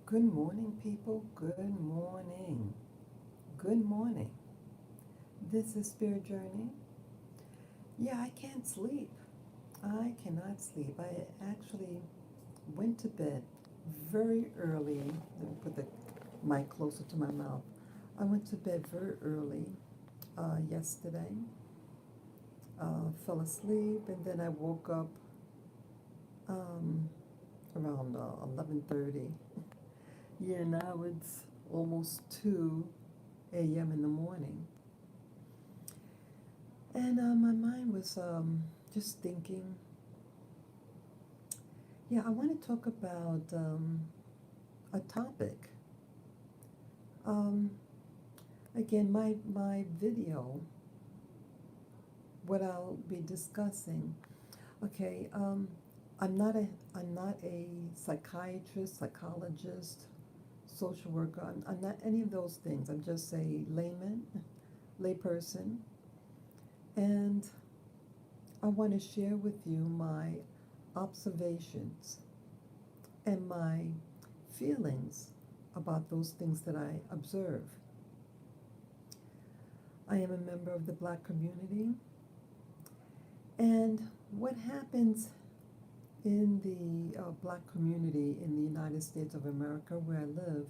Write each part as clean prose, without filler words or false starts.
Good morning, people. Good morning. Good morning. This is Spirit Journey. Yeah, I can't sleep. I cannot sleep. I actually went to bed very early. Let me put the mic closer to my mouth. I went to bed very early yesterday. Fell asleep, and then I woke up um, around 11:30. Yeah, now it's almost 2 a.m. in the morning. And my mind was just thinking, yeah, I want to talk about a topic. Um, Again, my video, what I'll be discussing. Okay, I'm not a psychiatrist, psychologist, social worker. I'm not any of those things. I'm just a layperson, and I want to share with you my observations and my feelings about those things that I observe. I am a member of the Black community, and what happens in the Black community in the United States of America, where I live,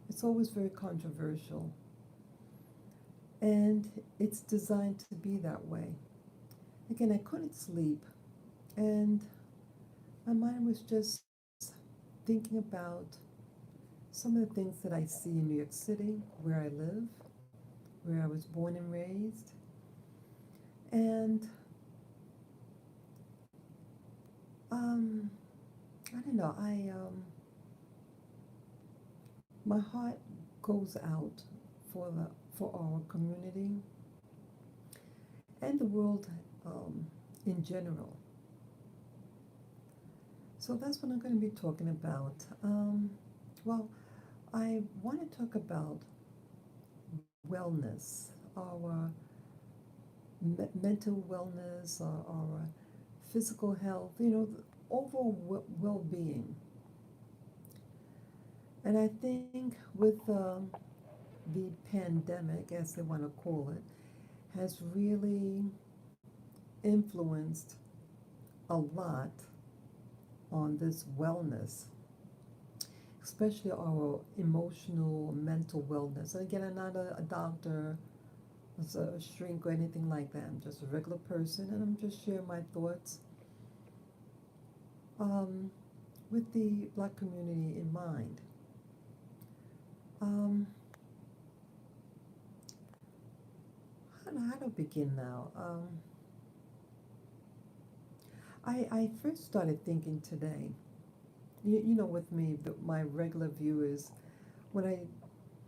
it's always very controversial, and it's designed to be that way. Again, I couldn't sleep, and my mind was just thinking about some of the things that I see in New York City, where I live, where I was born and raised. And um, I don't know, my heart goes out for our community and the world in general. So that's what I'm going to be talking about. Well, I want to talk about wellness, our mental wellness, our physical health, overall well-being. And I think with the pandemic, as they want to call it, has really influenced a lot on this wellness, especially our emotional, mental wellness. And again, I'm not a doctor, a shrink, or anything like that. I'm just a regular person, and I'm just sharing my thoughts um, with the Black community in mind. Um, how to begin now? I first started thinking today, with me, my regular view is when I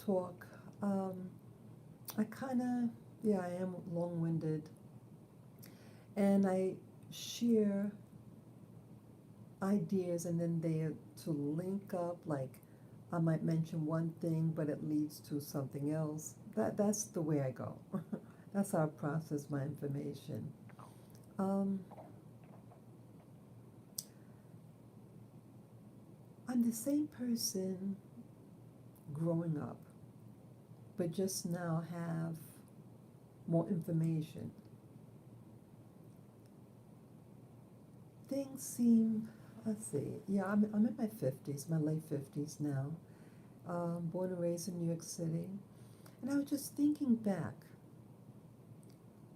talk, I kind of, yeah, I am long winded, and I share ideas, and then they are to link up, like I might mention one thing, but it leads to something else. That's the way I go. That's how I process my information. Um, I'm the same person growing up, but just now have more information. Things seem, let's see, yeah, I'm in my 50s, my late 50s now, born and raised in New York City. And I was just thinking back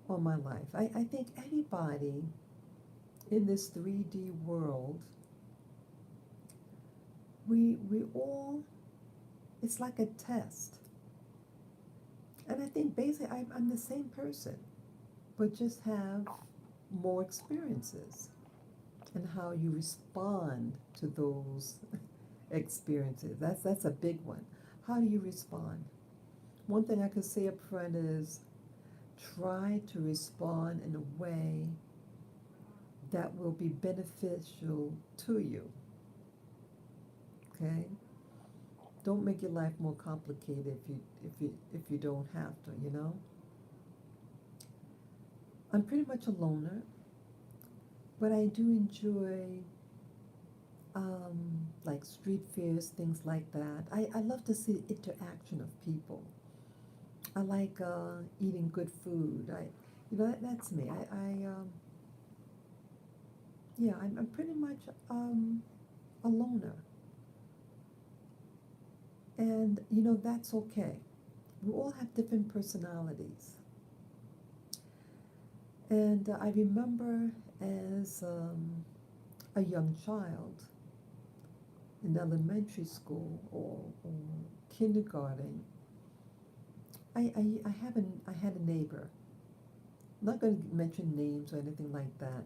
on my life. I think anybody in this 3D world, we all, it's like a test. And I think basically I'm the same person, but just have more experiences and how you respond to those experiences. That's a big one. How do you respond? One thing I could say up front is try to respond in a way that will be beneficial to you. Okay? Don't make your life more complicated if you don't have to. I'm pretty much a loner, but I do enjoy like street fairs, things like that. I love to see interaction of people. I like eating good food. That's me. Yeah, I'm pretty much a loner, and that's okay. We all have different personalities, and I remember as a young child in elementary school or kindergarten, I had a neighbor. I'm not going to mention names or anything like that.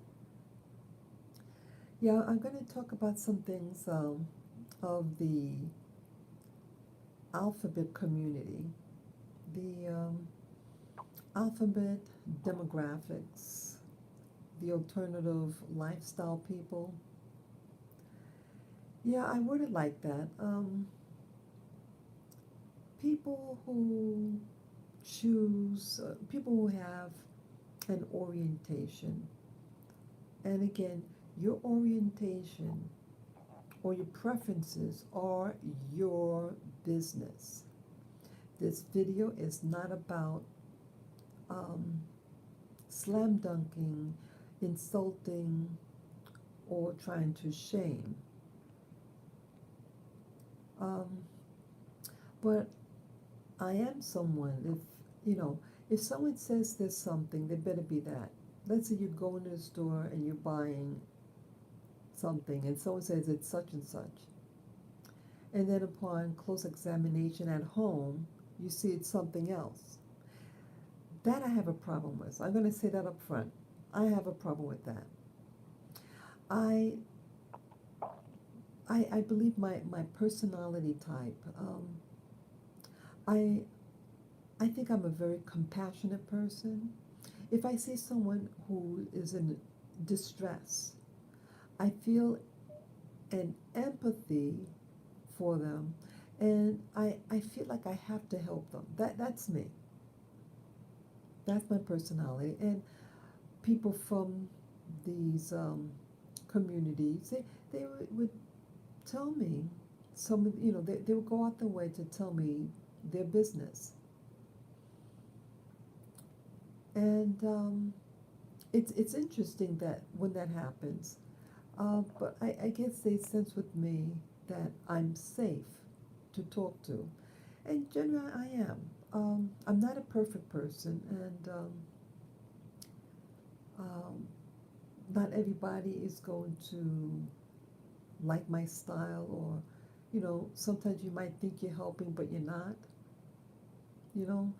Yeah, I'm going to talk about some things of the alphabet community, the alphabet demographics, the alternative lifestyle people. Yeah, I worded like that. People who people who have an orientation. And again, your orientation or your preferences are your business. This video is not about um, slam dunking, insulting, or trying to shame. Um, but I am someone, if someone says there's something, there better be that. Let's say you go into the store and you're buying something and someone says it's such and such. And then upon close examination at home, you see it's something else. That I have a problem with. I'm going to say that up front. I have a problem with that. I I believe my personality type. I I think I'm a very compassionate person. If I see someone who is in distress, I feel an empathy for them, and I feel like I have to help them. That's me. That's my personality. And people from these communities, they would tell me they would go out their way to tell me their business. And it's interesting that when that happens, but I guess they sense with me that I'm safe to talk to. And generally I am. I'm not a perfect person, and um, not everybody is going to like my style, or sometimes you might think you're helping but you're not, you know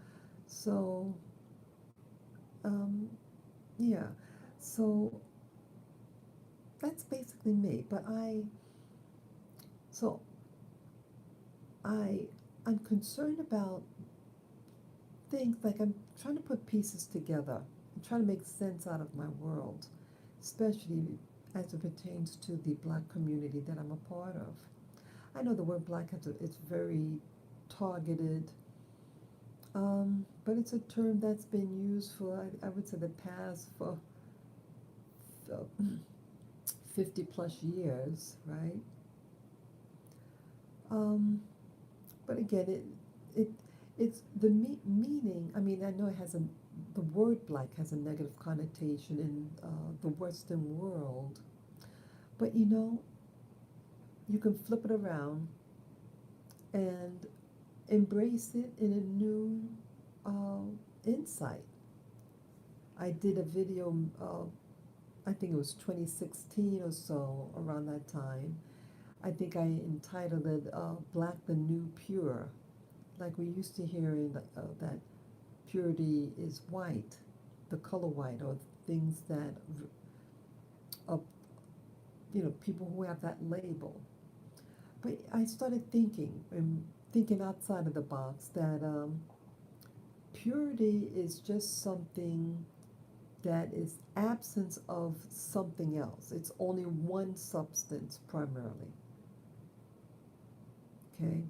so um, yeah, so that's basically me. But so I I'm concerned about things like I'm trying to put pieces together. I'm trying to make sense out of my world, especially as it pertains to the Black community that I'm a part of. I know the word black it's very targeted, but it's a term that's been used for, I would say, the past for uh, 50 plus years, right? Um, but again, it it's the meaning. I mean, I know it has the word black has a negative connotation in the Western world, but you can flip it around and embrace it in a new insight. I did a video, I think it was 2016 or so, around that time. I think I entitled it Black the New Pure. Like we used to hear that purity is white, the color white, or things that, uh, people who have that label. But I started thinking, and thinking outside of the box, that purity is just something that is absence of something else. It's only one substance primarily. Okay?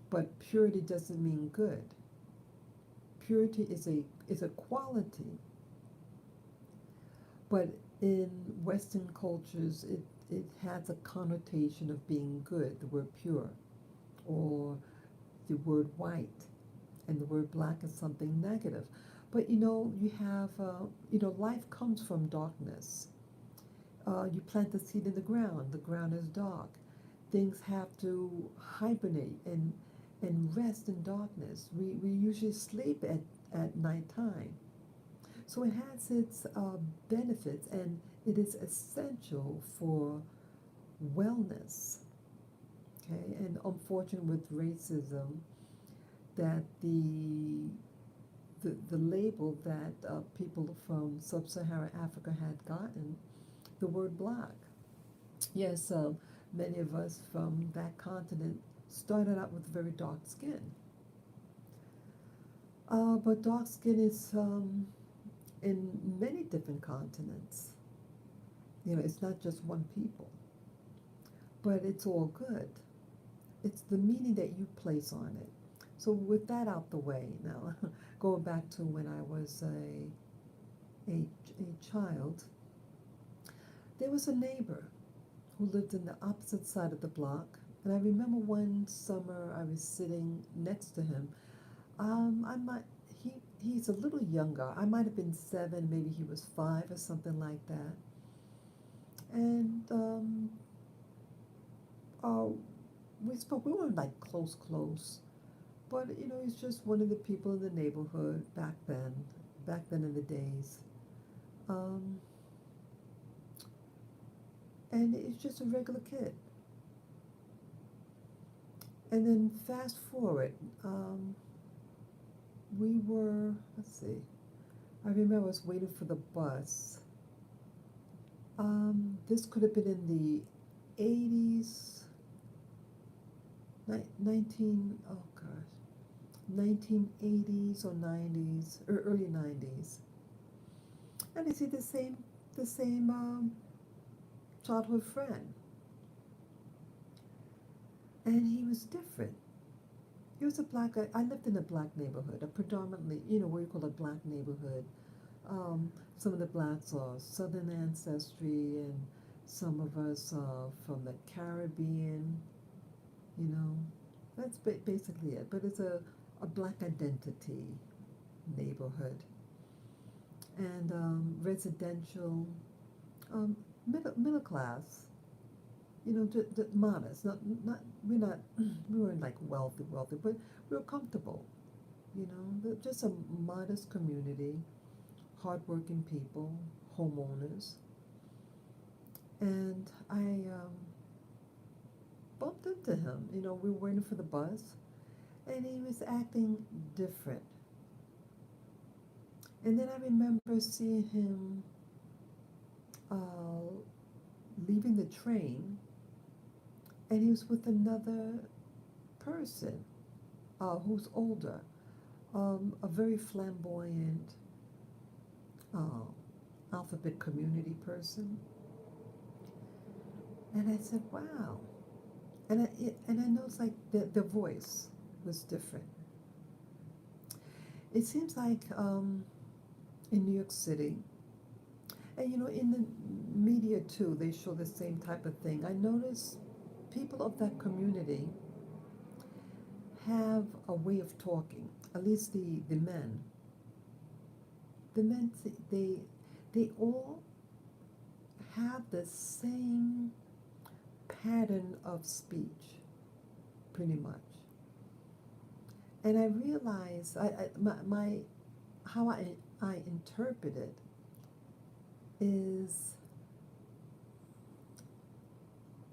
But purity doesn't mean good. Purity is a quality. But in Western cultures, it has a connotation of being good, the word pure, or the word white, and the word black is something negative. But you have, life comes from darkness. You plant the seed in the ground is dark. Things have to hibernate and rest in darkness. We usually sleep at nighttime. So it has its benefits, and it is essential for wellness. Okay, and unfortunate with racism that the label that people from sub-Saharan Africa had gotten, the word black. Yes, many of us from that continent started out with very dark skin. But dark skin is in many different continents. It's not just one people, but it's all good. It's the meaning that you place on it. So with that out the way now, going back to when I was a child, there was a neighbor who lived in the opposite side of the block. And I remember one summer I was sitting next to him. I might he's a little younger. I might have been 7, maybe he was 5 or something like that. And uh, we spoke. We weren't like close, but he's just one of the people in the neighborhood back then in the days. Um, and it's just a regular kid. And then fast forward, we were, let's see, I remember I was waiting for the bus. This could have been in the 80s, 19, oh gosh, 1980s or 90s, or early 90s. And I see the same childhood friend. And he was different. He was a black guy. I lived in a black neighborhood, a predominantly, what you call a black neighborhood. Some of the blacks are Southern ancestry, and some of us are from the Caribbean. You know, that's basically it. But it's a black identity neighborhood, and residential, middle class. Modest. Not we weren't like wealthy, but we were comfortable. Just a modest community, hardworking people, homeowners. And I bumped into him. We were waiting for the bus, and he was acting different. And then I remember seeing him uh, leaving the train, and he was with another person who's older, a very flamboyant uh, alphabet community person. And I said, wow. And I noticed like the voice was different. It seems like in New York City, and in the media too, they show the same type of thing. I notice people of that community have a way of talking, at least the men. The men, they all have the same pattern of speech, pretty much. And I realize my how I interpret it is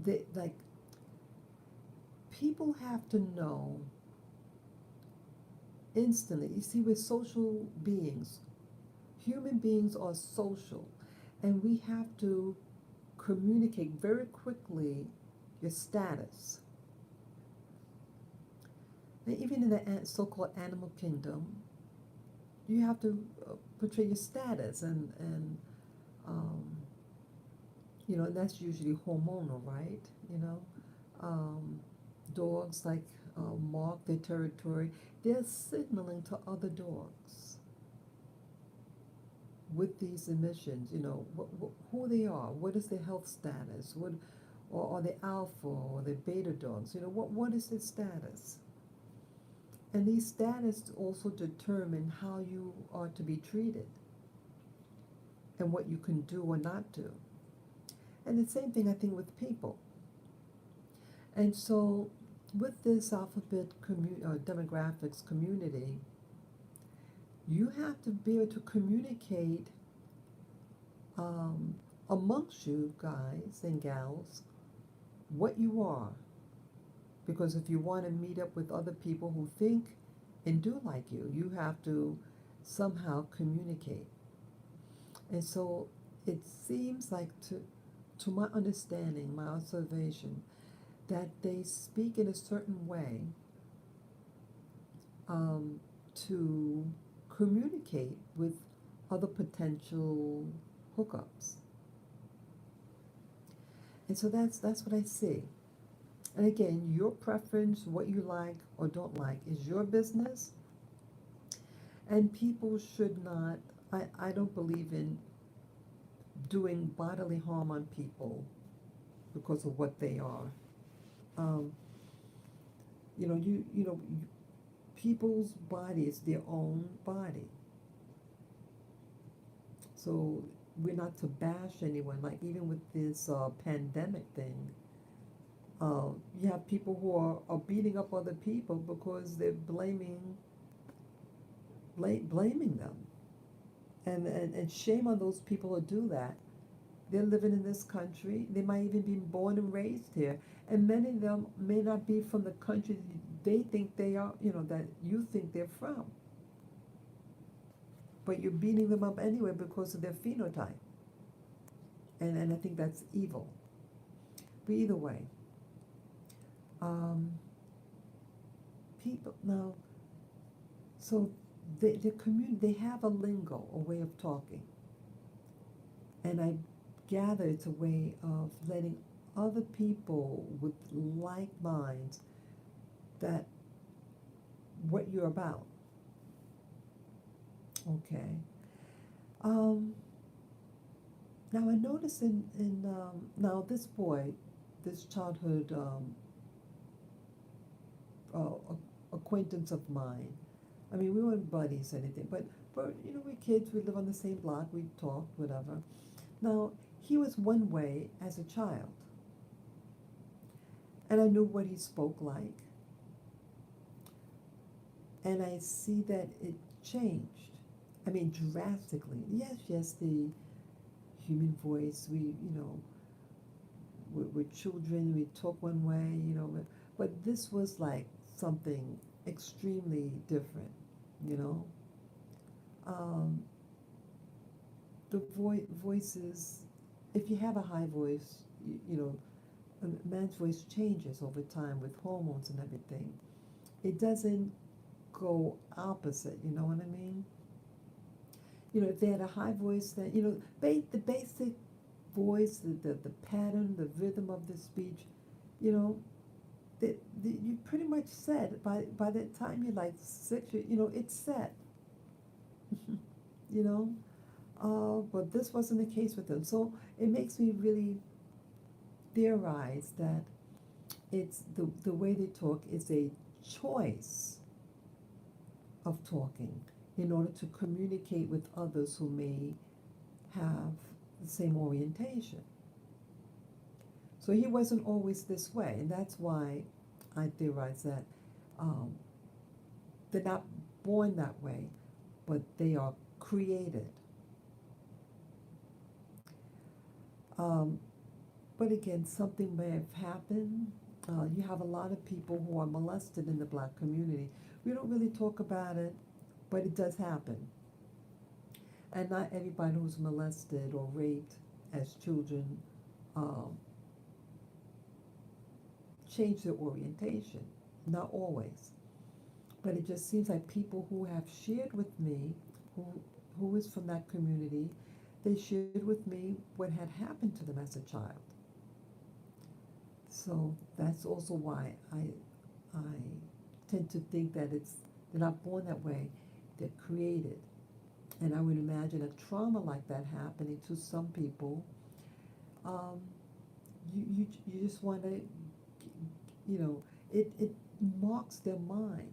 that, like, people have to know instantly. You see, we're social beings. Human beings are social, and we have to communicate very quickly your status. And even in the so-called animal kingdom, you have to portray your status, and um, that's usually hormonal, right? Um, dogs like mark their territory. They're signaling to other dogs. with these emissions, who they are, what is their health status, or are they alpha or they beta dogs, what is their status? And these status also determine how you are to be treated and what you can do or not do. And the same thing I think with people. And so with this demographics community, you have to be able to communicate um, amongst you guys and gals what you are. Because if you want to meet up with other people who think and do like you have to somehow communicate. And so it seems like, to my understanding, my observation, that they speak in a certain way um, to communicate with other potential hookups. And so that's what I see. And again, your preference, what you like or don't like, is your business. And people should not, I don't believe in doing bodily harm on people because of what they are. Um, people's body is their own body. So we're not to bash anyone. Like even with this pandemic thing, you have people who are beating up other people because they're blaming them. And shame on those people who do that. They're living in this country. They might even be born and raised here. And many of them may not be from the country they think they are, that you think they're from. But you're beating them up anyway because of their phenotype. And I think that's evil. But either way, um, people now, so they have a lingo, a way of talking. And I gather it's a way of letting other people with like minds that what you're about. Okay. Um, Now I notice now this boy, this childhood acquaintance of mine. I mean, we weren't buddies or anything, but we're kids. We live on the same block. We talked, whatever. Now he was one way as a child, and I knew what he spoke like, and I see that it changed. I mean, drastically. Yes, the human voice. We're children. We talk one way, but this was like something extremely different, you know. Um, the voices. If you have a high voice, a man's voice changes over time with hormones and everything. It doesn't go opposite. You know what I mean? If they had a high voice, then the basic voice, the pattern, the rhythm of the speech, you know, you pretty much said by the time you're like 6, it's set. you know, but this wasn't the case with them. So it makes me really theorize that it's the way they talk is a choice of talking in order to communicate with others who may have the same orientation. So he wasn't always this way, and that's why I theorize that um, they're not born that way, but they are created. Um, but again, something may have happened. You have a lot of people who are molested in the black community. We don't really talk about it, but it does happen. And not everybody who's molested or raped as children um, change their orientation. Not always. But it just seems like people who have shared with me, who is from that community, they shared with me what had happened to them as a child. So that's also why I tend to think that they're not born that way, they're created. And I would imagine a trauma like that happening to some people. Um, you just want to, it marks their mind.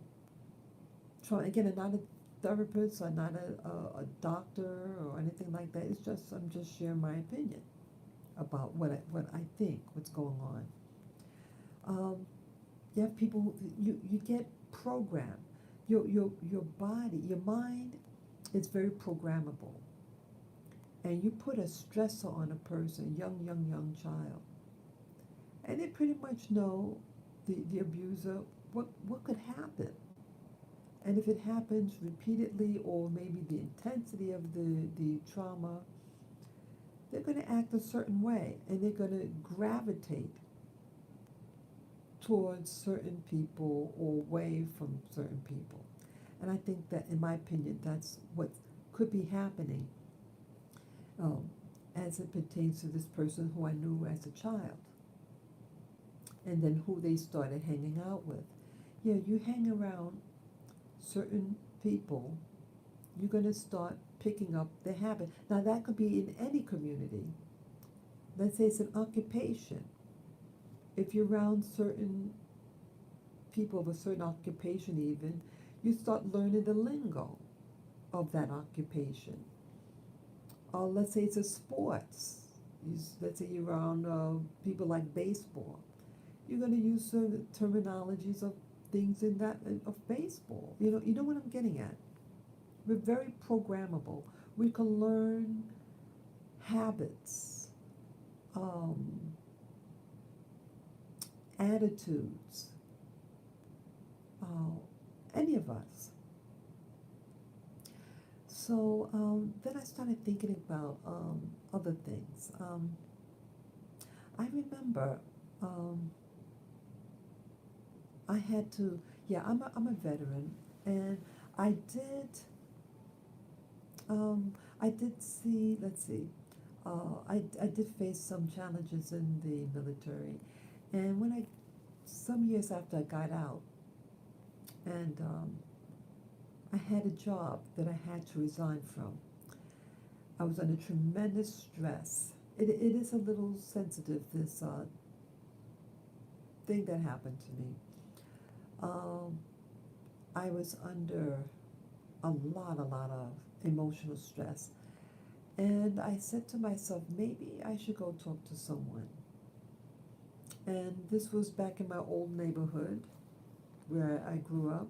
Again, I'm not a therapist, I'm not a doctor or anything like that. It's just, I'm just sharing my opinion about what I think, what's going on. You have people you get programmed. Your body, your mind is very programmable. And you put a stressor on a person, young child, and they pretty much know the abuser what could happen. And if it happens repeatedly or maybe the intensity of the trauma, they're going to act a certain way and they're going to gravitate towards certain people or away from certain people. And I think that, in my opinion, that's what could be happening um, as it pertains to this person who I knew as a child and then who they started hanging out with. Yeah, you hang around certain people, you're going to start picking up the habit. Now, that could be in any community. Let's say it's an occupation. If you're around certain people of a certain occupation, even, you start learning the lingo of that occupation. Let's say it's a sports. Let's say you're around people like baseball. You're going to use certain terminologies of things in that of baseball. You know what I'm getting at. We're very programmable. We can learn habits, um, attitudes, any of us. So then I started thinking about other things. I remember I had to, yeah, I'm a veteran, and I did, I did see, let's see, I did face some challenges in the military, and some years after I got out, and I had a job that I had to resign from. I was under tremendous stress. It is a little sensitive, this thing that happened to me. Um, I was under a lot of emotional stress. And I said to myself, maybe I should go talk to someone. And this was back in my old neighborhood where I grew up.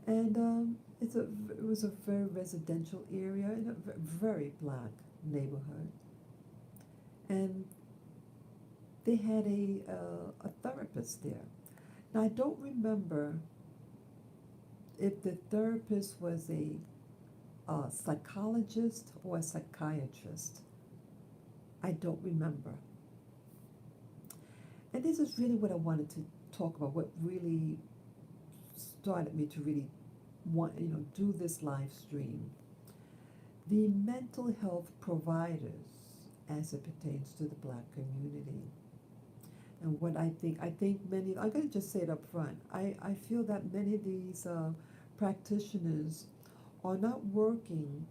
And it was a very residential area in a very black neighborhood. And they had a therapist there. Now, I don't remember if the therapist was a psychologist or a psychiatrist. I don't remember. And this is really what I wanted to talk about, what really started me to really want, do this live stream. The mental health providers as it pertains to the black community. And what I think many, I'm going to just say it up front, I feel that many of these practitioners are not working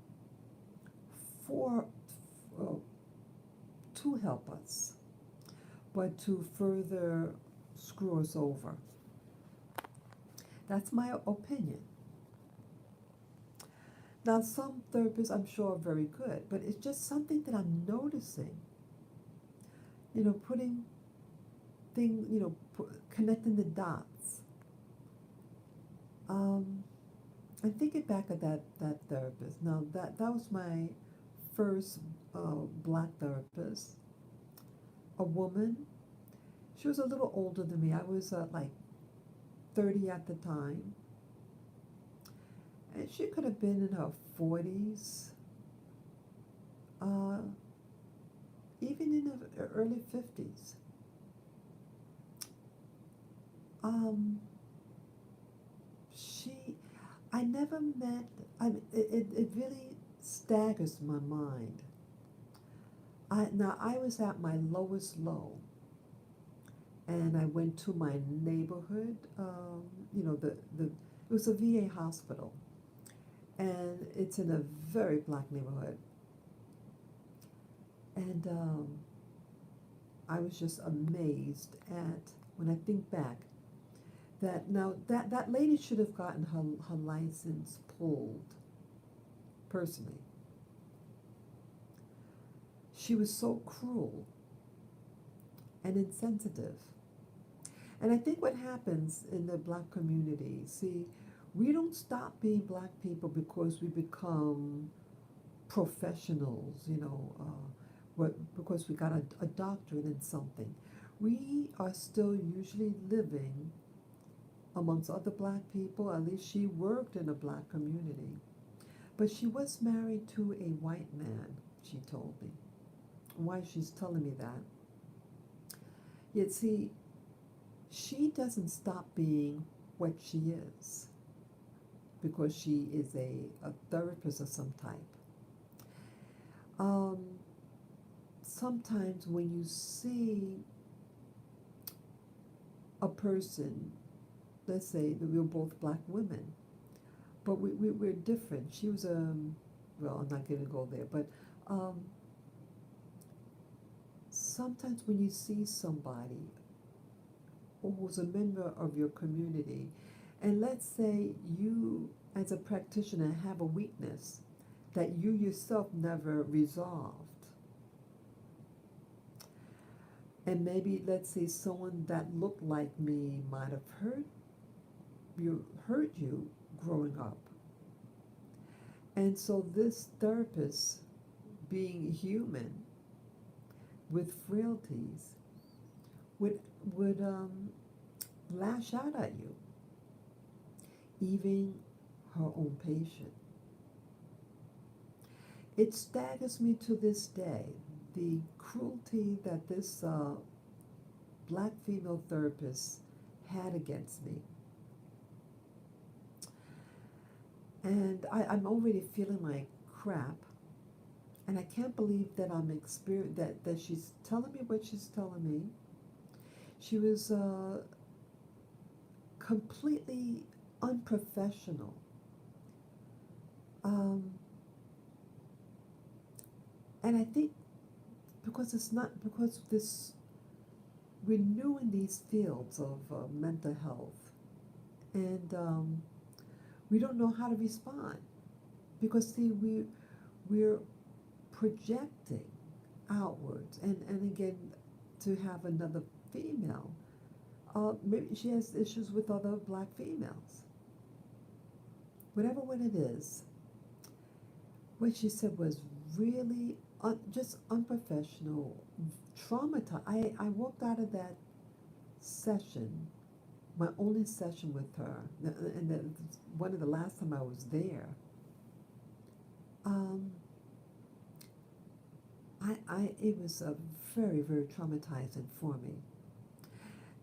for, uh, to help us, but to further screw us over. That's my opinion. Now, some therapists I'm sure are very good, but it's just something that I'm noticing. Putting thing, connecting the dots. I'm thinking back at that therapist. Now, that was my first black therapist, a woman. She was a little older than me. I was like 30 at the time. And she could have been in her 40s, uh, even in her early 50s. She, I never met, it really staggers my mind. Now, I was at my lowest low, and I went to my neighborhood, it was a VA hospital, and it's in a very black neighborhood. And I was just amazed at, when I think back, that now that lady should have gotten her license pulled personally. She was so cruel and insensitive. And I think what happens in the black community, see, we don't stop being black people because we become professionals, because we got a doctorate in something. We are still usually living amongst other black people. At least she worked in a black community. But she was married to a white man, she told me. Why she's telling me that? Yet, see, she doesn't stop being what she is because she is a therapist of some type. Um, Sometimes when you see a person, let's say that we're both black women, but we're different. She was well, I'm not going to go there, but um, sometimes when you see somebody who's a member of your community, and let's say you, as a practitioner, have a weakness that you yourself never resolved, and maybe let's say someone that looked like me might have hurt you growing up, and so this therapist, being human with frailties, would lash out at you, even her own patient. It staggers me to this day, the cruelty that this black female therapist had against me. And I'm already feeling like crap, and I can't believe that that she's telling me what she's telling me. She was completely unprofessional. Um, and I think because this, we're new in these fields of mental health, and we don't know how to respond, because see, we're projecting outwards, and again, to have another female, maybe she has issues with other black females, whatever what it is. What she said was really just unprofessional, traumatized. I walked out of that session, my only session with her, and one of the last time I was there. Um, it was very, very traumatizing for me.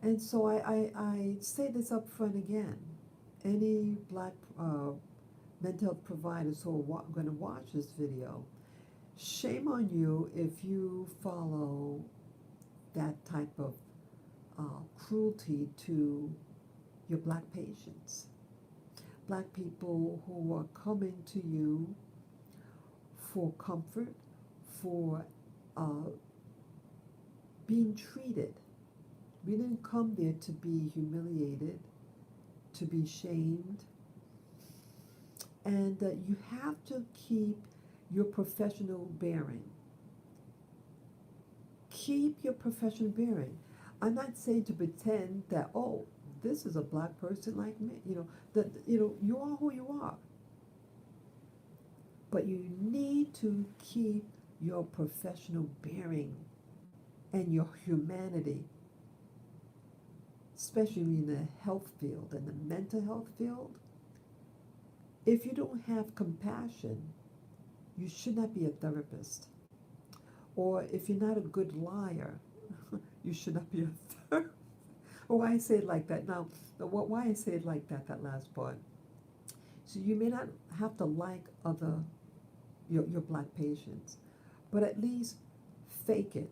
And so I say this up front again. Any black mental health providers who are going to watch this video, shame on you if you follow that type of cruelty to your black patients. Black people who are coming to you for comfort, for being treated. We didn't come there to be humiliated, to be shamed. And you have to keep your professional bearing. Keep your professional bearing. I'm not saying to pretend that, oh, this is a black person like me. You are who you are. But you need to keep your professional bearing and your humanity, especially in the health field and the mental health field. If you don't have compassion, you should not be a therapist. Or if you're not a good liar, you should not be a therapist. Or why I say it like that? Now, why I say it like that last part. So you may not have to like your black patients, but at least fake it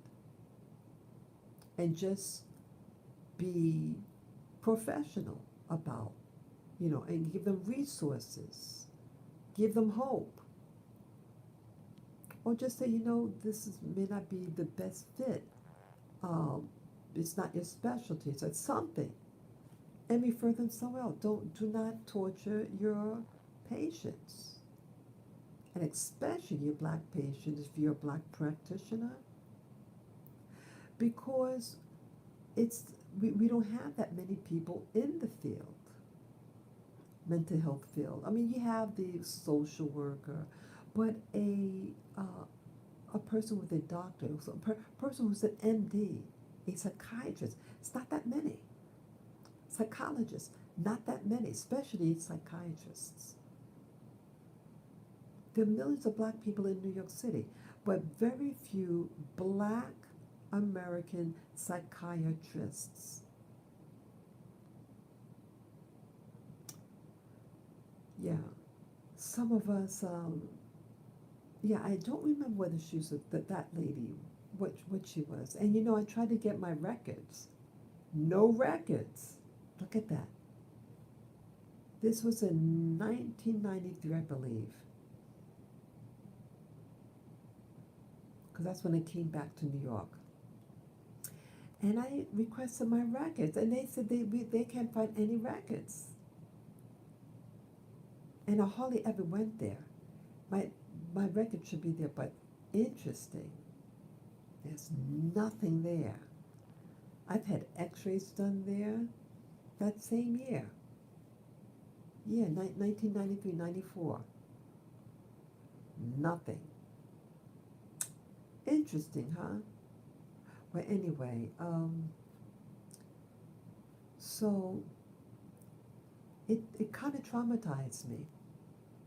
and just be professional about, and give them resources, give them hope, or just say, this may not be the best fit. Um, it's not your specialty, so it's something, and refer them somewhere else. Do not torture your patients, and especially your black patients if you're a black practitioner, because we don't have that many people in the field, mental health field. I mean, you have the social worker, but a person with a doctor, person who's an MD, a psychiatrist, it's not that many. Psychologists, not that many, especially psychiatrists. There are millions of black people in New York City, but very few black American psychiatrists. Yeah, some of us, yeah, I don't remember whether she was that lady, what she was. And I tried to get my records. No records. Look at that. This was in 1993, I believe. Because that's when I came back to New York. And I requested my records, and they said they can't find any records. And I hardly ever went there. My my record should be there, but interesting. There's nothing there. I've had X-rays done there that same year. Yeah, 1993, 94. Nothing. Interesting, huh? Well, anyway, so it kind of traumatized me,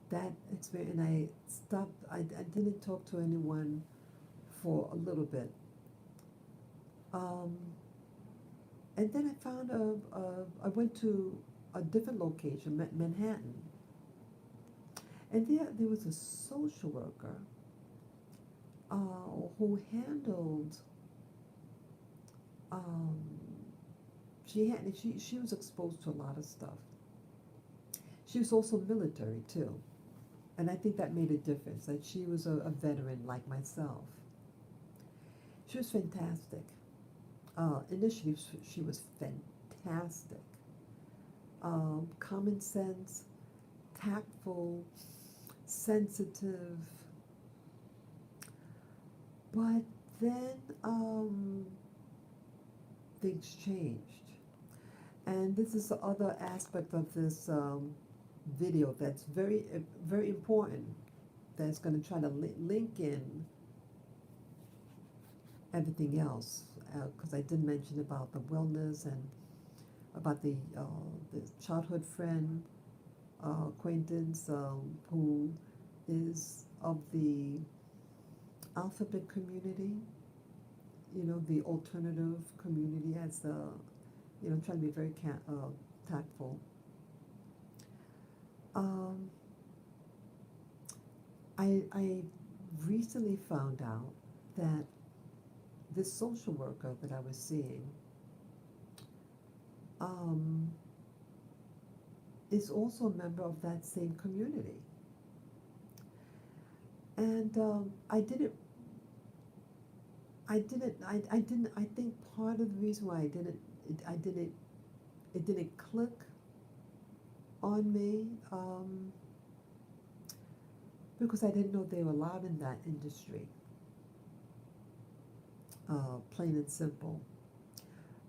that experience, and I stopped. I didn't talk to anyone for a little bit. Um, and then I found I went to a different location, Manhattan, and there was a social worker who handled. Um, she was exposed to a lot of stuff. She was also military too, and I think that made a difference. That she was a veteran like myself. She was fantastic. Initially, she was fantastic. Common sense, tactful, sensitive, but then things changed. And this is the other aspect of this video that's very important, that's going to try to link in everything else, because I did mention about the wellness and about the childhood friend, acquaintance, who is of the alphabet community, the alternative community, as trying to be very tactful. Um, I recently found out that this social worker that I was seeing is also a member of that same community. And I think part of the reason why it didn't click on me, because I didn't know they were allowed in that industry, plain and simple.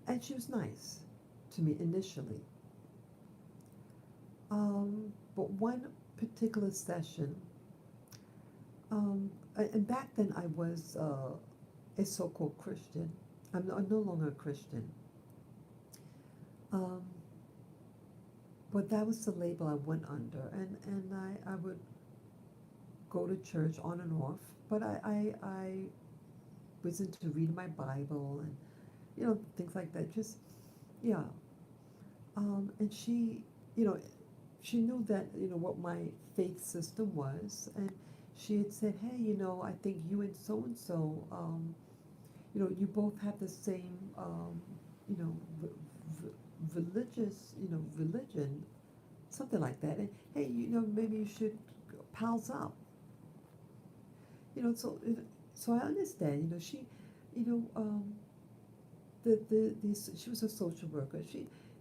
And she was nice to me initially. But one particular session, and back then I was a so-called Christian. I'm no longer a Christian. But that was the label I went under, and I would go to church on and off, but I was into reading my Bible and things like that. Just yeah, and she knew that what my faith system was, and she had said, hey, I think you and so, you both have the same, you know, religious, religion, something like that. And hey, maybe you should piles up. You know, so I understand. You know, you know, she was a social worker.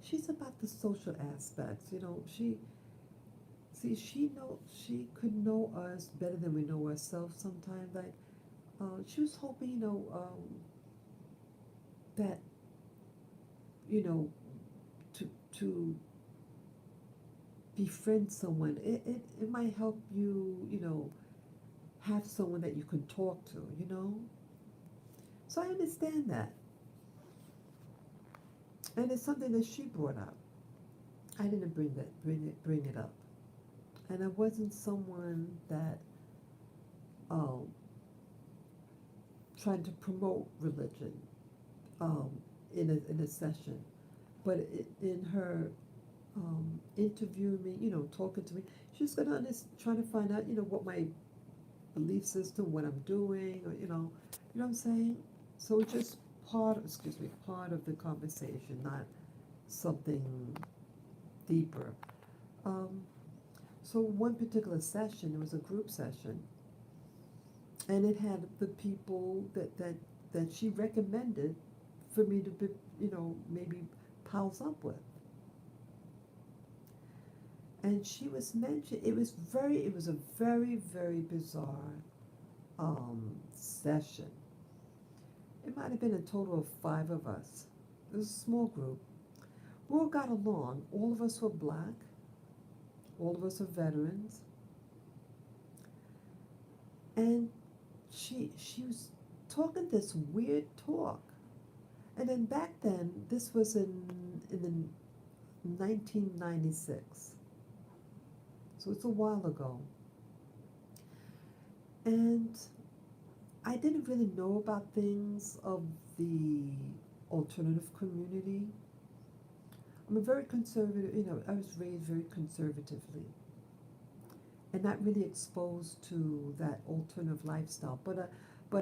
She's about the social aspects. You know, she could know us better than we know ourselves sometimes. Like, she was hoping, that you know to to befriend someone. It might help you, have someone that you can talk to. So I understand that, and it's something that she brought up. I didn't bring it up, and I wasn't someone that um, trying to promote religion um, in a session, but in her interviewing me, talking to me, she's gonna trying to find out, what my belief system, what I'm doing, or you know what I'm saying. So it's just part of the conversation, not something deeper. Um, so one particular session, it was a group session, and it had the people that she recommended for me to be, maybe pals up with. And she was mentioned. It was a very, very bizarre session. It might have been a total of 5 of us. It was a small group. We all got along. All of us were black. All of us are veterans. And she was talking this weird talk. And then back then, this was in the 1996. So it's a while ago. And I didn't really know about things of the alternative community. I'm a very conservative, I was raised very conservatively and not really exposed to that alternative lifestyle. But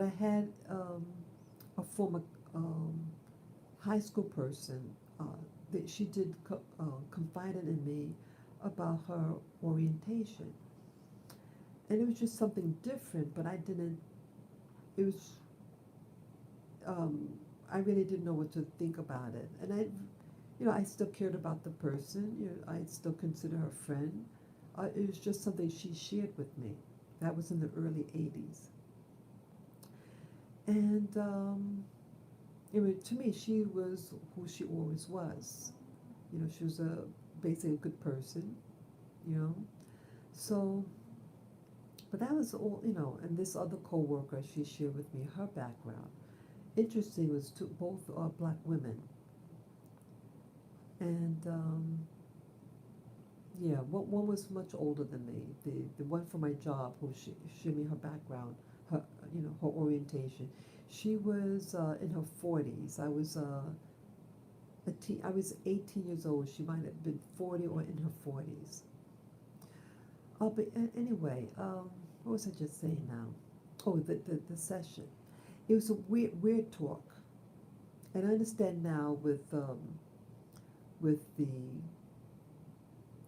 I had a former um, high school person that she did confided in me about her orientation. And it was just something different, but I didn't, it was, um, I really didn't know what to think about it. And I still cared about the person. I still consider her a friend. It was just something she shared with me. That was in the early 80s. And, to me, she was who she always was. She was basically a good person, you know. So, but that was all, and this other coworker, she shared with me her background. Interesting was both are black women. And yeah, one was much older than me. The one for my job, who she showed me her background, her her orientation. She was in her 40s. I was 18 years old. She might have been 40 or in her 40s. But anyway, what was I just saying now? Oh, the session. It was a weird talk, and I understand now with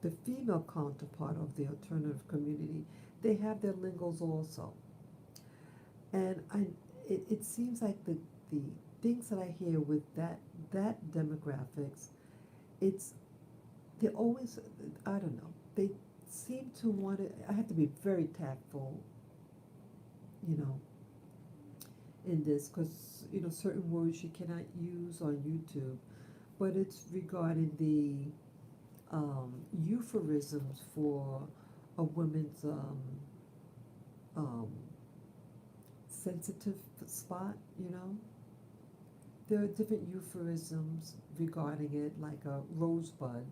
the female counterpart of the alternative community, they have their lingos also. And it seems like the things that I hear with that demographics, it's they always, I don't know, they seem to want to. I have to be very tactful, you know, in this because certain words you cannot use on YouTube, but it's regarding the euphemisms for a woman's um, sensitive spot. There are different euphemisms regarding it, like a rosebud.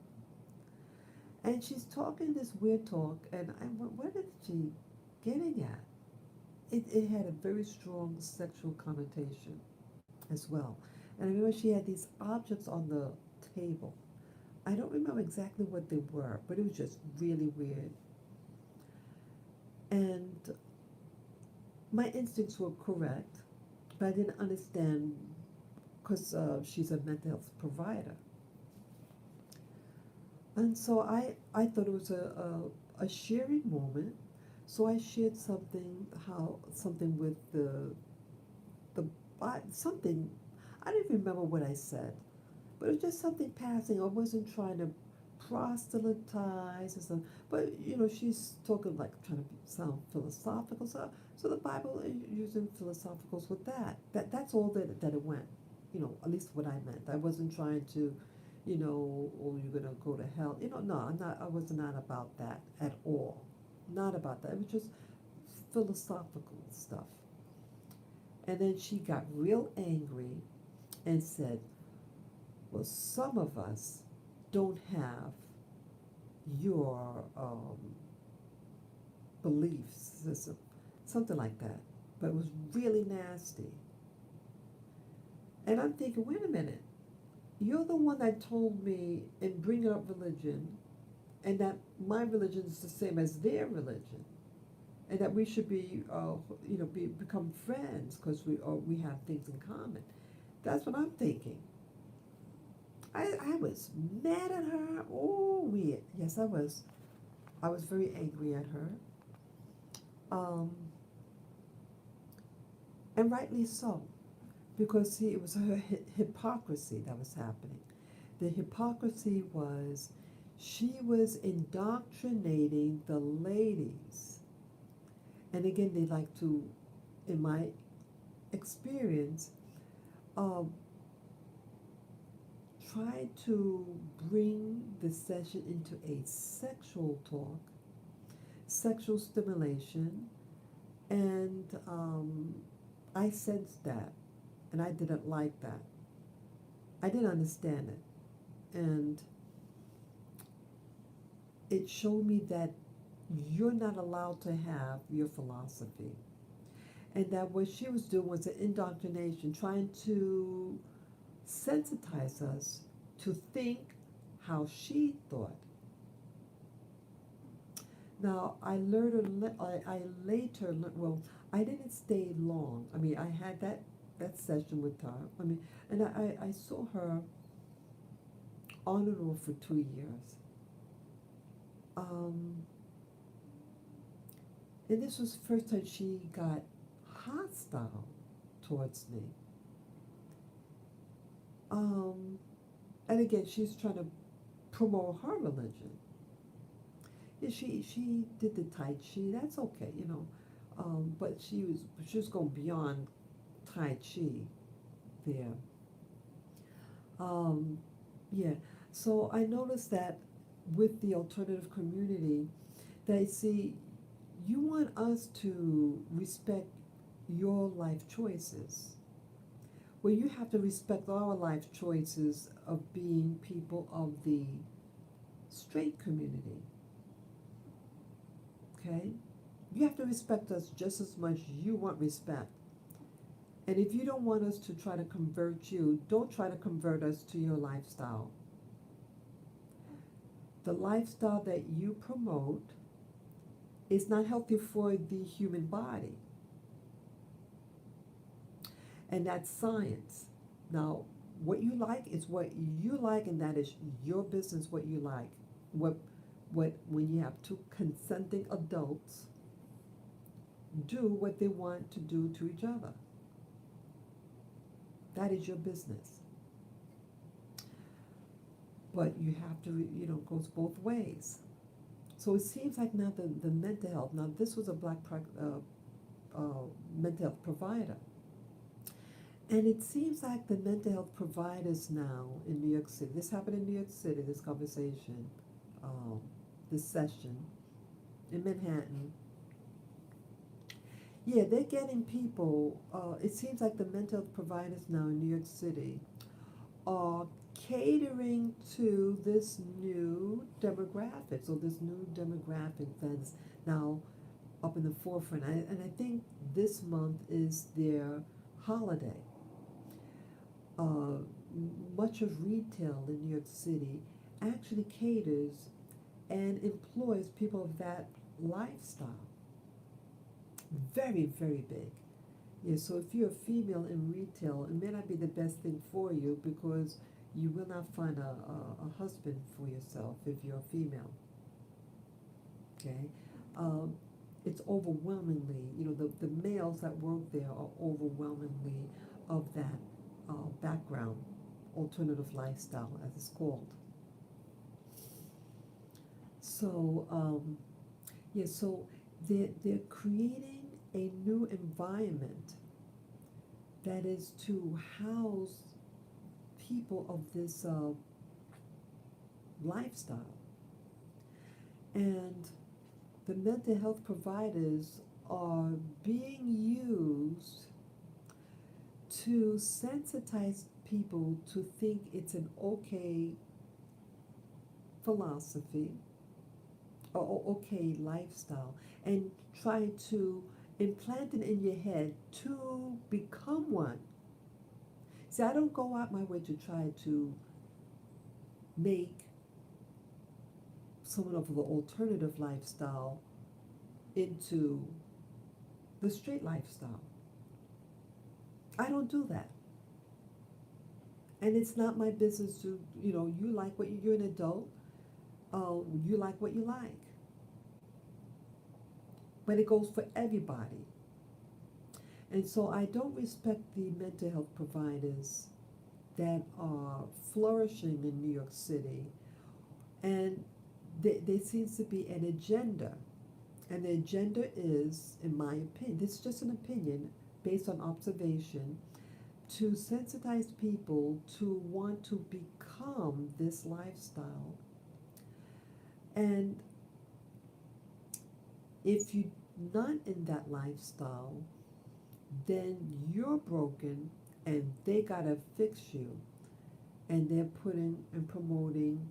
And she's talking this weird talk, and I went, what is she getting at? It had a very strong sexual connotation as well. And I remember she had these objects on the table. I don't remember exactly what they were, but it was just really weird. And my instincts were correct, but I didn't understand because she's a mental health provider. And so I thought it was a sharing moment So I shared something with the something. I don't even remember what I said, but it was just something passing. I wasn't trying to proselytize or something. But she's talking like trying to sound philosophical. So the Bible is using philosophicals with that. That's all that it went. At least what I meant. I wasn't trying to, oh, you're gonna go to hell. No, I'm not. I was not about that at all. Not about that. It was just philosophical stuff. And then she got real angry and said, well, some of us don't have your belief system, something like that. But it was really nasty. And I'm thinking, wait a minute, you're the one that told me in bringing up religion, and that my religion is the same as their religion, and that we should become friends because we have things in common. That's what I'm thinking. I was mad at her. Oh, yes, I was. I was very angry at her. Um, and rightly so, because see, it was her hypocrisy that was happening. The hypocrisy was she was indoctrinating the ladies. And again, they like to, in my experience, um, try to bring the session into a sexual talk, sexual stimulation, and I sensed that, and I didn't like that. I didn't understand it, and it showed me that you're not allowed to have your philosophy, and that what she was doing was an indoctrination, trying to sensitize us to think how she thought. Now, I later learned, well, I didn't stay long. I mean, I had that session with her. I mean, and I saw her on and off for 2 years. Um, and this was the first time she got hostile towards me. Um, and again, she's trying to promote her religion. Yeah, she did the Tai Chi. That's okay. But she was going beyond Tai Chi there. Um, yeah. So I noticed that with the alternative community, they see you want us to respect your life choices. Well, you have to respect our life choices of being people of the straight community. Okay? You have to respect us just as much as you want respect. And if you don't want us to try to convert you, don't try to convert us to your lifestyle. The lifestyle that you promote is not healthy for the human body. And that's science. Now, what you like is what you like, and that is your business, what you like. When you have two consenting adults do what they want to do to each other. That is your business. But you have to, it goes both ways. So it seems like now the mental health, now this was a black mental health provider. And it seems like the mental health providers now in New York City, this happened in New York City, this conversation, this session in Manhattan. Yeah, they're getting people, it seems like the mental health providers now in New York City are catering to this new demographic. So this new demographic that's now up in the forefront. And I think this month is their holiday. Much of retail in New York City actually caters and employs people of that lifestyle. Very, very big. Yeah, so if you're a female in retail, it may not be the best thing for you because you will not find a husband for yourself if you're a female. Okay? it's overwhelmingly, the males that work there are overwhelmingly of that background, alternative lifestyle, as it's called. So, yeah, so they're creating a new environment that is to house people of this lifestyle. And the mental health providers are being used to sensitize people to think it's an okay philosophy or okay lifestyle, and try to implant it in your head to become one. See, I don't go out my way to try to make someone of the alternative lifestyle into the straight lifestyle. I don't do that. And it's not my business to, you like what you're an adult, you like what you like. But it goes for everybody. And so I don't respect the mental health providers that are flourishing in New York City. And there seems to be an agenda. And the agenda is, in my opinion, this is just an opinion based on observation, to sensitize people to want to become this lifestyle. And if you're not in that lifestyle, then you're broken and they gotta fix you. And they're putting and promoting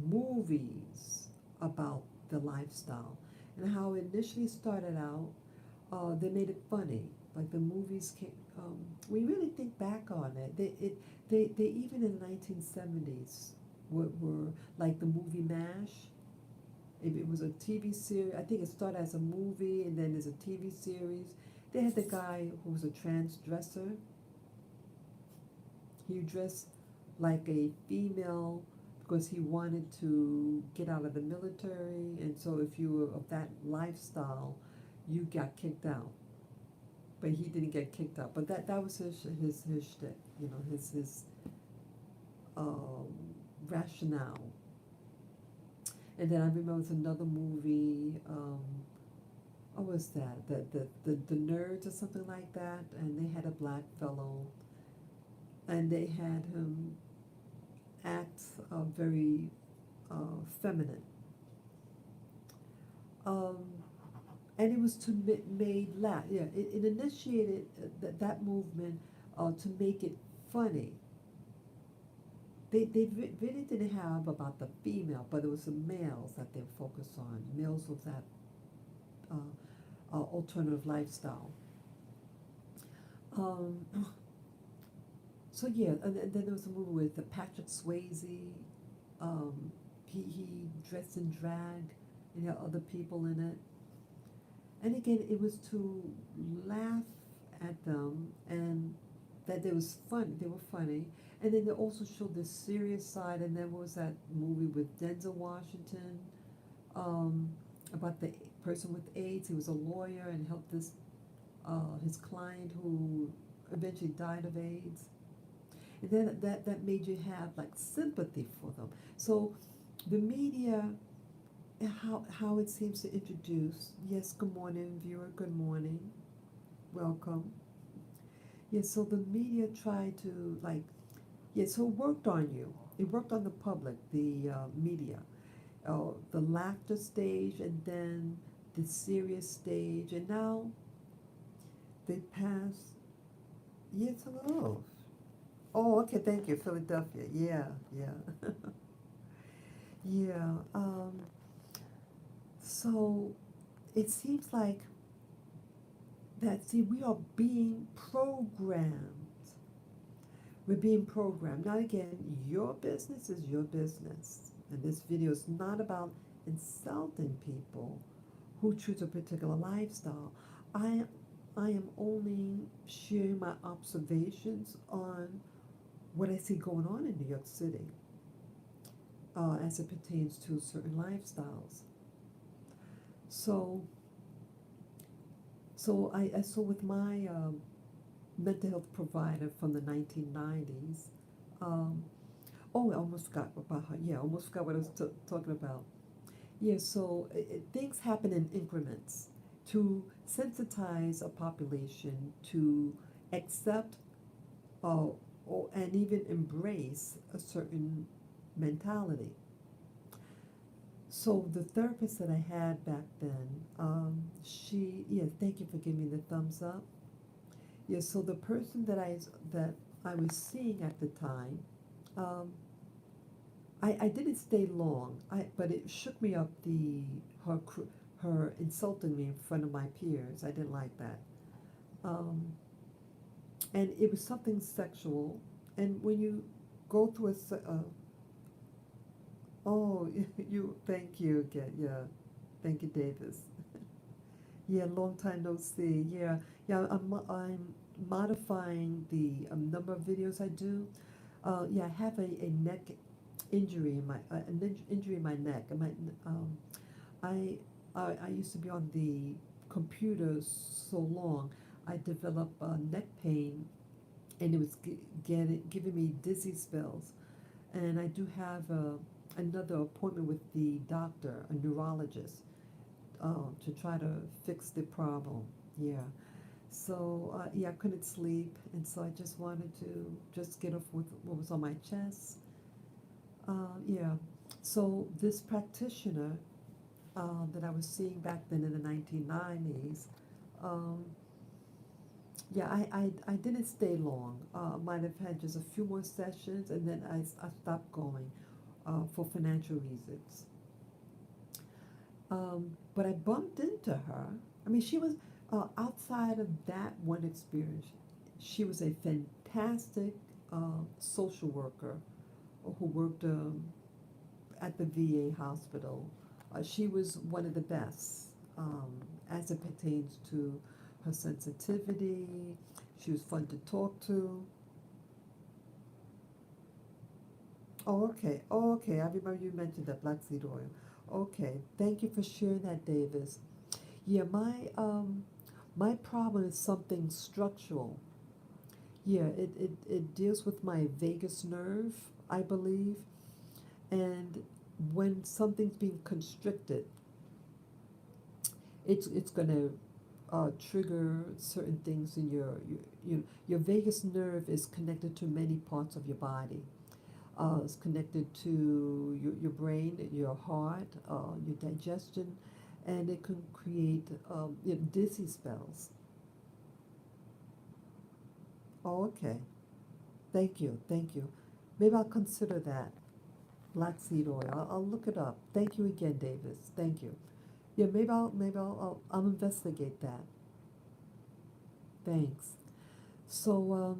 movies about the lifestyle. And how it initially started out, they made it funny. Like the movies came, we really think back on it. They even in the 1970s were like the movie MASH. It was a TV series. I think it started as a movie and then there's a TV series. They had the guy who was a transdresser. He dressed like a female because he wanted to get out of the military, and so if you were of that lifestyle, you got kicked out. But he didn't get kicked out. But that was his shtick, his um, rationale. And then I remember it was another movie. What was that? The Nerds or something like that. And they had a black fellow, and they had him act very feminine. Um, and it was to made laugh. Yeah, it initiated that movement to make it funny. They really didn't have about the female, but it was the males that they focused on. Males with that alternative lifestyle. Um, so yeah, and then there was a movie with Patrick Swayze. He dressed in drag, and had other people in it. And again, it was to laugh at them, and that they was fun. They were funny, and then they also showed this serious side. And then what was that movie with Denzel Washington about the person with AIDS? He was a lawyer and helped this his client who eventually died of AIDS. And then that made you have like sympathy for them. So the media, how it seems to introduce, yes, good morning, viewer, good morning, welcome. Yes, so the media tried to so it worked on you. It worked on the public, the media. The laughter stage and then the serious stage. And now they pass, yes, hello. Oh, okay, thank you, Philadelphia. Yeah, yeah. Yeah. So it seems like that, see, we are being programmed. We're being programmed. Now, again, your business is your business. And this video is not about insulting people who choose a particular lifestyle. I am only sharing my observations on what I see going on in New York City as it pertains to certain lifestyles. So So I saw with my mental health provider from the 1990s. Um, oh, I almost forgot about her. Yeah, I almost forgot what I was talking about. Yeah, so things happen in increments to sensitize a population to accept and even embrace a certain mentality. So the therapist that I had back then, yeah, thank you for giving me the thumbs up. Yeah, so the person that I was seeing at the time, um, I didn't stay long. But it shook me up her her insulting me in front of my peers. I didn't like that. Um, and it was something sexual. And when you go through oh, you, thank you again. Yeah, thank you, Davis. Yeah, long time no see. Yeah, yeah. I'm modifying the number of videos I do. Yeah, I have a neck injury in my injury in my neck. Um, I, I used to be on the computer so long. I developed neck pain, and it was giving me dizzy spells. And I do have another appointment with the doctor, a neurologist, to try to fix the problem. Yeah. So yeah, I couldn't sleep, and so I just wanted to just get off with what was on my chest. Yeah. So this practitioner that I was seeing back then in the 1990s, um, yeah, I didn't stay long. Might have had just a few more sessions, and then I stopped going for financial reasons. But I bumped into her. I mean, she was outside of that one experience. She was a fantastic social worker who worked at the VA hospital. She was one of the best as it pertains to her sensitivity. She was fun to talk to. Oh, okay. Oh, okay. I remember you mentioned that black seed oil. Okay. Thank you for sharing that, Davis. Yeah, my problem is something structural. Yeah, it deals with my vagus nerve, I believe. And when something's being constricted, it's going to trigger certain things in your vagus nerve is connected to many parts of your body. It's connected to your brain, your heart, your digestion, and it can create dizzy spells. Oh, okay. Thank you, thank you. Maybe I'll consider that black seed oil. I'll look it up. Thank you again, Davis. Thank you. Yeah, maybe I'll investigate that. Thanks. So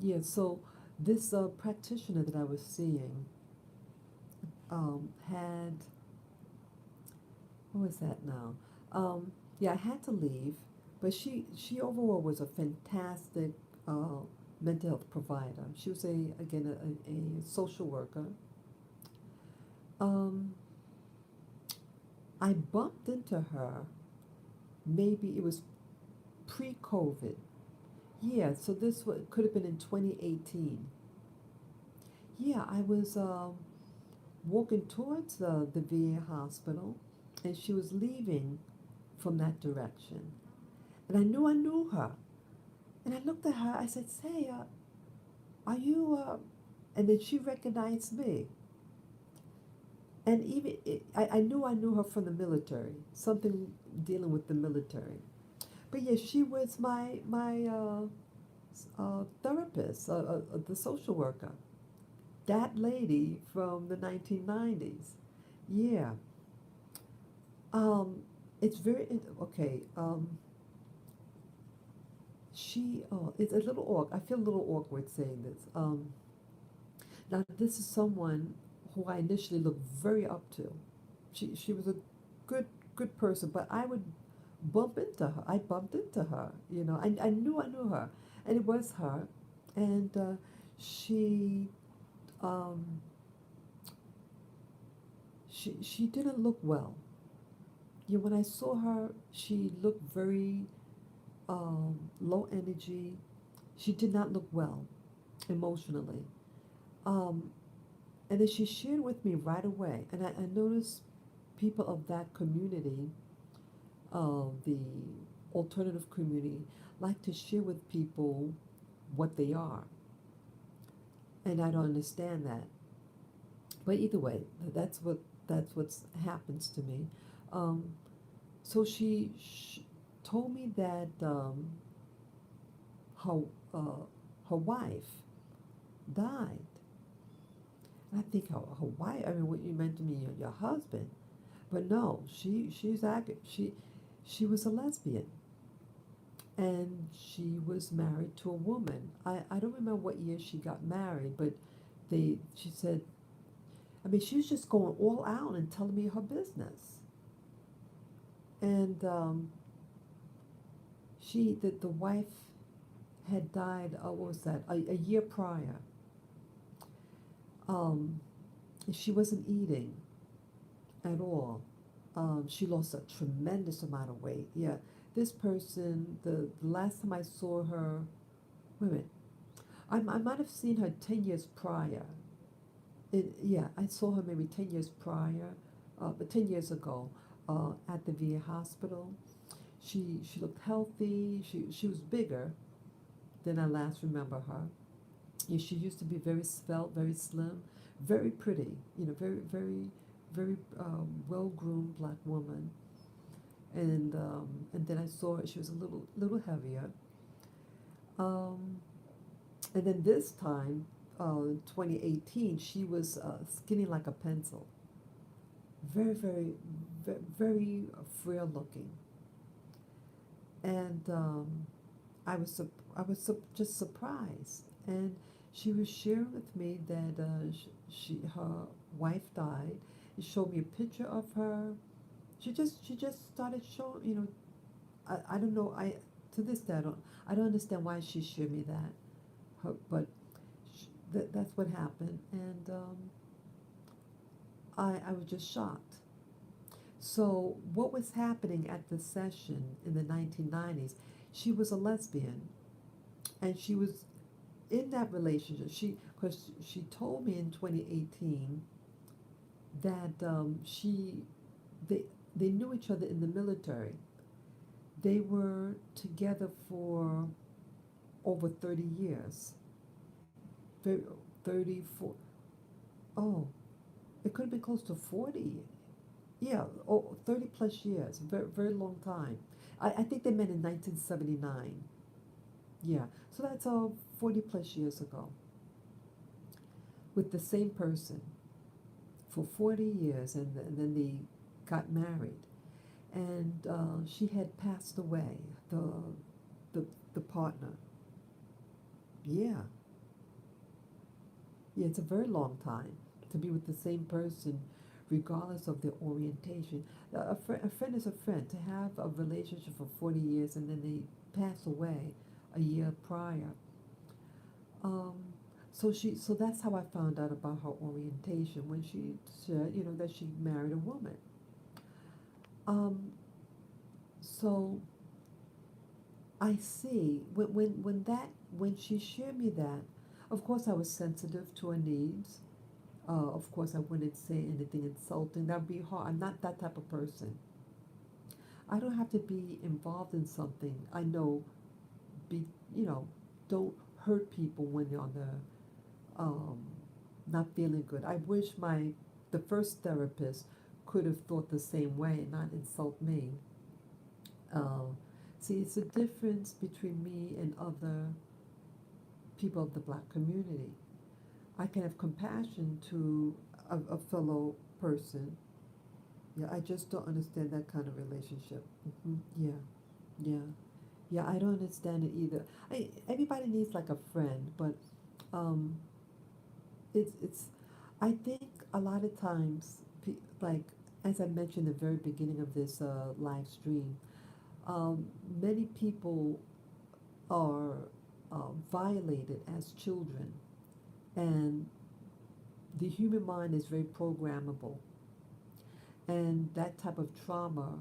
yeah, so this practitioner that I was seeing had what was that now? Yeah, I had to leave, but she overall was a fantastic uh, mental health provider. She was a social worker. Um, I bumped into her. Maybe it was pre-COVID. Yeah, so could have been in 2018. Yeah, I was walking towards the VA hospital, and she was leaving from that direction. And I knew her. And I looked at her, I said, "Say, are you, and then she recognized me. And even, I knew her from the military, something dealing with the military. But yeah, she was my therapist, the social worker. That lady from the 1990s. Yeah. Um, it's okay. It's a little awkward. I feel a little awkward saying this. Now, this is someone who I initially looked very up to. She was a good good person, but I would bump into her. I bumped into her. I knew her, and it was her, and she um, she didn't look well. Yeah, when I saw her, she looked very. low energy. She did not look well emotionally. Um, and then she shared with me right away, and I noticed people of that community, the alternative community, like to share with people what they are, and I don't understand that. But either way, that's what's happens to me. Um, so she told me that her uh, her wife died. And I think her wife. I mean, what you meant to me, your husband. But no, she was a lesbian, and she was married to a woman. I don't remember what year she got married, but she said, I mean, she was just going all out and telling me her business. And the wife had died, what was that, a year prior. Um, she wasn't eating at all. She lost a tremendous amount of weight. Yeah, this person, the last time I saw her, wait a minute, I might have seen her 10 years prior. Yeah, I saw her maybe 10 years prior, but 10 years ago at the VA hospital. She looked healthy. She was bigger than I last remember her. Yeah, she used to be very svelte, very slim, very pretty. Very well groomed black woman. And then I saw her. She was a little heavier. Um, and then this time, 2018, she was skinny like a pencil. Very frail looking. And I was just surprised. And she was sharing with me that her wife died. She showed me a picture of her. She just started showing. I don't know. To this day I don't understand why she shared me that. But that's what happened, and I was just shocked. So what was happening at the session in the 1990s? She was a lesbian, and she was in that relationship. Because she told me in 2018 that they they knew each other in the military. They were together for over 30 years. Very, 34. Oh, it could have been close to 40. Yeah, 30 plus years. Very long time. I think they met in 1979. Yeah, so that's 40 plus years ago with the same person for 40 years, and then they got married. And she had passed away, the, the partner. Yeah, yeah, it's a very long time to be with the same person, regardless of their orientation. A friend is a friend. To have a relationship for 40 years and then they pass away a year prior. Um, so that's how I found out about her orientation when she said, that she married a woman. Um, so I see when she shared me that, of course I was sensitive to her needs. Of course, I wouldn't say anything insulting. That'd be hard. I'm not that type of person. I don't have to be involved in something. I know, be you know, don't hurt people when they're on the not feeling good. I wish the first therapist could have thought the same way and not insult me. Uh, See, it's a difference between me and other people of the black community. I can have compassion to a fellow person. Yeah, I just don't understand that kind of relationship. Yeah, yeah, yeah. I don't understand it either. Everybody needs like a friend, but um, it's. I think a lot of times, like as I mentioned at the very beginning of this live stream, many people are violated as children, and the human mind is very programmable, and that type of trauma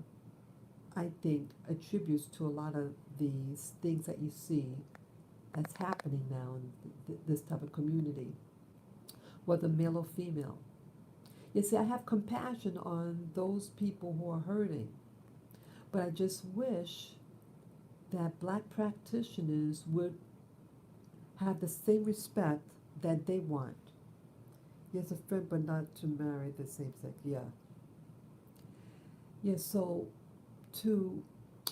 I think, attributes to a lot of these things that you see that's happening now in this type of community, whether male or female. You see, I have compassion on those people who are hurting, but I just wish that black practitioners would have the same respect that they want. Yes, a friend, but not to marry the same sex. Yeah. Yeah, so to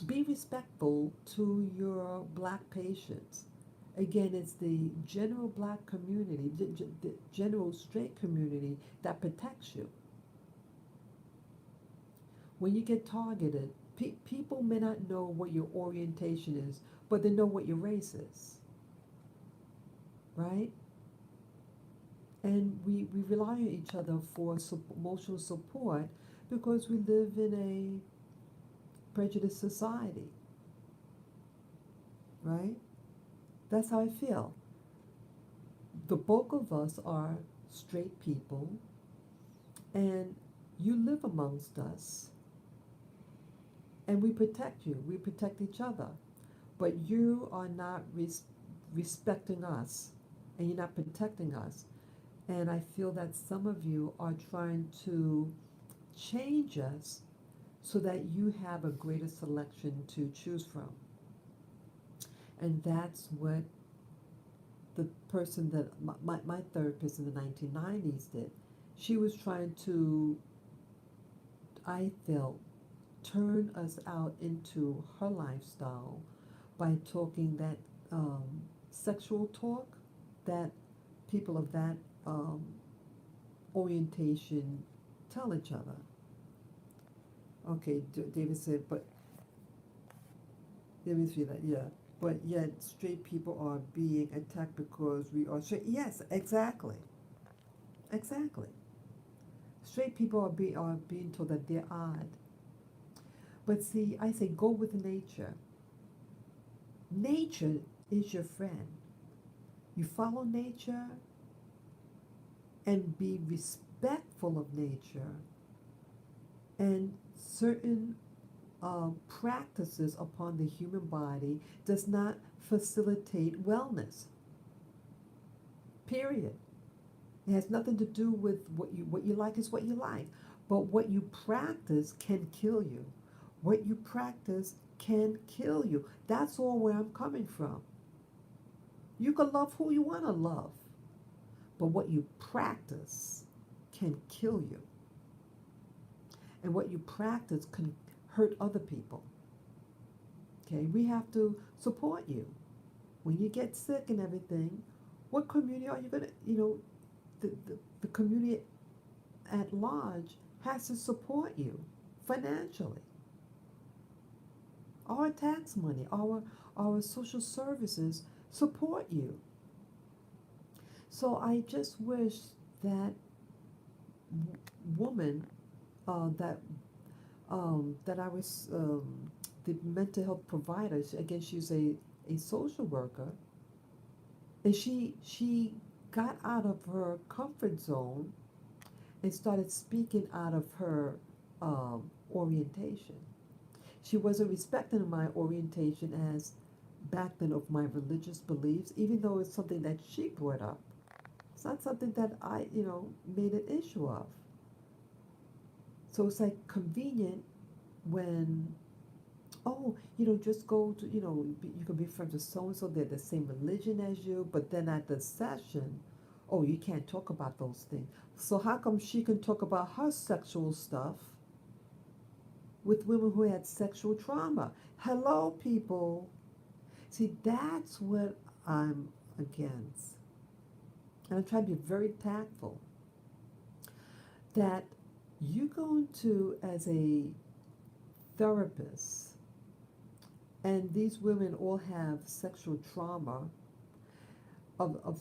be respectful to your black patients. Again, it's the general black community, the general straight community that protects you. When you get targeted, people may not know what your orientation is, but they know what your race is, right? And we rely on each other for emotional support because we live in a prejudiced society, right? That's how I feel. The bulk of us are straight people, and you live amongst us, and we protect you. We protect each other. But you are not respecting us, and you're not protecting us. And I feel that some of you are trying to change us so that you have a greater selection to choose from. And that's what the person that my therapist in the 1990s did. She was trying to, I felt, turn us out into her lifestyle by talking that um, sexual talk that people of that um, orientation tell each other. Okay, David said, but let me see that, yeah. But yet, straight people are being attacked because we are straight. Yes, exactly. Exactly. Straight people are being told that they're odd. But see, I say go with nature. Nature is your friend. You follow nature and be respectful of nature, and certain practices upon the human body does not facilitate wellness. Period. It has nothing to do with what you like is what you like, but what you practice can kill you. What you practice can kill you. That's all where I'm coming from. You can love who you want to love, but what you practice can kill you. And what you practice can hurt other people. Okay, we have to support you. When you get sick and everything, what community are you going to, the community at large has to support you financially. Our tax money, our social services support you. So I just wish that woman that that I was the mental health provider. Again, she's a social worker, and she got out of her comfort zone and started speaking out of her orientation. She wasn't respecting my orientation as back then of my religious beliefs, even though it's something that she brought up. It's not something that I, made an issue of. So it's like convenient when, oh, just go to, you can be friends with so and so, they're the same religion as you, but then at the session, oh, you can't talk about those things. So how come she can talk about her sexual stuff with women who had sexual trauma? Hello, people. See, that's what I'm against. And I'm trying to be very tactful. That you go into as a therapist, and these women all have sexual trauma of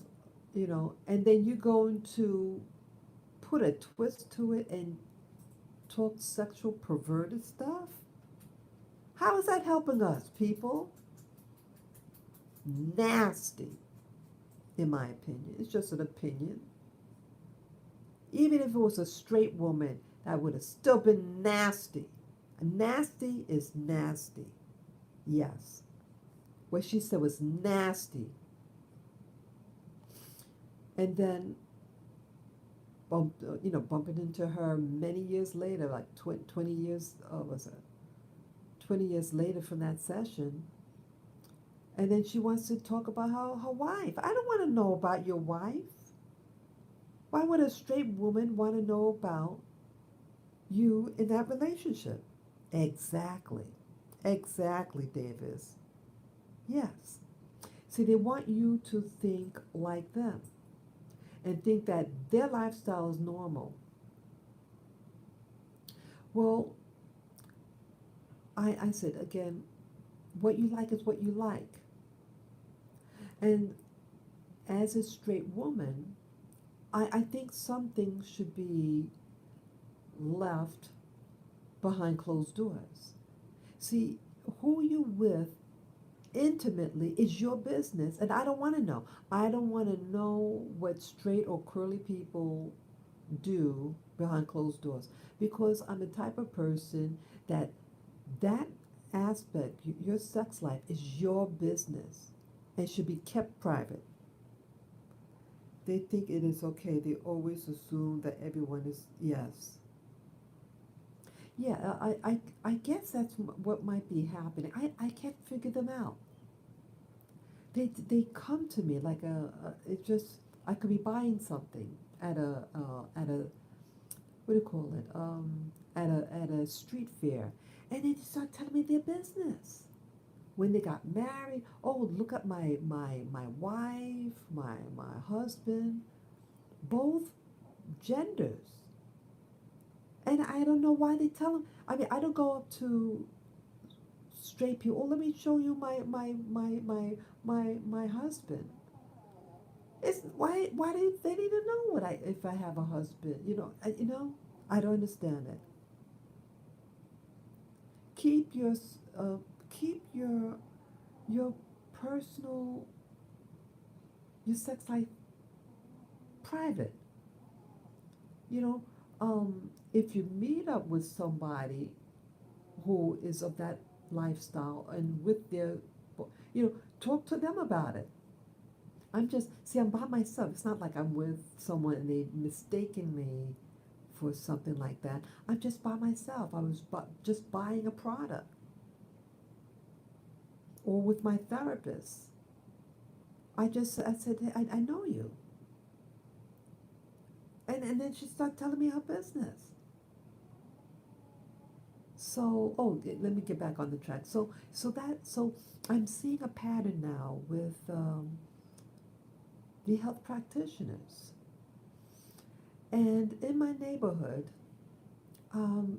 and then you're going to put a twist to it and talk sexual perverted stuff? How is that helping us, people? Nasty, in my opinion. It's just an opinion. Even if it was a straight woman, that would have still been nasty. Nasty is nasty. Yes. What she said was nasty. And then bumping into her many years later, like 20 years, was it 20 years later from that session. And then she wants to talk about her wife. I don't want to know about your wife. Why would a straight woman want to know about you in that relationship? Exactly. Exactly, Davis. Yes. See, they want you to think like them and think that their lifestyle is normal. Well, I said again, what you like is what you like. And as a straight woman, I think some things should be left behind closed doors. See, who you with intimately is your business, and I don't want to know. I don't want to know what straight or curly people do behind closed doors because I'm the type of person that that aspect, your sex life, is your business and should be kept private. They think it is okay. They always assume that everyone is, yes. Yeah, I guess that's what might be happening. I can't figure them out. They come to me like it just, I could be buying something at a what do you call it, at a street fair, and they start telling me their business. When they got married, oh, look at my wife, my husband, both genders. And I don't know why they tell them. I mean, I don't go up to straight people. Oh, let me show you my husband. It's why they need to know what I if I have a husband. I don't understand it. Keep your keep your personal your sex life private. You know, if you meet up with somebody who is of that lifestyle and with their, talk to them about it. I'm by myself. It's not like I'm with someone and they mistaken me for something like that. I'm just by myself. I was just buying a product or with my therapist. I said, hey, I know you. And then she started telling me her business. So, let me get back on the track. So I'm seeing a pattern now with the health practitioners. And in my neighborhood, and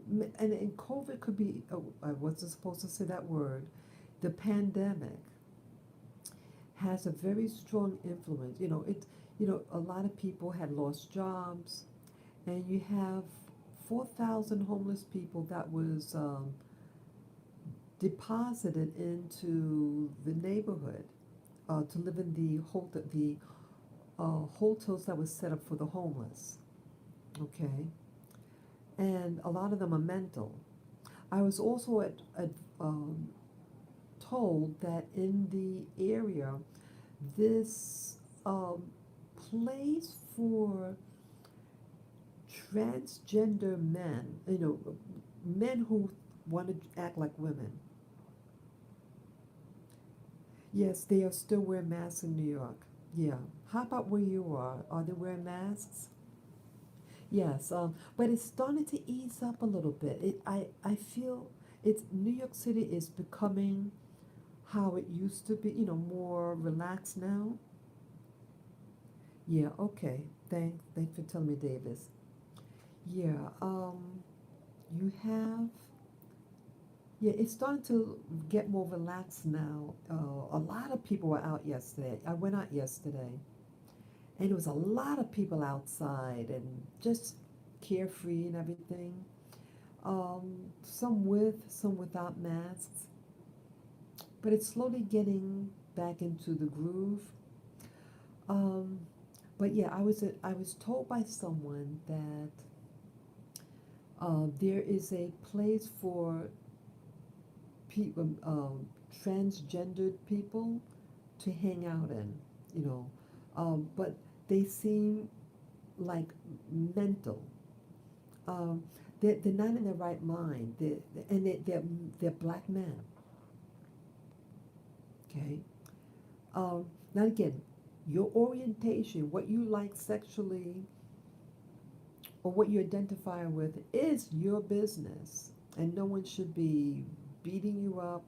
COVID could be, I wasn't supposed to say that word, the pandemic has a very strong influence. A lot of people had lost jobs, and you have 4,000 homeless people that was deposited into the neighborhood to live in the hotels that was set up for the homeless. Okay, and a lot of them are mental. I was also um, told that in the area, this place for transgender men, men who want to act like women. Yes, they are still wearing masks in New York. Yeah. How about where you are? Are they wearing masks? Yes, but it's starting to ease up a little bit. I feel it's New York City is becoming how it used to be, more relaxed now. Yeah, okay. Thanks for telling me, Davis. Yeah, you have, yeah, it's starting to get more relaxed now. A lot of people were out yesterday. I went out yesterday, and there was a lot of people outside and just carefree and everything. Some with, some without masks, but it's slowly getting back into the groove. But yeah, I was told by someone that There is a place for people, transgendered people to hang out in, you know, but they seem like mental. Um, they're not in their right mind. They're black men. Okay. Now again, your orientation, what you like sexually, or what you identify with, is your business, and no one should be beating you up.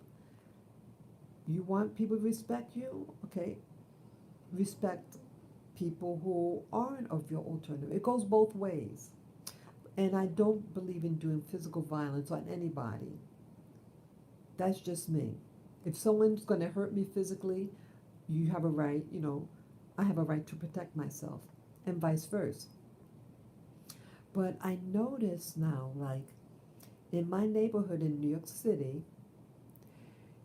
You want people to respect you, okay? Respect people who aren't of your alternative. It goes both ways. And I don't believe in doing physical violence on anybody. That's just me. If someone's going to hurt me physically, you have a right, I have a right to protect myself, and vice versa. But I notice now, like in my neighborhood in New York City,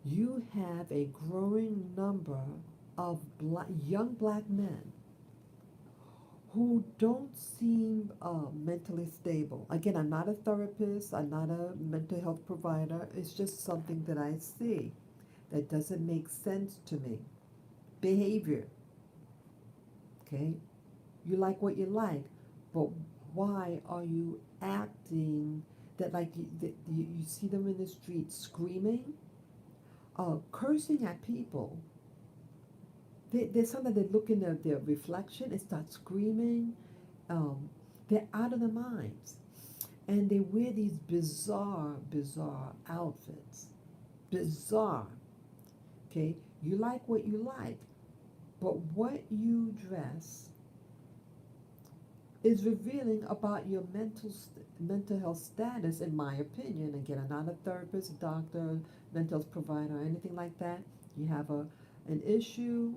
you have a growing number of young black men who don't seem mentally stable. Again, I'm not a therapist, I'm not a mental health provider. It's just something that I see that doesn't make sense to me. Behavior, okay? You like what you like, but why are you acting like you see them in the street screaming, cursing at people? There's something they look in their reflection and start screaming. Um, they're out of their minds. And they wear these bizarre outfits. Bizarre. Okay? You like what you like. But what you dress is revealing about your mental health status, in my opinion. Again, I'm not a therapist, a doctor, mental health provider, or anything like that. You have an issue,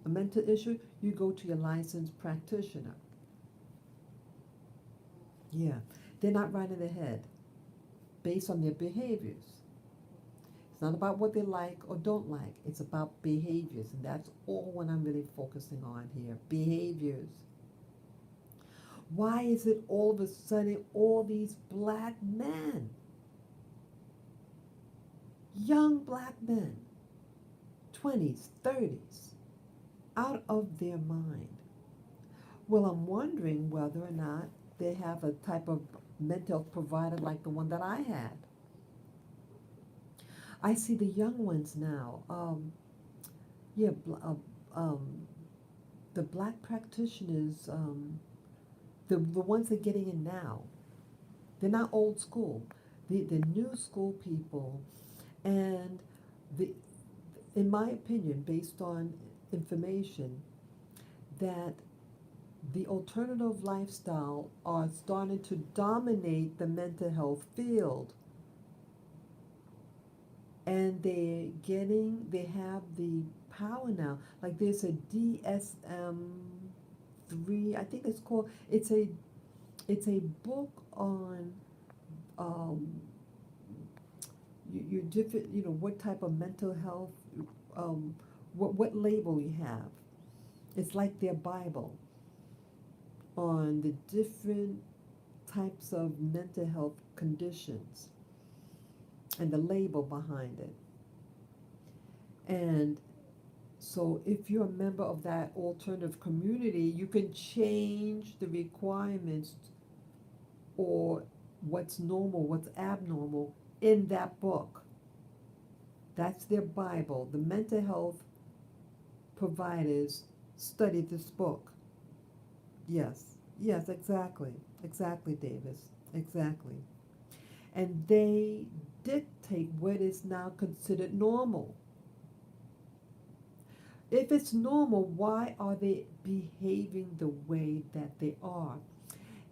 a mental issue, you go to your licensed practitioner. Yeah, they're not right in the head based on their behaviors. It's not about what they like or don't like. It's about behaviors, and that's all what I'm really focusing on here. Behaviors. Why is it all of a sudden all these black men, young black men, 20s, 30s, out of their mind? Well, I'm wondering whether or not they have a type of mental provider like the one that I had. I see the young ones now. Yeah, the black practitioners, the ones that are getting in now, they're not old school. The new school people, and the, in my opinion, based on information, that the alternative lifestyle are starting to dominate the mental health field, and they have the power now. Like there's a DSM-3, I think it's called. It's a book on um, your different, what type of mental health, what label you have. It's like their Bible on the different types of mental health conditions and the label behind it. And so if you're a member of that alternative community, you can change the requirements or what's normal, what's abnormal in that book. That's their Bible. The mental health providers study this book. Yes, exactly. Exactly, Davis. Exactly. And they dictate what is now considered normal. If it's normal, why are they behaving the way that they are?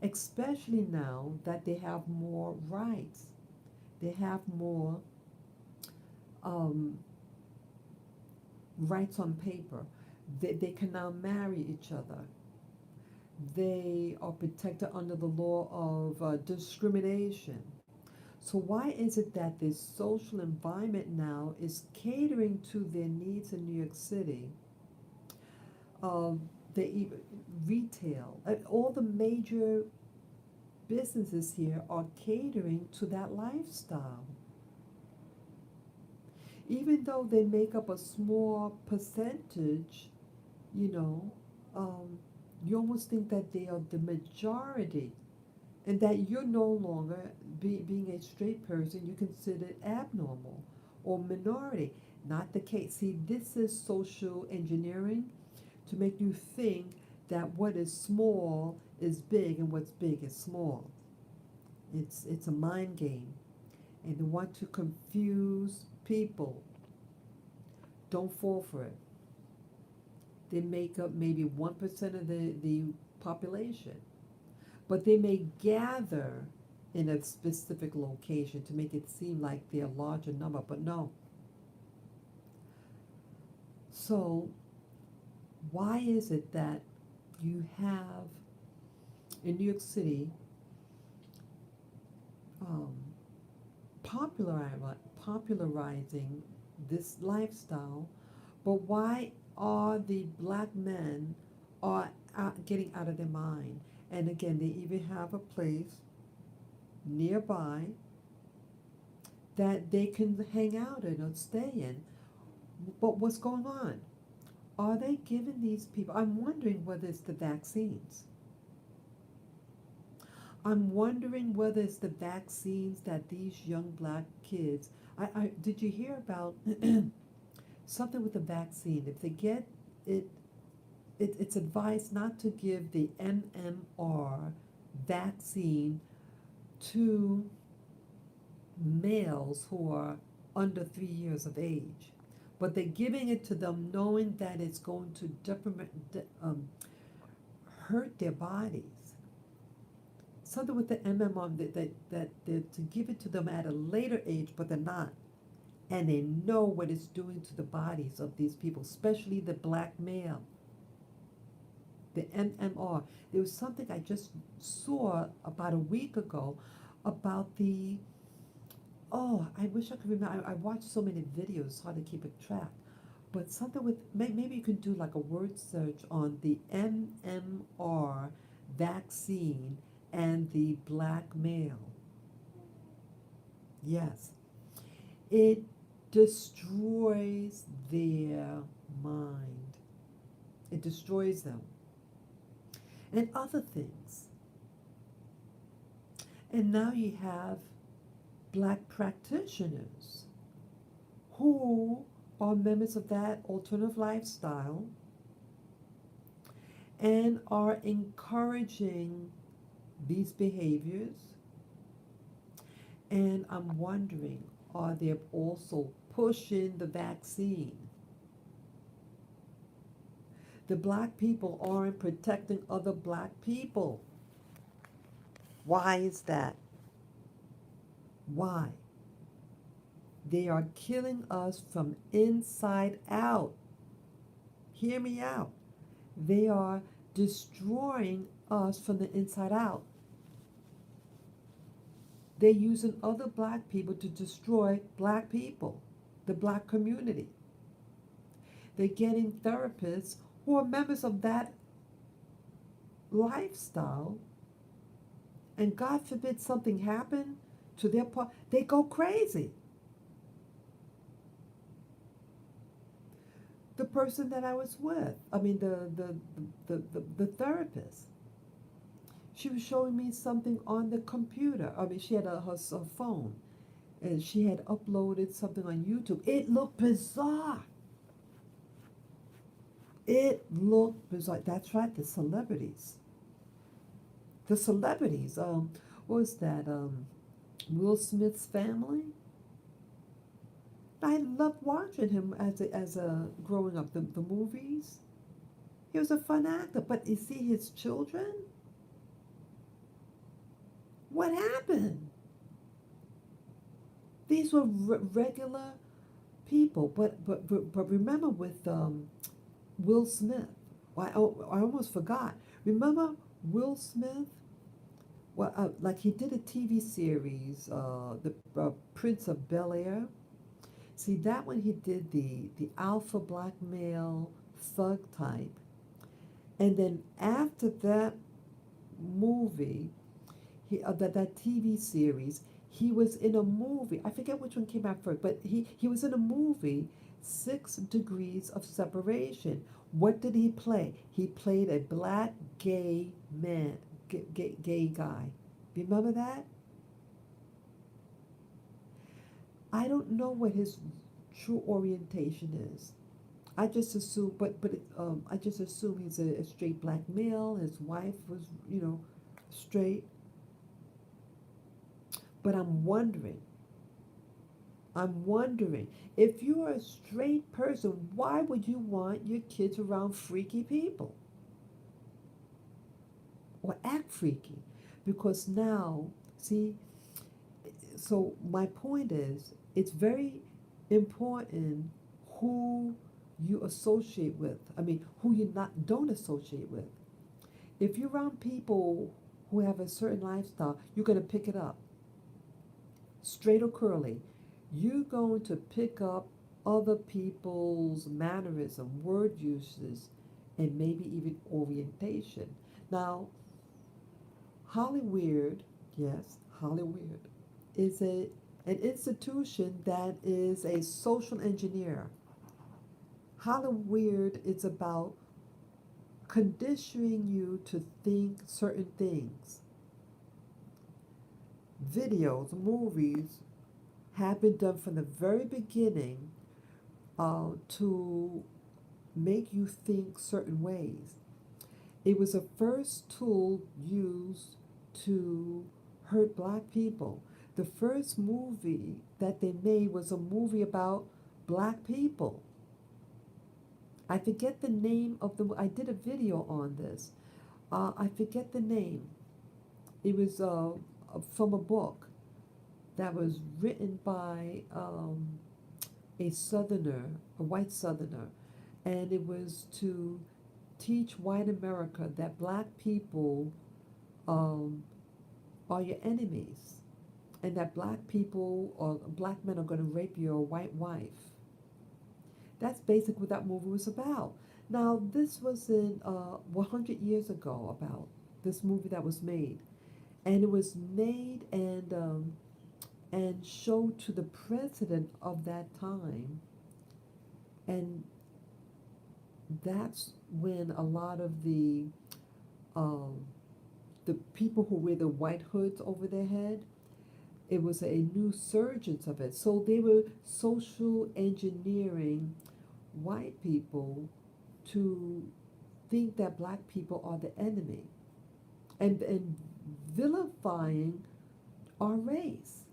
Especially now that they have more rights. They have more um, rights on paper. They can now marry each other. They are protected under the law of discrimination. So why is it that this social environment now is catering to their needs in New York City? They even retail, all the major businesses here are catering to that lifestyle. Even though they make up a small percentage, you know, um, you almost think that they are the majority and that you're no longer, being a straight person, you consider it abnormal or minority. Not the case. See, this is social engineering to make you think that what is small is big and what's big is small. It's a mind game, and they want to confuse people. Don't fall for it. They make up maybe 1% of the population, but they may gather in a specific location to make it seem like they're a larger number, but no. So why is it that you have in New York City um, popularizing this lifestyle, but why are the black men are getting out of their mind? And again, they even have a place nearby that they can hang out in or stay in. But what's going on? Are they giving these people? I'm wondering whether it's the vaccines. I'm wondering whether it's the vaccines that these young black kids. I did you hear about something with the vaccine? If they get it, it's advised not to give the MMR vaccine to males who are under 3 years of age, but they're giving it to them knowing that it's going to hurt their bodies. Something with the MMR that they're to give it to them at a later age, but they're not. And they know what it's doing to the bodies of these people, especially the black male. The MMR. There was something I just saw about a week ago about the, oh, I wish I could remember. I watched so many videos, it's hard to keep a track. But something with, maybe you can do like a word search on the MMR vaccine and the black male. Yes. It destroys their mind. It destroys them. And other things. And now you have black practitioners who are members of that alternative lifestyle and are encouraging these behaviors. And I'm wondering, are they also pushing the vaccine? The black people aren't protecting other black people. Why is that? Why? They are killing us from inside out. Hear me out. They are destroying us from the inside out. They're using other black people to destroy black people, the black community. They're getting therapists who are members of that lifestyle, and God forbid something happen to their part, they go crazy. The person that I was with, I mean the therapist, she was showing me something on the computer. I mean, she had her phone, and she had uploaded something on YouTube. It looked bizarre. It looked bizarre. That's right, the celebrities. The celebrities. What was that? Will Smith's family. I loved watching him as a growing up. The movies. He was a fun actor, but you see his children. What happened? These were regular people, but remember with Will Smith. Well, I almost forgot. Remember Will Smith? Well, like he did a TV series, the Prince of Bel-Air. See, that one he did the alpha black male thug type. And then after that movie, that TV series. He was in a movie. I forget which one came out first, but he was in a movie, 6 Degrees of Separation. What did he play? He played a black gay man, gay guy. Remember that? I don't know what his true orientation is. I just assume, I just assume he's a straight black male. His wife was, straight. But I'm wondering, if you're a straight person, why would you want your kids around freaky people or act freaky? Because now, see, so my point is, it's very important who you associate with. I mean, who you not don't associate with. If you're around people who have a certain lifestyle, you're going to pick it up, straight or curly. You're going to pick up other people's mannerism, word uses, and maybe even orientation. Now, Hollywood, yes, Hollywood is an institution that is a social engineer. Hollywood is about conditioning you to think certain things. Videos, movies have been done from the very beginning to make you think certain ways. It was the first tool used to hurt black people. The first movie that they made was a movie about black people. I forget the name of the. I did a video on this. I forget the name. It was from a book that was written by a southerner, a white southerner, and it was to teach white America that black people um, are your enemies, and that black people or black men are going to rape your white wife. That's basically what that movie was about. Now, this was in 100 years ago, about this movie that was made, and it was made and showed to the president of that time, and that's when a lot of um, the people who wear the white hoods over their head, it was a new surgence of it. So they were social engineering white people to think that black people are the enemy, and vilifying our race.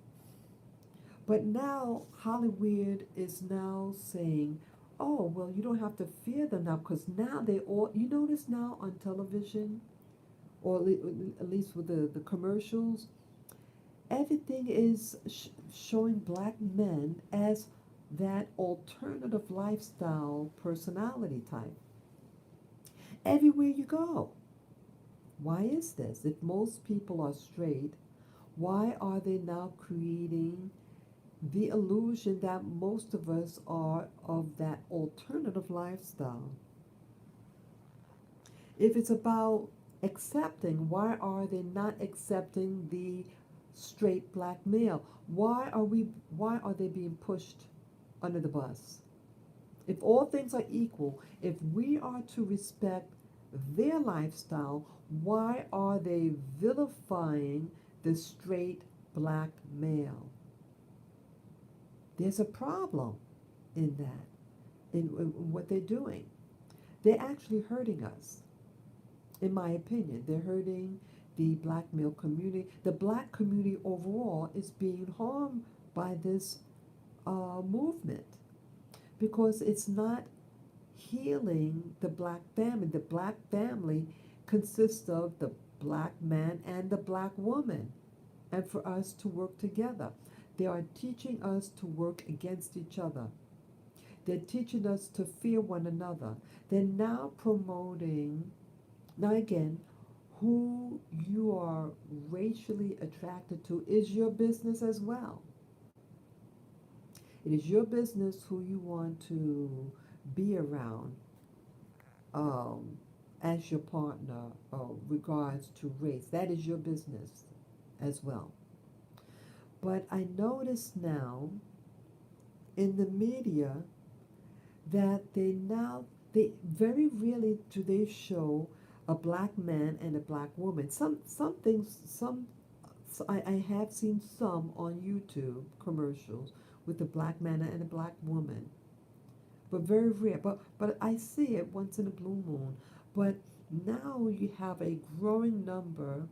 But now Hollywood is now saying, oh, well, you don't have to fear them now because now they all, you notice now on television, or at least with the commercials, everything is showing black men as that alternative lifestyle personality type. Everywhere you go. Why is this? If most people are straight, why are they now creating the illusion that most of us are of that alternative lifestyle? If it's about accepting, why are they not accepting the straight black male? Why are they being pushed under the bus? If all things are equal, if we are to respect their lifestyle, why are they vilifying the straight black male? There's a problem in that, in what they're doing. They're actually hurting us, in my opinion. They're hurting the black male community. The black community overall is being harmed by this movement because it's not healing the black family. The black family consists of the black man and the black woman, and for us to work together. They are teaching us to work against each other. They're teaching us to fear one another. They're now promoting, now again, who you are racially attracted to is your business as well. It is your business who you want to be around um, as your partner regards to race. That is your business. as well. But I notice now in the media that they very rarely do they show a black man and a black woman. Some things some I have seen some on YouTube commercials with a black man and a black woman, but very rare. But I see it once in a blue moon. But now you have a growing number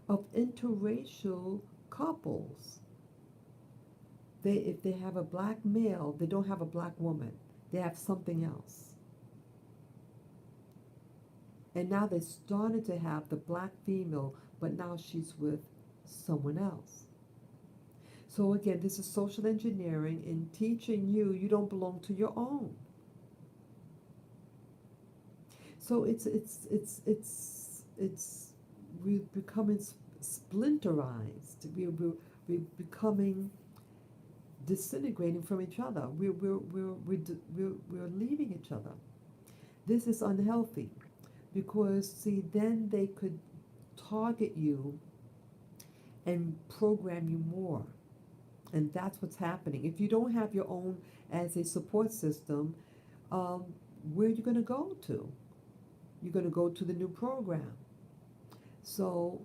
of interracial couples. They if they have a black male, they don't have a black woman. They have something else. And now they started to have the black female, but now she's with someone else. So again, this is social engineering in teaching you don't belong to your own. So it's we're becoming splinterized. We're becoming disintegrating from each other. We're leaving each other. This is unhealthy because see then they could target you and program you more. And that's what's happening. If you don't have your own as a support system, um, where are you going to go to? You're going to go to the new program. So,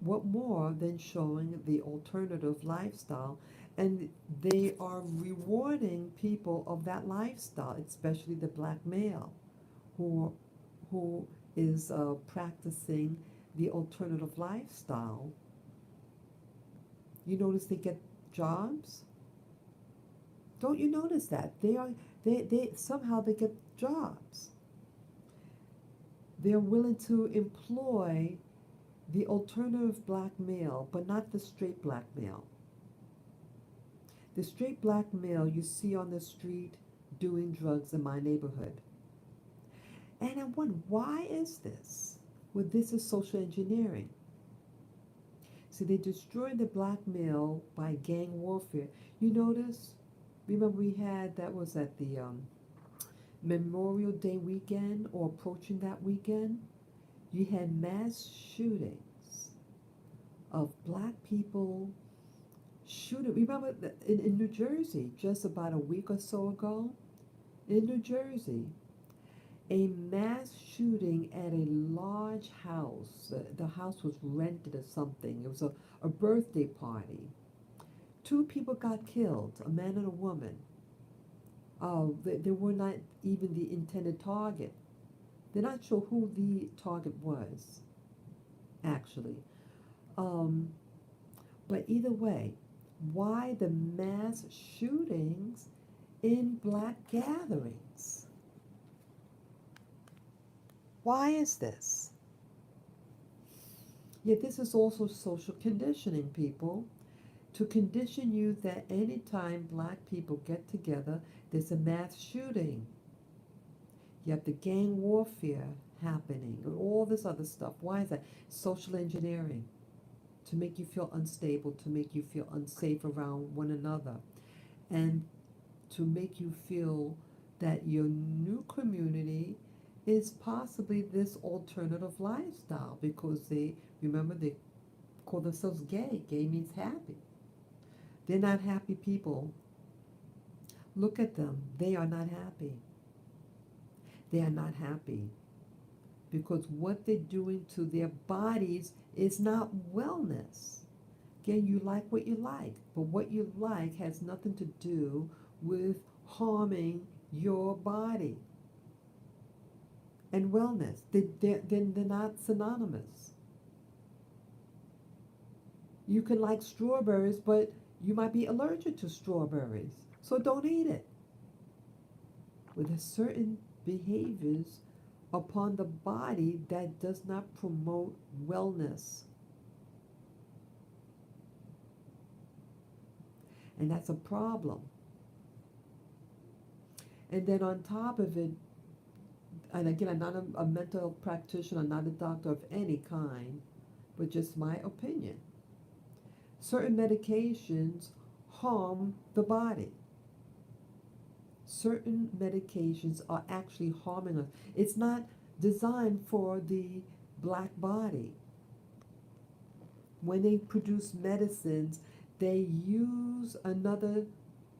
what more than showing the alternative lifestyle? And they are rewarding people of that lifestyle, especially the black male who, who is practicing the alternative lifestyle. You notice they get jobs? Don't you notice that? They somehow they get jobs. They're willing to employ the alternative black male, but not the straight black male. The straight black male you see on the street doing drugs in my neighborhood. And I wonder, why is this? Well, this is social engineering. See, they destroyed the black male by gang warfare. You notice? Remember we had, that was at the Memorial Day weekend or approaching that weekend? You had mass shootings of black people shooting. Remember in New Jersey, just about a week or so ago, in New Jersey, a mass shooting at a large house. The house was rented or something. It was a birthday party. Two people got killed, a man and a woman. They were not even the intended target. They're not sure who the target was, actually. Um, but either way, why the mass shootings in black gatherings? Why is this? Yet this is also social conditioning, people, to condition you that anytime black people get together, there's a mass shooting. You have the gang warfare happening, and all this other stuff. Why is that? Social engineering. To make you feel unstable, to make you feel unsafe around one another, and to make you feel that your new community is possibly this alternative lifestyle because they call themselves gay. Gay means happy. They're not happy people. Look at them. They are not happy. They are not happy because what they're doing to their bodies is not wellness. Again, you like what you like, but what you like has nothing to do with harming your body and wellness. They're not synonymous. You can like strawberries, but you might be allergic to strawberries, so don't eat it. With a certain behaviors upon the body that does not promote wellness. And that's a problem. And then on top of it, and again, I'm not a mental practitioner, I'm not a doctor of any kind, but just my opinion. Certain medications harm the body. Certain medications are actually harming us. It's not designed for the black body. When they produce medicines, they use another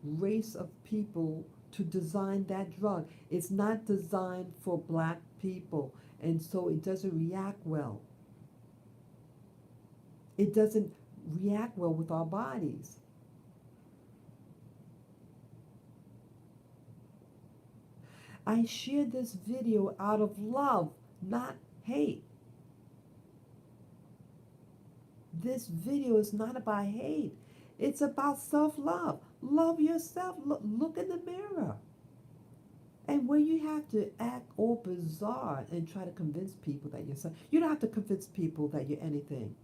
race of people to design that drug. It's not designed for black people, and so it doesn't react well. It doesn't react well with our bodies. I shared this video out of love, not hate. This video is not about hate. It's about self-love. Love yourself. Look in the mirror. And when you have to act all bizarre and try to convince people that you're something, you don't have to convince people that you're anything.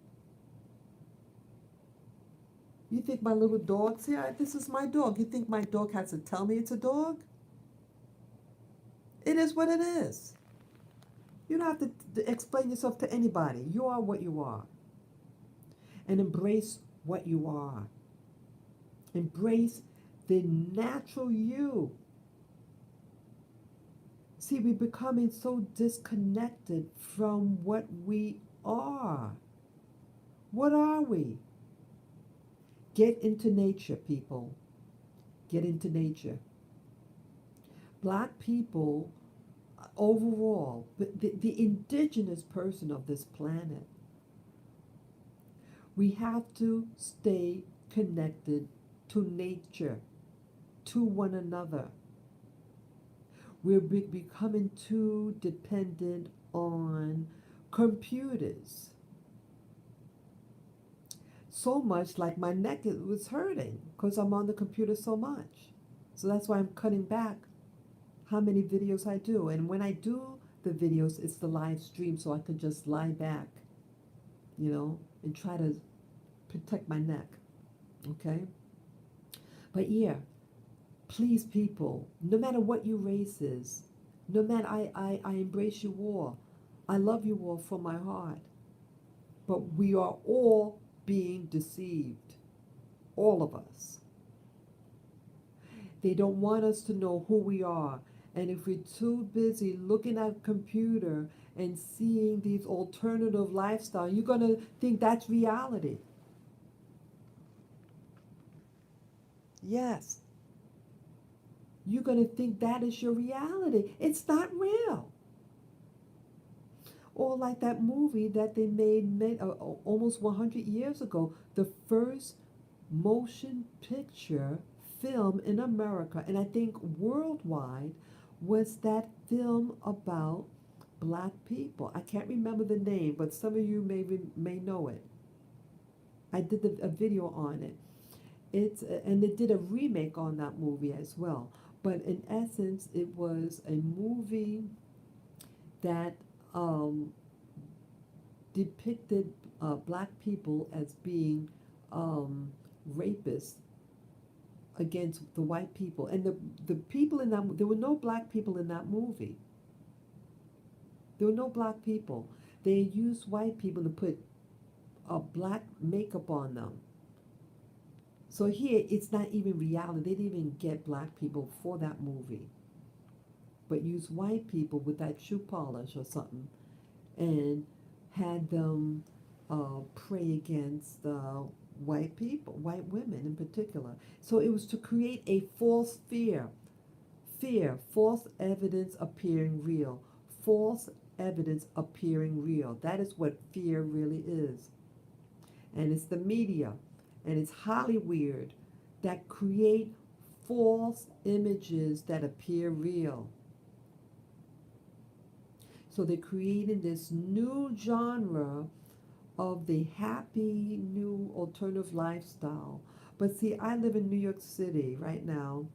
You think my little dog's here? This is my dog. You think my dog has to tell me it's a dog? It is what it is. You don't have to explain yourself to anybody. You are what you are. And embrace what you are. Embrace the natural you. See, we're becoming so disconnected from what we are. What are we? Get into nature, people. Get into nature. Black people, overall, the indigenous person of this planet, we have to stay connected to nature, to one another. We're becoming too dependent on computers. So much like my neck was hurting because I'm on the computer so much. So that's why I'm cutting back how many videos I do. And when I do the videos, it's the live stream so I can just lie back, and try to protect my neck. Okay? But yeah, please, people, no matter what your race is, no matter, I embrace you all. I love you all from my heart. But we are all being deceived. All of us. They don't want us to know who we are. And if we're too busy looking at a computer and seeing these alternative lifestyles, you're going to think that's reality. Yes. You're going to think that is your reality. It's not real. Or like that movie that they made almost 100 years ago, the first motion picture film in America, and I think worldwide, was that film about black people. I can't remember the name, but some of you may know it. I did a video on it. And they did a remake on that movie as well. But in essence, it was a movie that depicted black people as being rapists against the white people. And the people in that, there were no black people in that movie. There were no black people. They used white people to put black makeup on them. So here, it's not even reality. They didn't even get black people for that movie. But used white people with that shoe polish or something and had them pray against white people, white women in particular. So it was to create a false fear. Fear, false evidence appearing real. False evidence appearing real. That is what fear really is. And it's the media, and it's Hollywood that create false images that appear real. So they're creating this new genre of the happy new alternative lifestyle. But see, I live in New York City right now,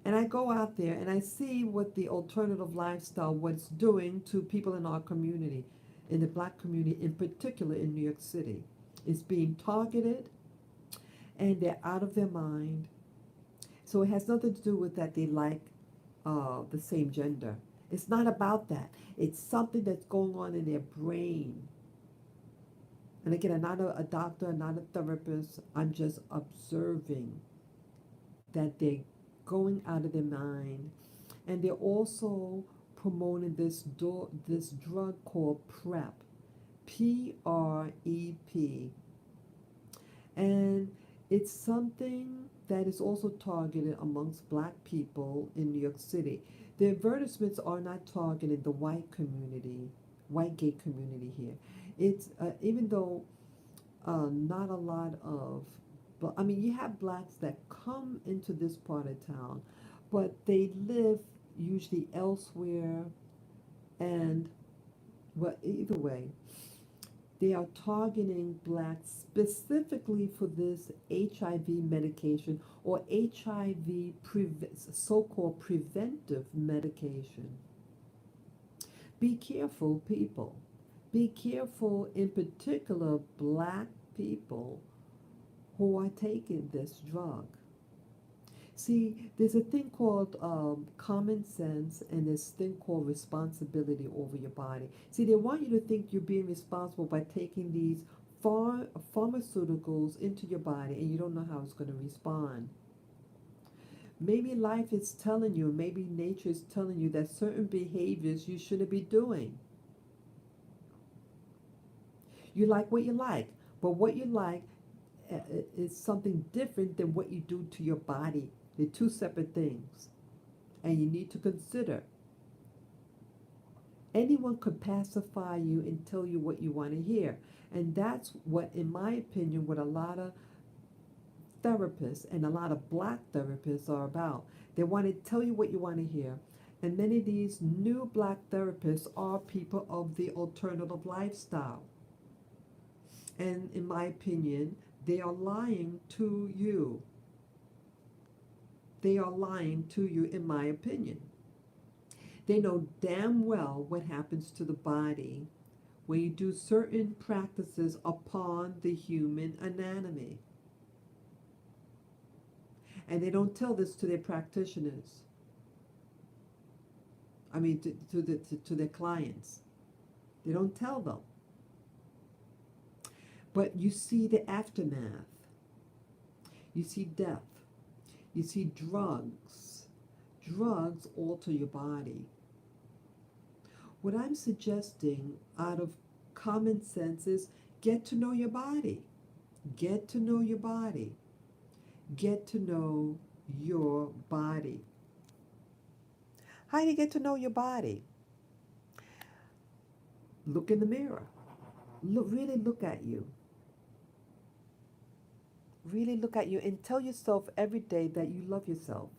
and I go out there and I see what the alternative lifestyle, what it's doing to people in our community, in the black community in particular in New York City. It's being targeted, and they're out of their mind. So it has nothing to do with that they like the same gender. It's not about that. It's something that's going on in their brain. And again, I'm not a doctor, I'm not a therapist. I'm just observing that they're going out of their mind. And they're also promoting this drug called PrEP. PrEP. It's something that is also targeted amongst black people in New York City. The advertisements are not targeting the white community, white gay community here. It's even though not a lot of, but I mean, you have blacks that come into this part of town, but they live usually elsewhere, and well, either way, they are targeting blacks specifically for this HIV medication or HIV so-called preventive medication. Be careful, people. Be careful, in particular, black people who are taking this drug. See, there's a thing called common sense, and this thing called responsibility over your body. See, they want you to think you're being responsible by taking these pharmaceuticals into your body, and you don't know how it's going to respond. Maybe life is telling you, maybe nature is telling you that certain behaviors you shouldn't be doing. You like what you like, but what you like is something different than what you do to your body. They're two separate things. And you need to consider. Anyone could pacify you and tell you what you want to hear. And that's what, in my opinion, what a lot of therapists and a lot of black therapists are about. They want to tell you what you want to hear. And many of these new black therapists are people of the alternative lifestyle. And in my opinion, they are lying to you. They are lying to you, in my opinion. They know damn well what happens to the body when you do certain practices upon the human anatomy. And they don't tell this to their practitioners. I mean, to their clients. They don't tell them. But you see the aftermath. You see death. You see drugs. Drugs alter your body. What I'm suggesting out of common sense is get to know your body. Get to know your body. Get to know your body. How do you get to know your body? Look in the mirror. Really look at you. Really look at you and tell yourself every day that you love yourself.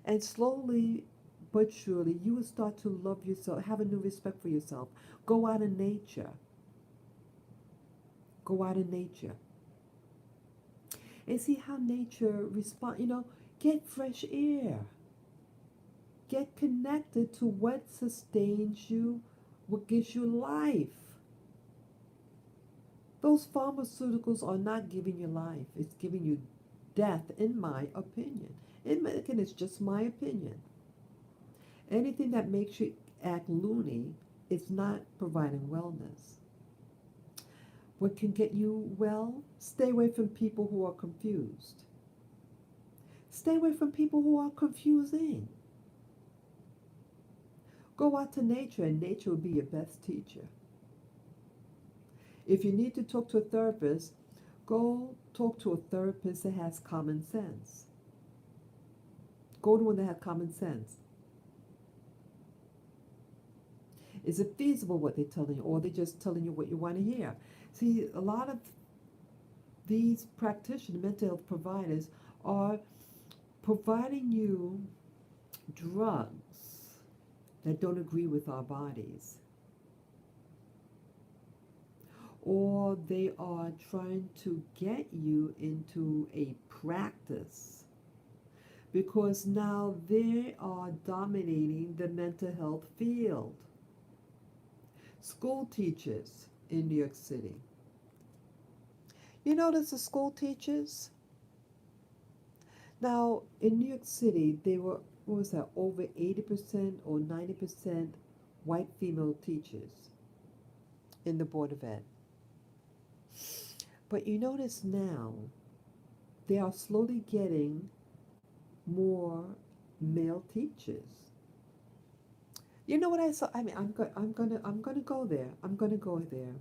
And slowly but surely, you will start to love yourself, have a new respect for yourself. Go out in nature. Go out in nature. And see how nature responds. Get fresh air. Get connected to what sustains you, what gives you life. Those pharmaceuticals are not giving you life. It's giving you death, in my opinion. And again, it's just my opinion. Anything that makes you act loony is not providing wellness. What can get you well? Stay away from people who are confused. Stay away from people who are confusing. Go out to nature, and nature will be your best teacher. If you need to talk to a therapist, go talk to a therapist that has common sense. Go to one that has common sense. Is it feasible what they're telling you, or are they just telling you what you want to hear? See, a lot of these practitioners, mental health providers, are providing you drugs that don't agree with our bodies. Or they are trying to get you into a practice, because now they are dominating the mental health field. School teachers in New York City. You notice the school teachers? Now, in New York City, they were, what was that, over 80% or 90% white female teachers in the Board of Ed. But you notice now, they are slowly getting more male teachers. You know what I saw? I mean, I'm gonna go there. I'm gonna go there.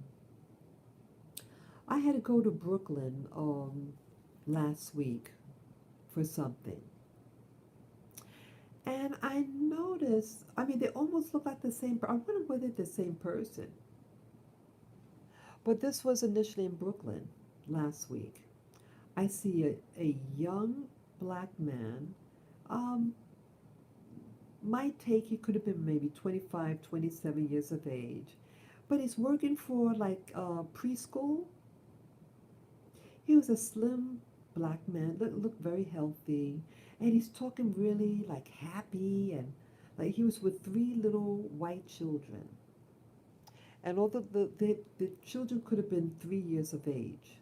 I had to go to Brooklyn last week for something. And I noticed, I mean, they almost look like the same. I wonder whether they're the same person. But this was initially in Brooklyn last week. I see a young black man. Um, my take, he could have been maybe 25, 27 years of age. But he's working for like preschool. He was a slim black man, looked very healthy. And he's talking really like happy and like he was with three little white children. And although the children could have been 3 years of age,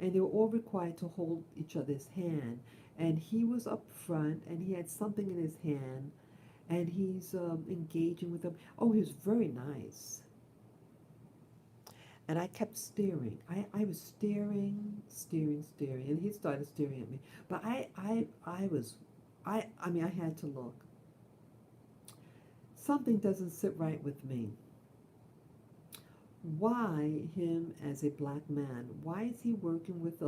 and they were all required to hold each other's hand. And he was up front, and he had something in his hand, and he's engaging with them. Oh, he was very nice. And I kept staring. I was staring, staring, staring, and he started staring at me. But I mean, I had to look. Something doesn't sit right with me. Why him as a black man? Why is he working with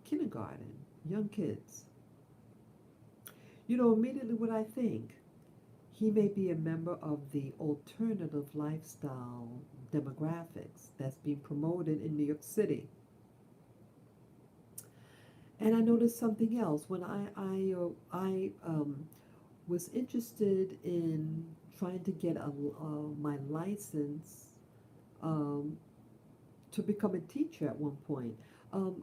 kindergarten, young kids? You know, immediately what I think, he may be a member of the alternative lifestyle demographics that's being promoted in New York City. And I noticed something else when I was interested in trying to get my license um, to become a teacher at one point.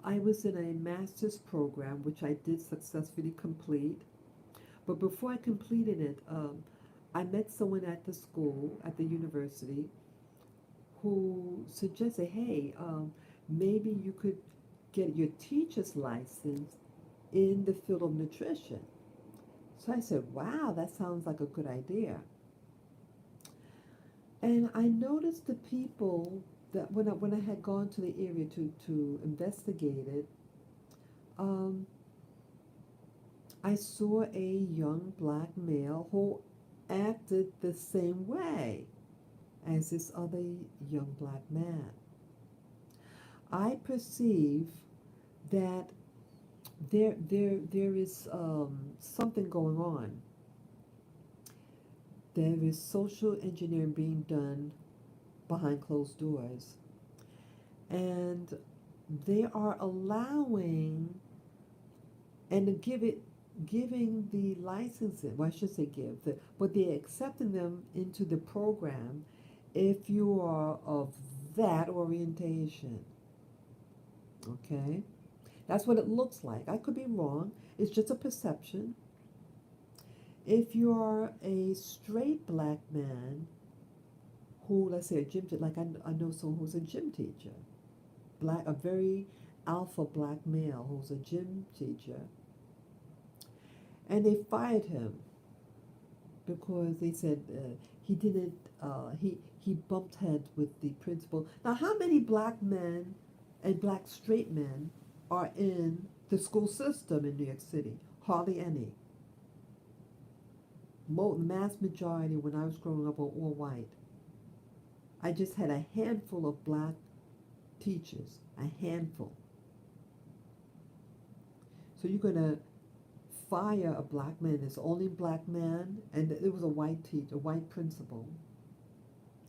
I was in a master's program, which I did successfully complete. But before I completed it, I met someone at the school, at the university, who suggested, hey, maybe you could get your teacher's license in the field of nutrition. So I said, wow, that sounds like a good idea. And I noticed the people that when I had gone to the area to investigate it, um, I saw a young black male who acted the same way as this other young black man. I perceive that there is something going on. There is social engineering being done behind closed doors, and they are allowing and to giving the licensing. Well, I should say but they're accepting them into the program if you are of that orientation. Okay, that's what it looks like. I could be wrong. It's just a perception. If you're a straight black man who, let's say, a gym teacher, like I know someone who's a gym teacher, a very alpha black male who's a gym teacher, and they fired him because they said he didn't. He bumped heads with the principal. Now, how many black men and black straight men are in the school system in New York City? Hardly any. The mass majority when I was growing up were all white. I just had a handful of black teachers, a handful. So you're gonna fire a black man, this only black man, and it was a white teacher, a white principal.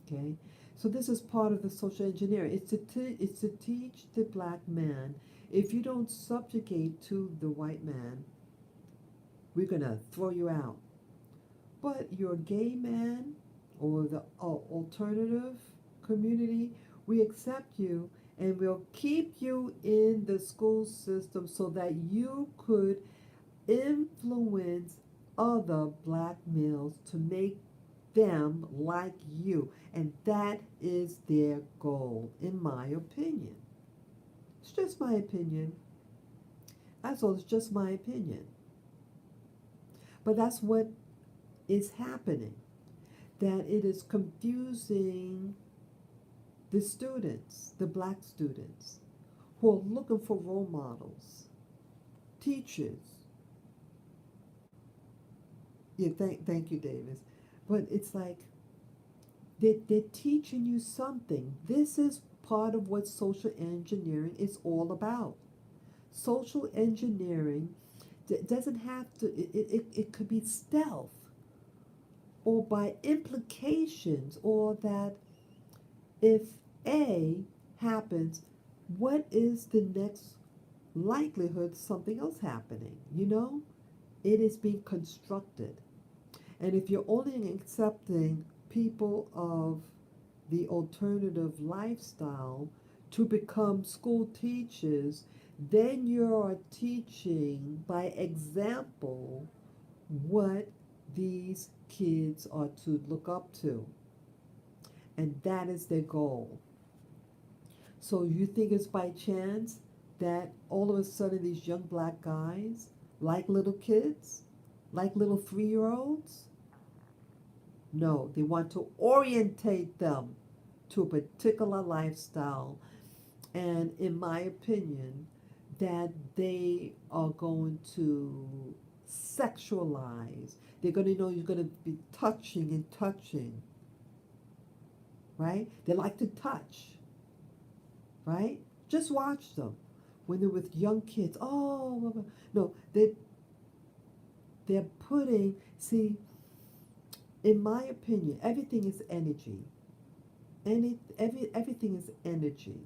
Okay, so this is part of the social engineering. It's to teach the black man, if you don't subjugate to the white man, we're gonna throw you out. But you're a gay man or the alternative community, we accept you and we'll keep you in the school system so that you could influence other black males to make them like you. And that is their goal, in my opinion. It's just my opinion. That's all, it's just my opinion. But that's what is happening. That it is confusing the students, the black students, who are looking for role models, teachers. Yeah, thank you, Davis. But it's like they're teaching you something. This is part of what social engineering is all about. Social engineering doesn't have to, it could be stealth or by implications, or that if A happens, what is the next likelihood something else happening? You know, it is being constructed. And if you're only accepting people of the alternative lifestyle to become school teachers, then you're teaching by example what these kids are to look up to. And that is their goal. So you think it's by chance that all of a sudden these young black guys like little kids, like little 3-year olds? No, they want to orientate them to a particular lifestyle. And in my opinion, that they are going to sexualize. They're going to know you're going to be touching and touching, right? They like to touch, right? Just watch them when they're with young kids. Oh, no, they're putting, see, in my opinion, everything is energy. Everything is energy.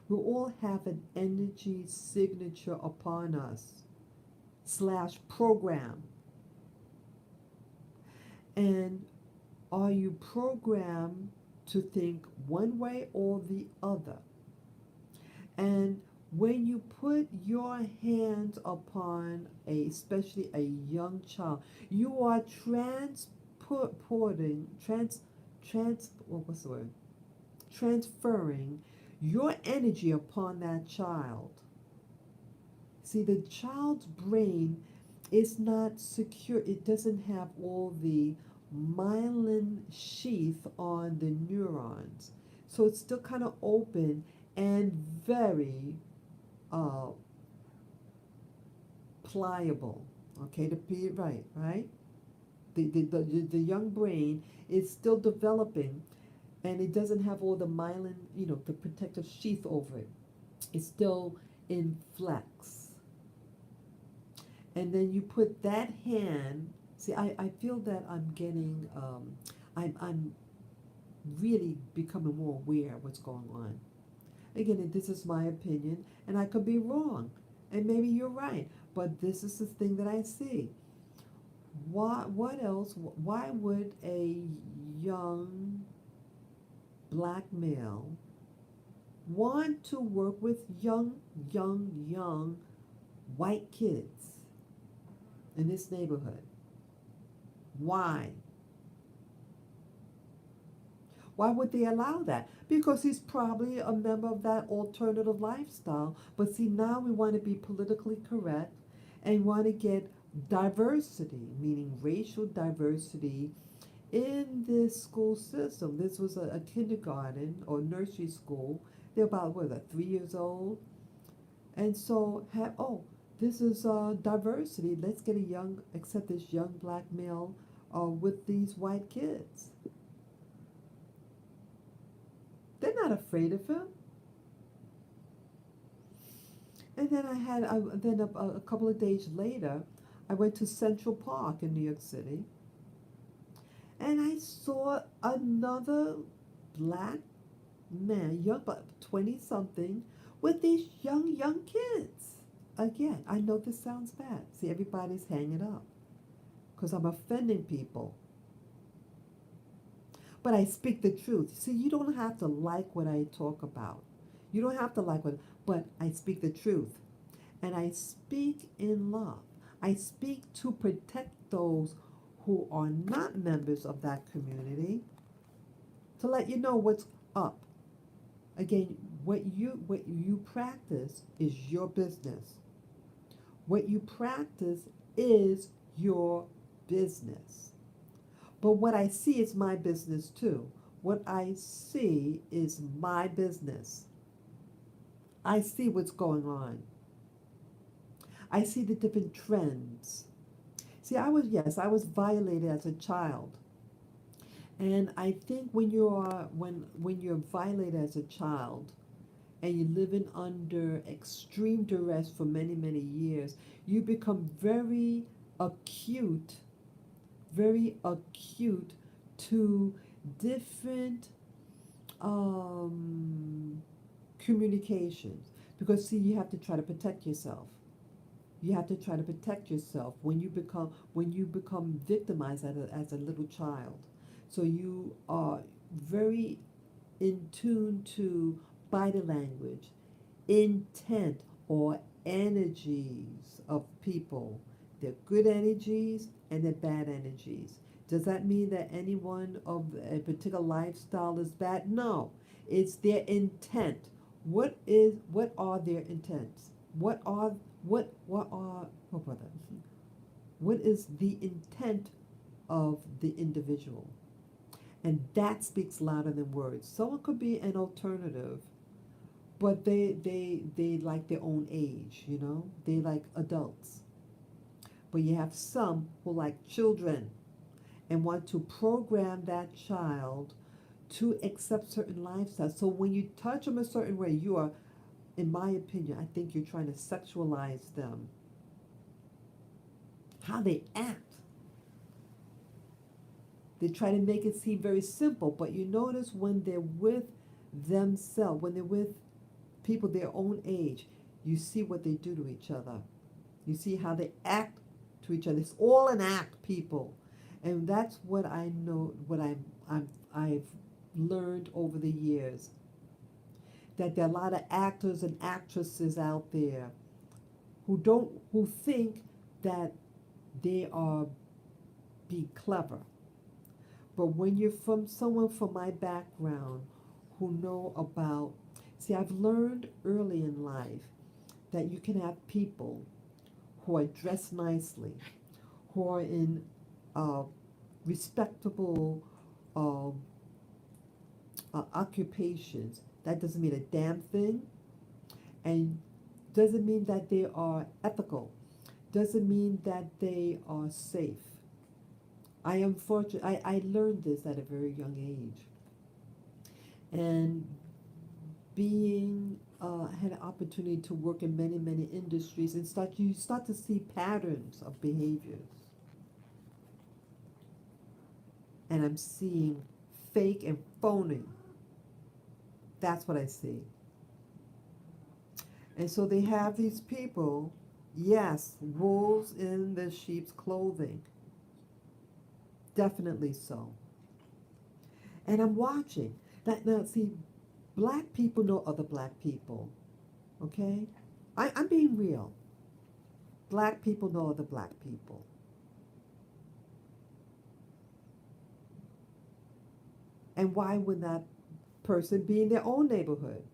We all have an energy signature upon us / program. And are you programmed to think one way or the other? And when you put your hands upon especially a young child, you are what's the word? Transferring your energy upon that child. See, the child's brain is not secure. It doesn't have all the myelin sheath on the neurons. So it's still kind of open and very uh, pliable. Okay, to be right, right? The young brain is still developing, and it doesn't have all the myelin, the protective sheath over it. It's still in flex. And then you put that hand, see, I feel that I'm getting, I'm really becoming more aware of what's going on. Again, this is my opinion, and I could be wrong, and maybe you're right, but this is the thing that I see. What else? Why would a young black male want to work with young white kids in this neighborhood? Why? Why would they allow that? Because he's probably a member of that alternative lifestyle. But see, now we want to be politically correct and want to get diversity, meaning racial diversity, in this school system. This was a kindergarten or nursery school. They're about, 3 years old? And so, this is diversity. Let's accept this young black male with these white kids. They're not afraid of him. And then a couple of days later, I went to Central Park in New York City, and I saw another black man, young, 20-something, with these young kids. Again, I know this sounds bad. See, everybody's hanging up because I'm offending people. But I speak the truth. See, you don't have to like what I talk about. You don't have to like but I speak the truth. And I speak in love. I speak to protect those who are not members of that community, to let you know what's up. Again, what you practice is your business. What you practice is your business. But what I see is my business too. What I see is my business. I see what's going on. I see the different trends. See, I was violated as a child. And I think when you are when you're violated as a child and you're living under extreme duress for many, many years, you become acute, very acute to different um, communications. Because see, you have to try to protect yourself. You have to try to protect yourself when you become victimized as a little child. So you are very in tune to body language, intent, or energies of people. They're good energies and they're bad energies. Does that mean that anyone of a particular lifestyle is bad? No. It's their intent. What are their intents? What are oh brother. What is the intent of the individual? And that speaks louder than words. Someone could be an alternative, but they like their own age, you know? They like adults. But you have some who like children and want to program that child to accept certain lifestyles. So when you touch them a certain way, you are, in my opinion, I think you're trying to sexualize them. How they act. They try to make it seem very simple, but you notice when they're with themselves, when they're with people their own age, you see what they do to each other. You see how they act to each other. It's all an act, people. And that's what I know, I've learned over the years. That there are a lot of actors and actresses out there who think that they are being clever. But when you're from someone from my background who know about, see, I've learned early in life that you can have people who are dressed nicely, who are in uh, respectable uh, occupations. That doesn't mean a damn thing, and doesn't mean that they are ethical, doesn't mean that they are safe. I am fortunate, I learned this at a very young age. And being, had an opportunity to work in many, many industries and you start to see patterns of behaviors. And I'm seeing fake and phony. That's what I see. And so they have these people, yes, wolves in the sheep's clothing. Definitely so. And I'm watching. Now, see, black people know other black people. Okay? I'm being real. Black people know other black people. And why would that person be in their own neighborhood?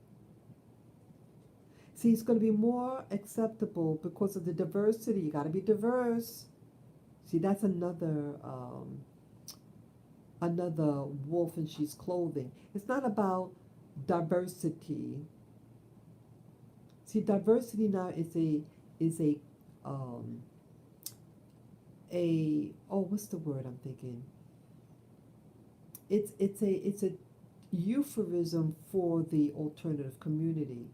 See, it's going to be more acceptable because of the diversity. You got to be diverse. See, that's another wolf in sheep's clothing. It's not about diversity. See, diversity now um, what's the word I'm thinking? It's a euphemism for the alternative community.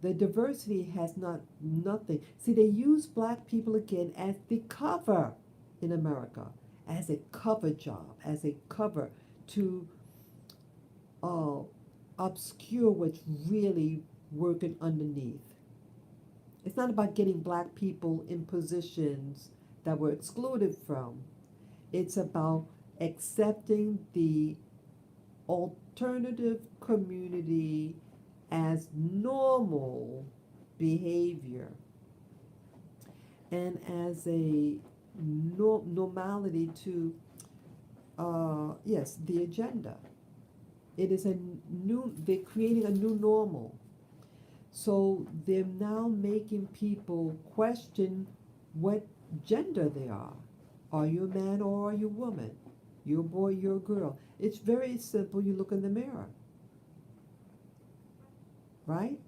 The diversity has nothing. See, they use black people again as the cover in America, as a cover job, as a cover to uh, obscure what's really working underneath. It's not about getting black people in positions that we're excluded from. It's about accepting the alternative community as normal behavior and as a normality to, yes, the agenda. It is they're creating a new normal. So they're now making people question what gender they are. Are you a man or are you a woman? You're a boy, you're a girl. It's very simple. You look in the mirror, right?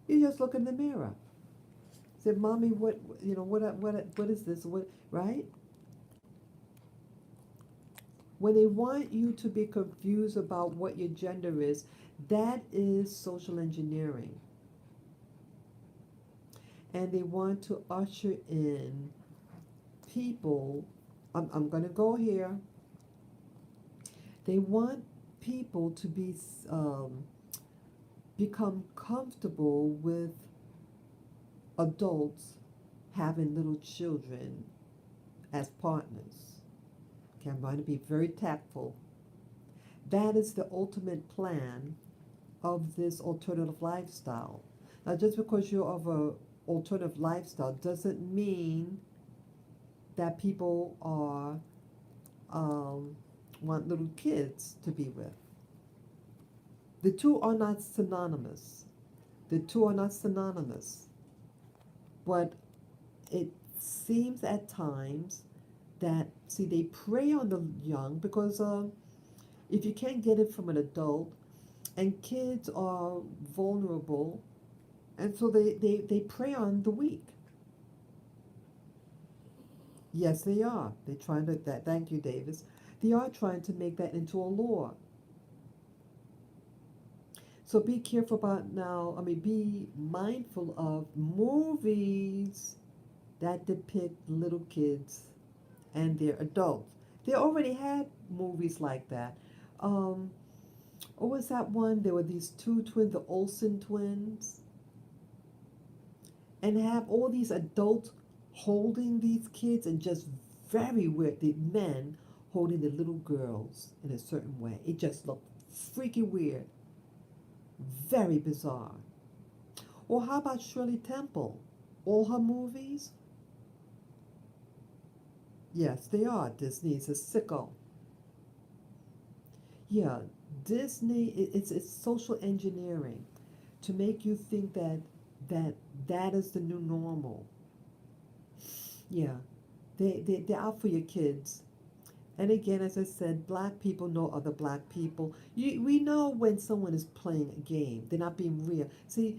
You just look in the mirror. Say, "Mommy, what is this? What, right?" When they want you to be confused about what your gender is, that is social engineering. And they want to usher in people. I'm going to go here. They want people to um, become comfortable with adults having little children as partners. Okay, I'm going to be very tactful. That is the ultimate plan of this alternative lifestyle. Now, just because you're of a alternative lifestyle doesn't mean that people are want little kids to be with. The two are not synonymous. The two are not synonymous. But it seems at times that, see, they prey on the young because if you can't get it from an adult, and kids are vulnerable, and so they prey on the weak. Yes, they are. They're trying to, that, thank you, Davis. They are trying to make that into a law. So be careful about now, be mindful of movies that depict little kids and their adults. They already had movies like that. Um, what was that one? There were these two twins, the Olsen twins, and have all these adults holding these kids and just very weird. The men holding the little girls in a certain way. It just looked freaky weird, very bizarre. Or how about Shirley Temple? All her movies? Yes, they are. Disney's a sicko. Yeah, Disney, it's social engineering to make you think that that is the new normal. Yeah, they're out for your kids. And again, as I said, black people know other black people. We know when someone is playing a game. They're not being real. See,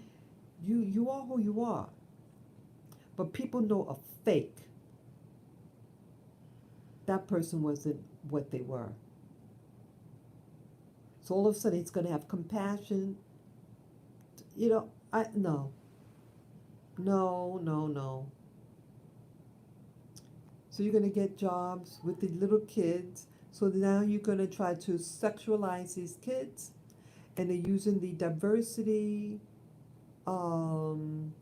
you are who you are. But people know a fake. That person wasn't what they were. So all of a sudden, it's going to have compassion. No, no, no, no. So you're going to get jobs with the little kids. So now you're going to try to sexualize these kids, and they're using the um,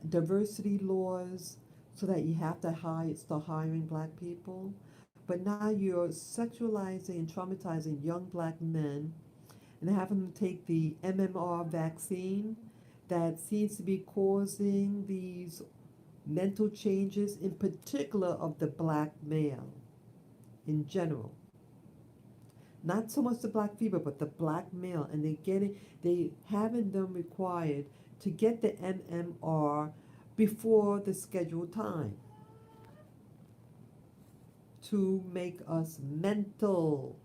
diversity laws so that you have to start hiring black people. But now you're sexualizing and traumatizing young black men and having them take the MMR vaccine that seems to be causing these mental changes, in particular of the black male in general. Not so much the black female, but the black male, and they having them required to get the MMR before the scheduled time to make us mental.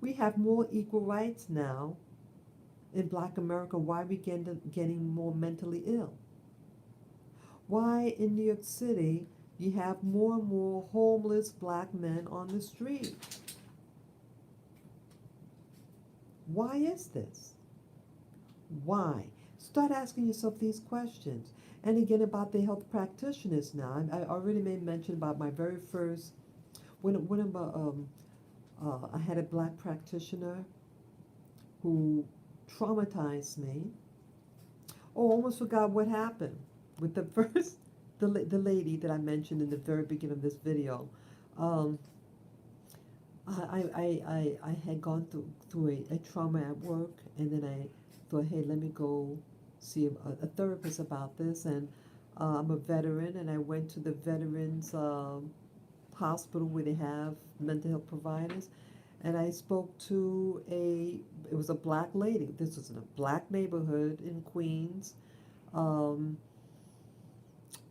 We have more equal rights now in black America. Why are we getting more mentally ill? Why in New York City you have more and more homeless black men on the street? Why is this? Why? Start asking yourself these questions. And again, about the health practitioners now. I already made mention about my very first, I had a black practitioner who traumatized me. Oh, almost forgot what happened with the first, the lady that I mentioned in the very beginning of this video. Um, I had gone through a trauma at work, and then I thought, hey, let me go see a therapist about this. And I'm a veteran, and I went to the veterans hospital where they have mental health providers, and I spoke to it was a black lady. This was in a black neighborhood in Queens, um,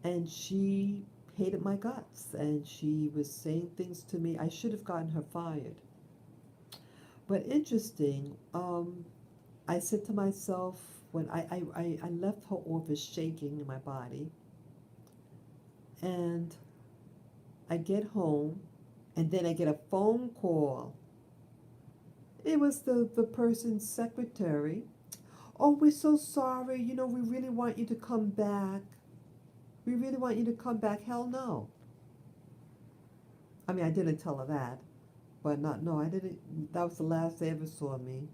and she hated my guts, and she was saying things to me. I should have gotten her fired. But interesting, I said to myself, when I left her office shaking in my body, and I get home, And then I get a phone call. It was the person's secretary. Oh, we're so sorry. We really want you to come back. We really want you to come back. Hell no. I mean, I didn't tell her that, but not, no, I didn't. That was the last they ever saw me.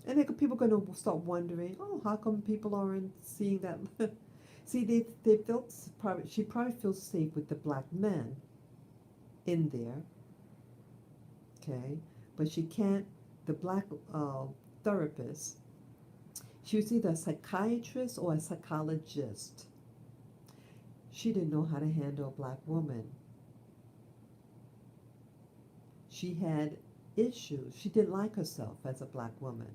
And then people are going to start wondering, oh, how come people aren't seeing that? See, they felt probably, she probably feels safe with the black men in there, okay? But she can't, the black therapist, she was either a psychiatrist or a psychologist. She didn't know how to handle a black woman. She had issues. She didn't like herself as a black woman.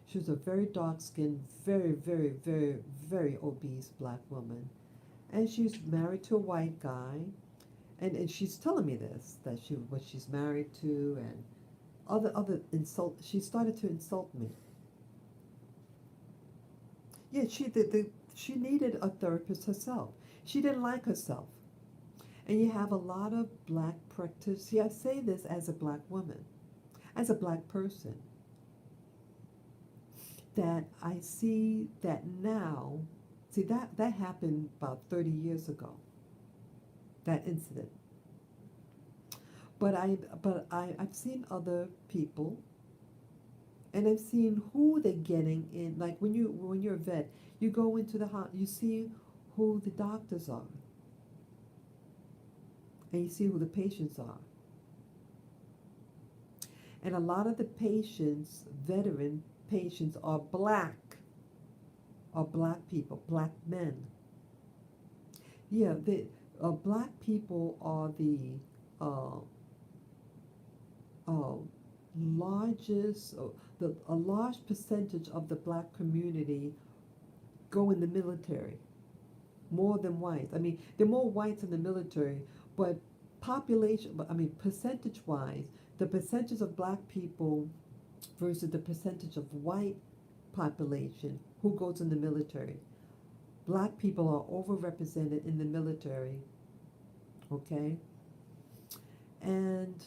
She was a very dark-skinned, very, very, very, very obese black woman. And she's married to a white guy. And she's telling me this, that what she's married to, and other insult. She started to insult me. Yeah, she needed a therapist herself. She didn't like herself. And you have a lot of black practitioners. See, I say this as a black woman, as a black person, that I see that now. See, that happened about 30 years ago, that incident. I've seen other people, and I've seen who they're getting in. Like when you're a vet, you go into the you see who the doctors are, and you see who the patients are. And a lot of the patients, veteran patients, are black people, black men. Yeah, the black people are the uh, uh, largest, a large percentage of the black community go in the military, more than whites. I mean, there are more whites in the military, but percentage-wise, the percentage of black people versus the percentage of white population who goes in the military. Black people are overrepresented in the military, okay? And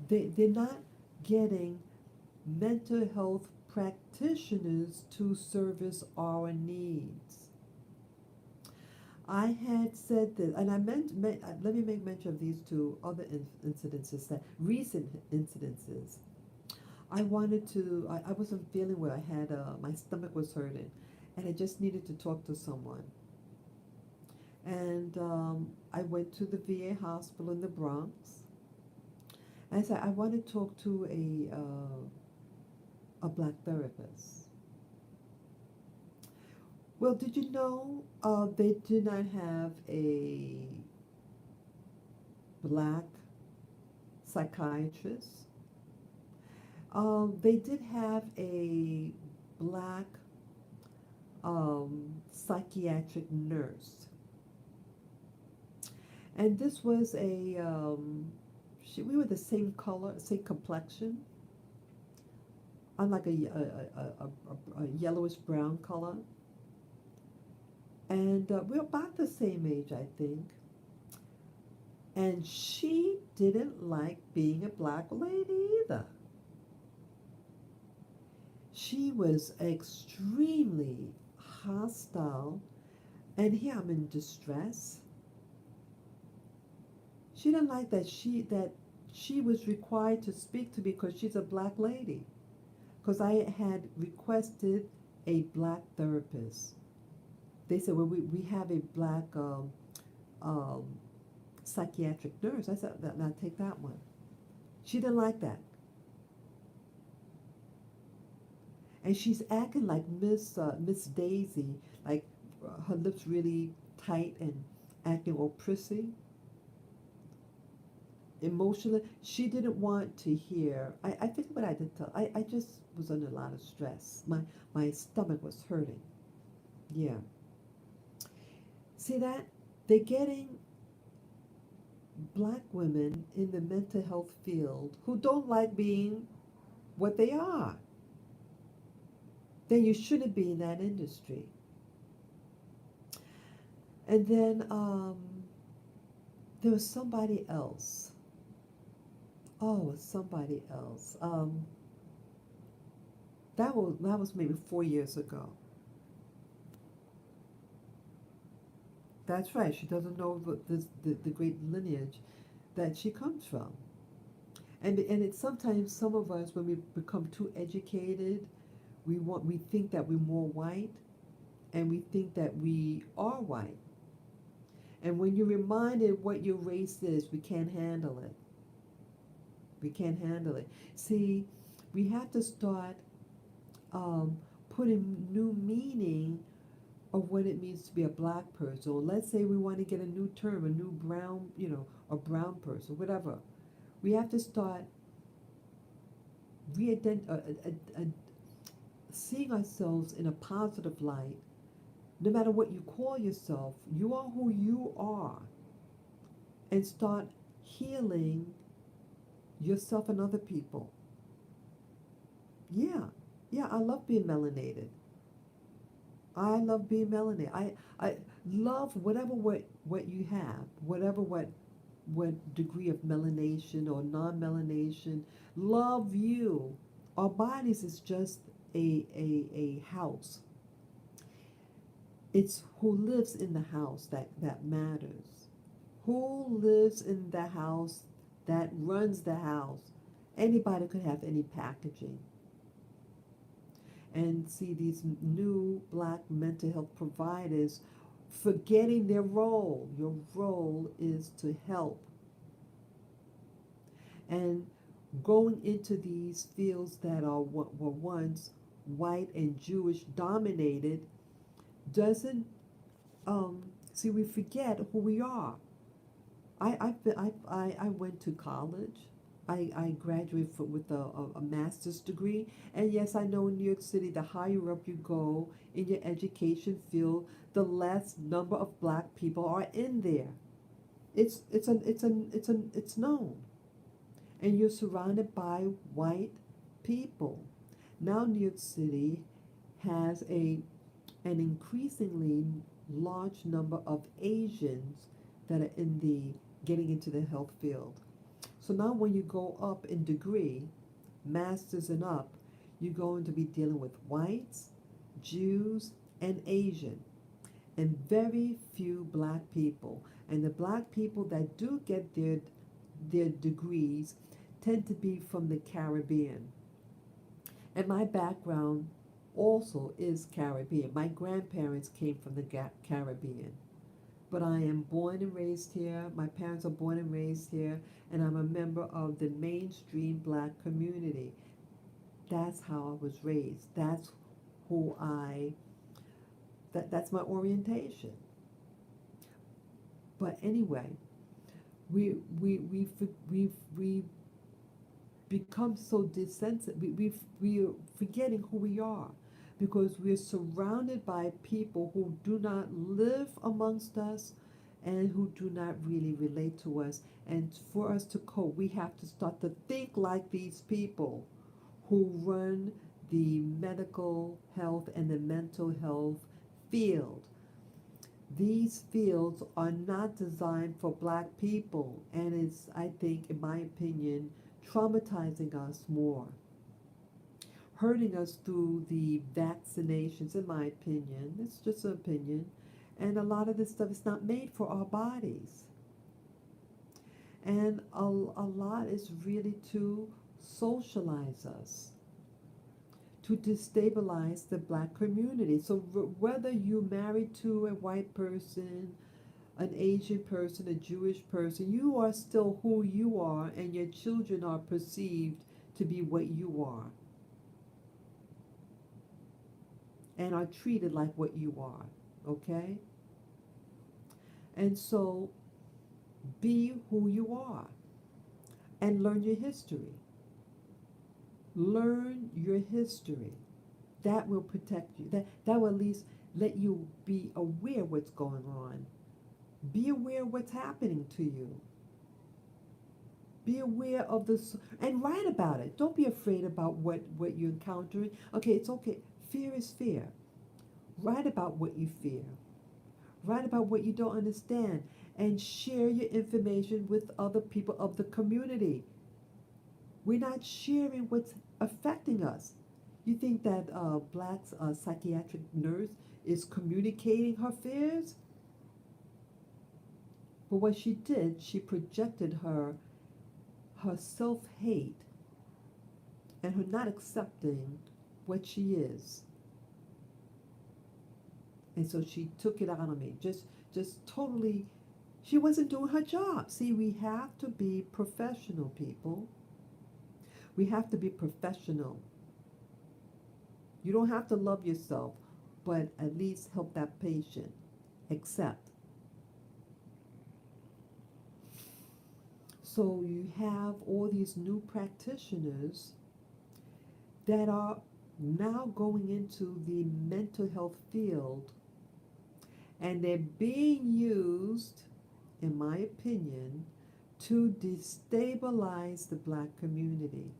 they're not getting mental health practitioners to service our needs. I had said this, and let me make mention of these two other incidences, that recent incidences. I wasn't feeling well. I had, my stomach was hurting, and I just needed to talk to someone. And I went to the VA hospital in the Bronx. And I said, I want to talk to a black therapist. Well, did you know they do not have a black psychiatrist? They did have a black psychiatric nurse. And this was we were the same color, same complexion. I'm like a yellowish brown color. And we're about the same age, I think. And she didn't like being a black lady either. She was extremely hostile. And here I'm in distress. She didn't like that she was required to speak to me because she's a black lady. Because I had requested a black therapist. They said, well, we have a black psychiatric nurse. I said, now take that one. She didn't like that. And she's acting like Miss Daisy, like her lips really tight and acting all prissy. Emotionally, she didn't want to hear. I think what I did tell, I just was under a lot of stress. My stomach was hurting. Yeah. See that? They're getting black women in the mental health field who don't like being what they are. Then you shouldn't be in that industry. And then there was somebody else. Oh, it's somebody else. That was maybe 4 years ago. That's right. She doesn't know the great lineage that she comes from. And it's sometimes some of us, when we become too educated, we think that we're more white, and we think that we are white. And when you're reminded what your race is, we can't handle it. We can't handle it. See, we have to start um, putting new meaning of what it means to be a black person. Or let's say we want to get a new term, a new brown, a brown person, whatever. We have to start seeing ourselves in a positive light. No matter what you call yourself, you are who you are, and start healing yourself and other people. Yeah, yeah, I love being melanated. I love being melanated. I love whatever what you have, whatever what degree of melanation or non-melanation. Love you. Our bodies is just a house. It's who lives in the house that matters. Who lives in the house, that runs the house. Anybody could have any packaging. And see these new black mental health providers forgetting their role. Your role is to help. And going into these fields that were once white and Jewish dominated doesn't see, we forget who we are. I went to college. I graduated with a master's degree. And yes, I know in New York City, the higher up you go in your education field, the less number of black people are in there. It's known. And you're surrounded by white people. Now New York City has an increasingly large number of Asians that are in the getting into the health field. So now when you go up in degree, masters and up, you're going to be dealing with whites, Jews, and Asian, and very few black people. And the black people that do get their degrees tend to be from the Caribbean. And my background also is Caribbean. My grandparents came from the Caribbean. But I am born and raised here. My parents are born and raised here, and I'm a member of the mainstream black community. That's how I was raised. That's who that's my orientation. But anyway, we become so desensitive. We are forgetting who we are, because we're surrounded by people who do not live amongst us and who do not really relate to us. And for us to cope, we have to start to think like these people who run the medical health and the mental health field. These fields are not designed for black people, and it's, I think, in my opinion, traumatizing us more, hurting us through the vaccinations, in my opinion. It's just an opinion. And a lot of this stuff is not made for our bodies. And a lot is really to socialize us, to destabilize the black community. So whether you're married to a white person, an Asian person, a Jewish person, you are still who you are, and your children are perceived to be what you are, and are treated like what you are, okay? And so be who you are and learn your history. Learn your history. That will protect you. That will at least let you be aware what's going on. Be aware what's happening to you. Be aware of this and write about it. Don't be afraid about what you're encountering. Okay, it's okay. Fear is fear. Write about what you fear. Write about what you don't understand, and share your information with other people of the community. We're not sharing what's affecting us. You think that black psychiatric nurse is communicating her fears? But what she did, she projected her self-hate and her not accepting what she is. And so she took it out on me. Just totally, she wasn't doing her job. See, we have to be professional, people. We have to be professional. You don't have to love yourself, but at least help that patient accept. So you have all these new practitioners that are now going into the mental health field, and they're being used, in my opinion, to destabilize the black community.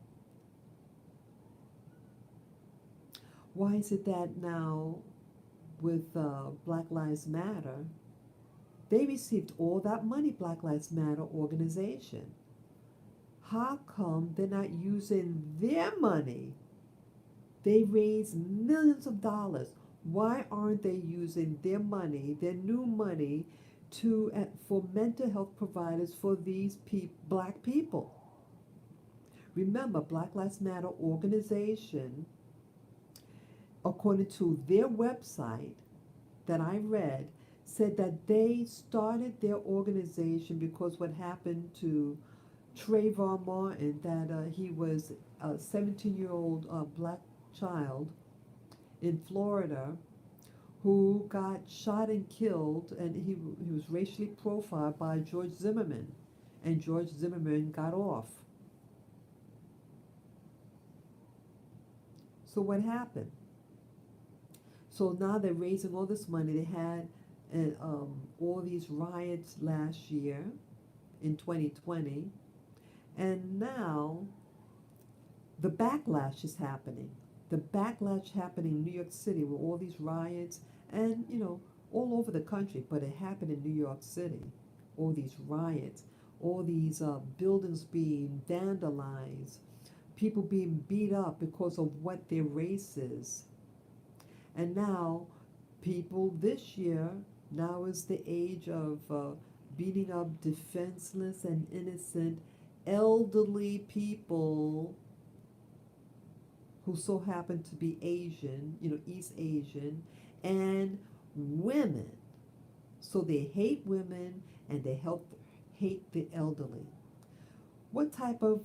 Why is it that now with Black Lives Matter, they received all that money, Black Lives Matter organization? How come they're not using their money? They raise millions of dollars. Why aren't they using their money, their new money, to for mental health providers for these black people? Remember, Black Lives Matter organization, according to their website that I read, said that they started their organization because what happened to Trayvon Martin, that he was a 17-year-old black child in Florida who got shot and killed, and he was racially profiled by George Zimmerman, and George Zimmerman got off. So what happened? So now they're raising all this money. They had all these riots last year in 2020, and now the backlash is happening. The backlash happening in New York City with all these riots, and all over the country, but it happened in New York City. All these riots, all these buildings being vandalized, people being beat up because of what their race is. And now, people this year, now is the age of beating up defenseless and innocent elderly people who so happen to be Asian, East Asian, and women. So they hate women and they hate the elderly. What type of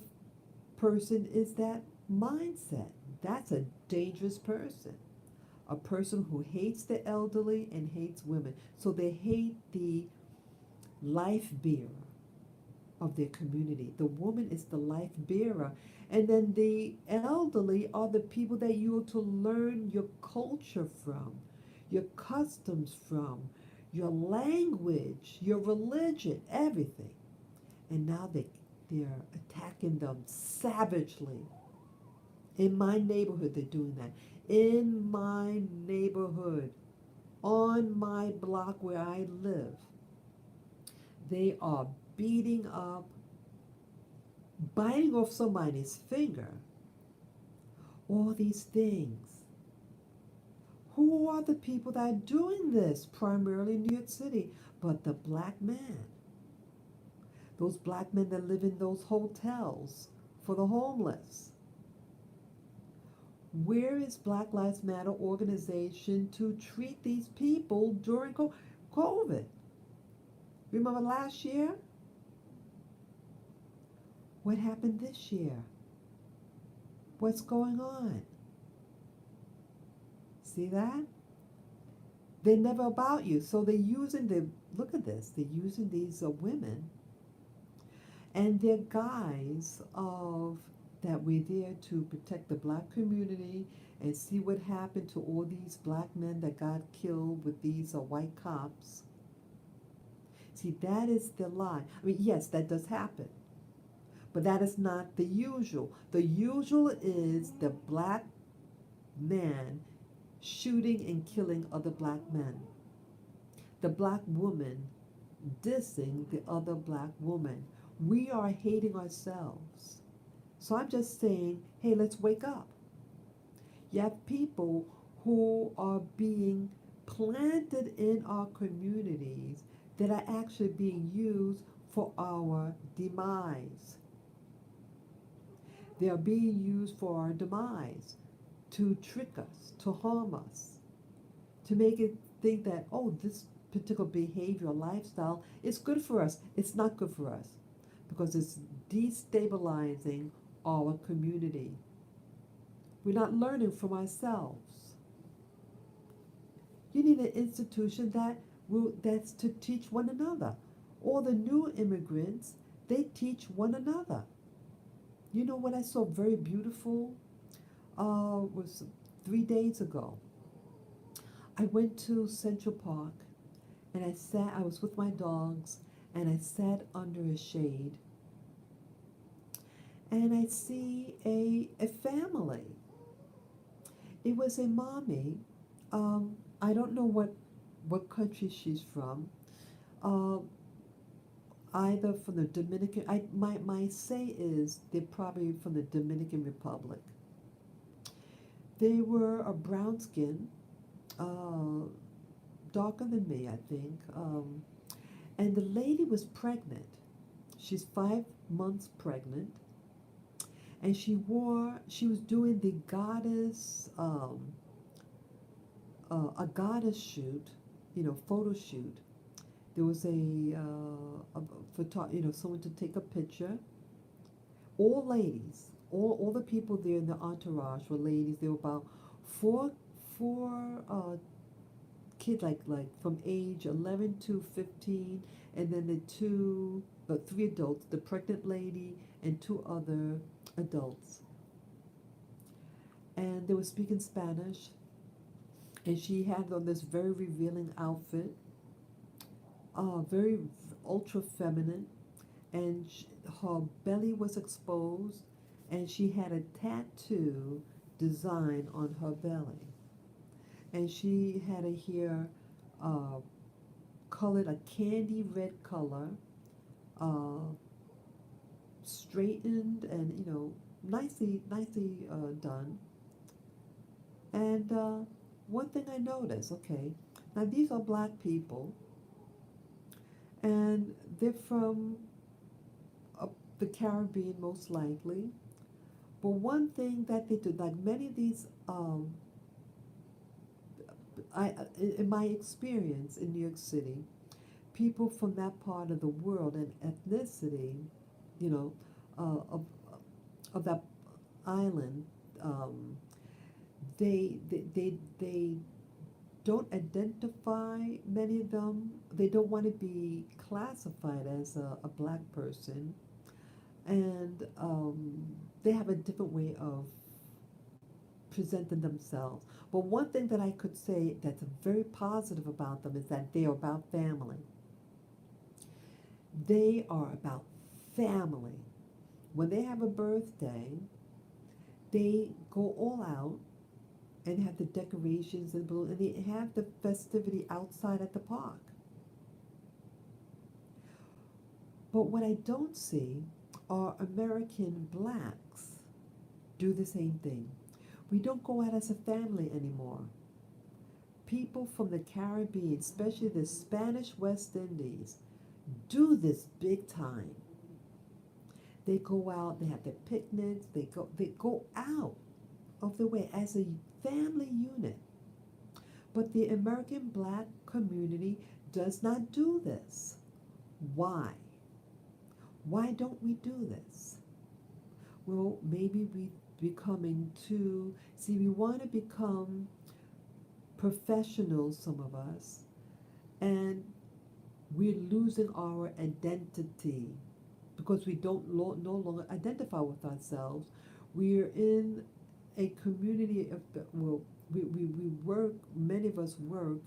person is that mindset? That's a dangerous person. A person who hates the elderly and hates women. So they hate the life bearer of their community. The woman is the life bearer. And then the elderly are the people that you are to learn your culture from, your customs from, your language, your religion, everything. And now they're attacking them savagely. In my neighborhood, they're doing that. In my neighborhood, on my block where I live, they are beating up, biting off somebody's finger, all these things. Who are the people that are doing this? Primarily in New York City, but the black man. Those black men that live in those hotels for the homeless. Where is Black Lives Matter organization to treat these people during COVID? Remember last year? What happened this year? What's going on? See that? They're never about you. So they're using look at this, they're using these women and their guise of that we're there to protect the black community and see what happened to all these black men that got killed with these white cops. See, that is the lie. I mean, yes, that does happen. But that is not the usual. The usual is the black man shooting and killing other black men. The black woman dissing the other black woman. We are hating ourselves. So I'm just saying, hey, let's wake up. You have people who are being planted in our communities that are actually being used for our demise. They are being used for our demise, to trick us, to harm us, to make it think that, oh, this particular behavior or lifestyle is good for us. It's not good for us because it's destabilizing our community. We're not learning from ourselves. You need an institution that's to teach one another. All the new immigrants, they teach one another. You know what I saw very beautiful was 3 days ago. I went to Central Park and I was with my dogs and I sat under a shade and I see a family. It was a mommy. I don't know what country she's from. Uh, Either from the Dominican. My say is they're probably from the Dominican Republic. They were a brown skin, uh, darker than me, I think. And the lady was pregnant. She's 5 months pregnant, and she was doing the goddess, a goddess shoot, photo shoot. There was someone to take a picture. All ladies, all the people there in the entourage were ladies. There were about four kids, like from age 11 to 15, and then three adults, the pregnant lady and two other adults. And they were speaking Spanish, and she had on this very revealing outfit, very ultra feminine, and her belly was exposed, and she had a tattoo design on her belly, and she had her hair colored a candy red color, uh, straightened and nicely done. And one thing I noticed, okay, now these are black people, and they're from uh, the Caribbean most likely. But one thing that they do, like many of these, in my experience in New York City, people from that part of the world and ethnicity, you know, of that island, um, they don't identify, many of them. They don't want to be classified as a black person, and they have a different way of presenting themselves. But one thing that I could say that's very positive about them is that they are about family. They are about family. When they have a birthday, they go all out and have the decorations and balloons, and they have the festivity outside at the park. But what I don't see are American blacks do the same thing. We don't go out as a family anymore. People from the Caribbean, especially the Spanish West Indies, do this big time. They go out, they have their picnics, they go out of the way as a family unit. But the American black community does not do this. Why? Why don't we do this? Well, maybe we want to become professionals, some of us, and we're losing our identity because we don't no longer identify with ourselves. We're in a community of, well, we work, many of us work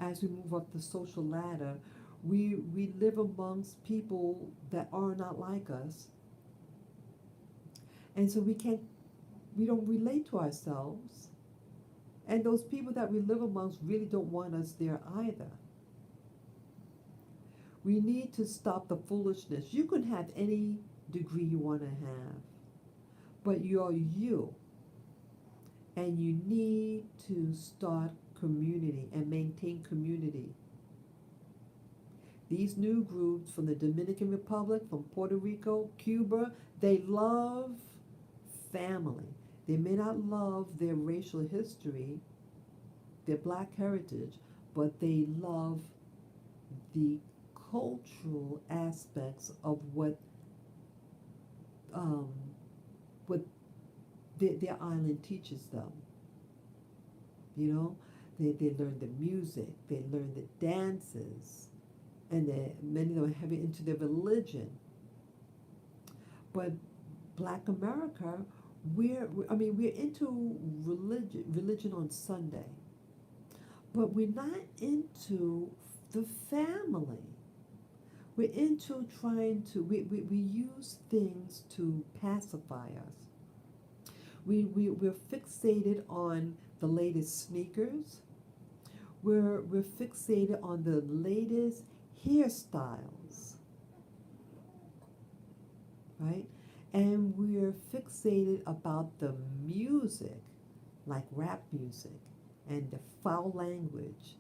as we move up the social ladder. We live amongst people that are not like us, and so we don't relate to ourselves, and those people that we live amongst really don't want us there either. We need to stop the foolishness. You can have any degree you want to have, but you're you, and you need to start community and maintain community. These new groups from the Dominican Republic, from Puerto Rico, Cuba, they love family. They may not love their racial history, their black heritage, but they love the cultural aspects of um, what their island teaches them. You know, they learn the music, they learn the dances, and many of them are heavy into their religion. But Black America, we're into religion on Sunday, but we're not into the family. We're into trying to, we use things to pacify us. We're fixated on the latest sneakers. We're fixated on the latest hairstyles, right? And we're fixated about the music, like rap music, and the foul language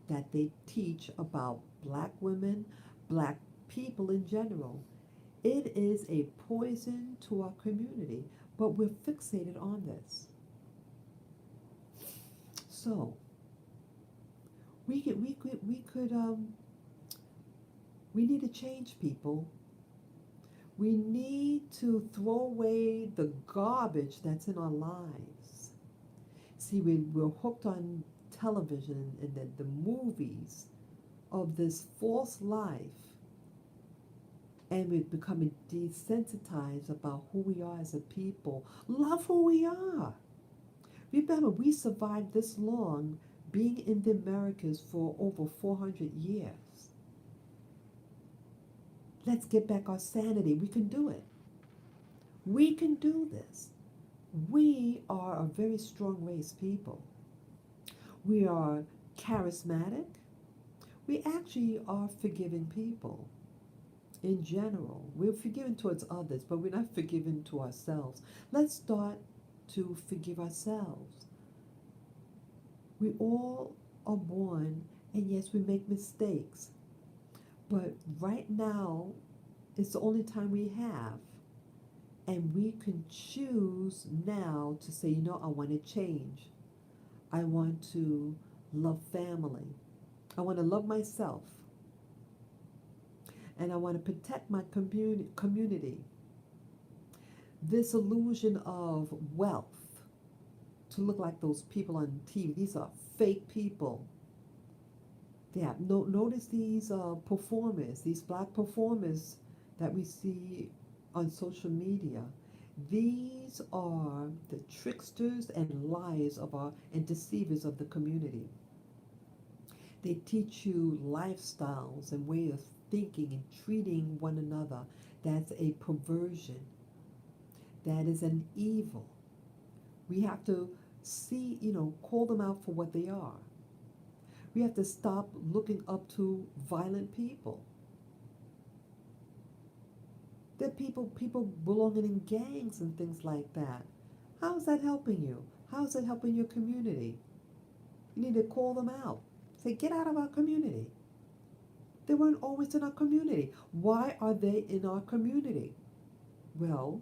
that they teach about black women, black people in general. It is a poison to our community, but we're fixated on this. So we need to change, people. We need to throw away the garbage that's in our lives. See, we're hooked on television and the movies of this false life, and we're becoming desensitized about who we are as a people. Love who we are. Remember, we survived this long being in the Americas for over 400 years. Let's get back our sanity. We can do it. We can do this. We are a very strong race, people. We are charismatic. We actually are forgiving people in general. We're forgiving towards others, but we're not forgiving to ourselves. Let's start to forgive ourselves. We all are born, and yes, we make mistakes. But right now, it's the only time we have. And we can choose now to say, you know, I want to change. I want to love family. I want to love myself. And I want to protect my community. This illusion of wealth, to look like those people on TV, these are fake people. Yeah, notice these performers, these black performers that we see on social media. These are the tricksters and liars and deceivers of the community. They teach you lifestyles and way of thinking and treating one another. That's a perversion. That is an evil. We have to see, call them out for what they are. We have to stop looking up to violent people. There are people belonging in gangs and things like that. How is that helping you? How is it helping your community? You need to call them out. Say, get out of our community. They weren't always in our community. Why are they in our community? Well,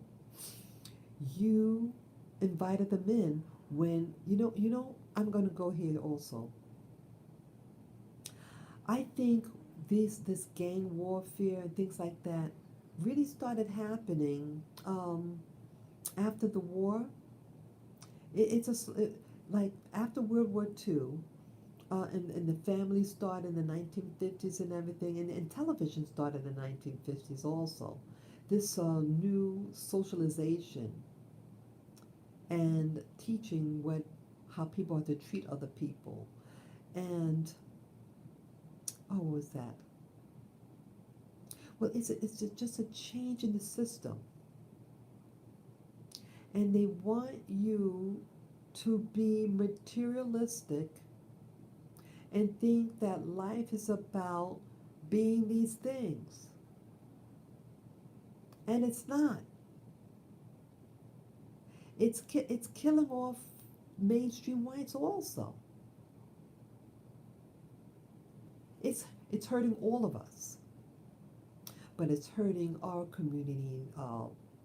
you invited them in when, I'm going to go here also. I think this gang warfare and things like that really started happening after the war. Like after World War II, and the family started in the 1950s and everything, and television started in the 1950s also. This new socialization and teaching how people are to treat other people. And what was that? Well, it's just a change in the system. And they want you to be materialistic and think that life is about being these things. And it's not. It's killing off mainstream whites also. It's hurting all of us, but it's hurting our community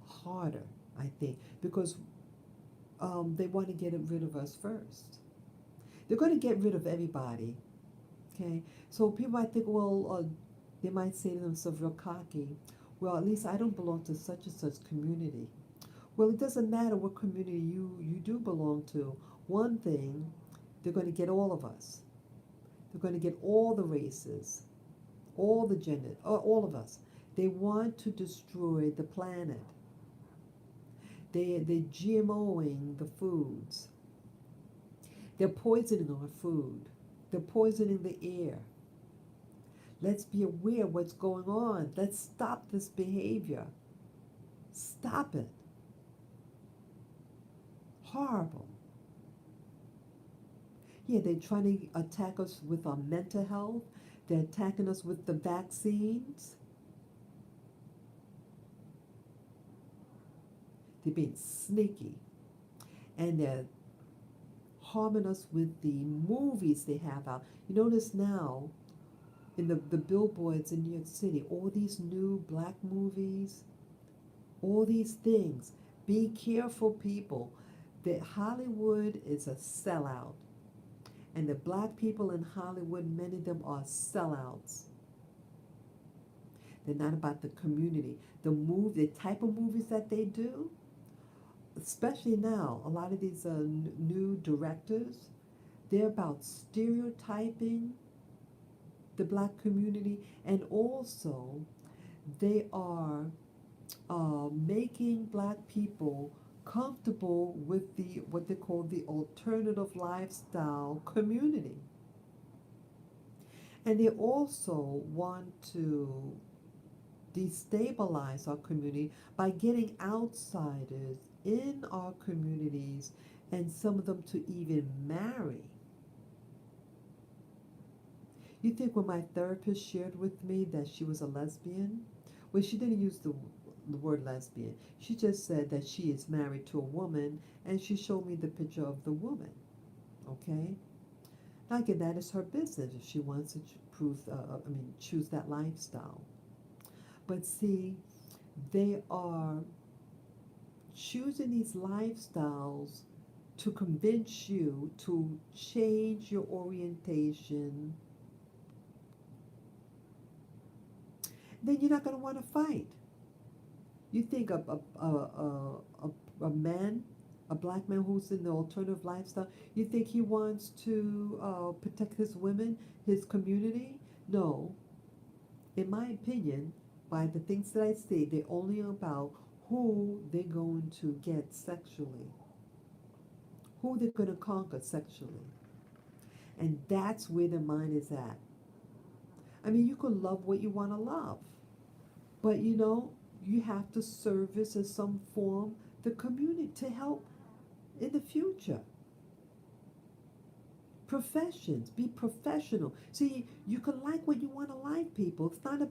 harder, I think, because they want to get rid of us first. They're going to get rid of everybody. Okay, so people might think, well, they might say to themselves real cocky, well, at least I don't belong to such and such community. Well, it doesn't matter what community you do belong to. One thing, they're going to get all of us. They're going to get all the races, all the genders, all of us. They want to destroy the planet. They're GMOing the foods. They're poisoning our food. They're poisoning the air. Let's be aware of what's going on. Let's stop this behavior. Stop it. Horrible. Yeah, they're trying to attack us with our mental health. They're attacking us with the vaccines. They're being sneaky. And they're harming us with the movies they have out. You notice now in the billboards in New York City, all these new black movies, all these things. Be careful, people. That Hollywood is a sellout. And the black people in Hollywood, many of them are sellouts. They're not about the community. The type of movies that they do, especially now, a lot of these new directors, they're about stereotyping the black community, and also they are making black people comfortable with the what they call the alternative lifestyle community. And they also want to destabilize our community by getting outsiders in our communities and some of them to even marry. You think when my therapist shared with me that she was a lesbian? Well, she didn't use the word lesbian. She just said that she is married to a woman, and she showed me the picture of the woman. Okay? Now again, that is her business if she wants to choose that lifestyle. But see, they are choosing these lifestyles to convince you to change your orientation. Then you're not going to want to fight. You think a man, a black man who's in the alternative lifestyle, you think he wants to protect his women, his community? No. In my opinion, by the things that I say, they're only about who they're going to get sexually, who they're going to conquer sexually. And that's where their mind is at. I mean, you can love what you want to love, but you have to service in some form the community to help in the future. Professions, be professional. See, you can like what you want to like, people. It's not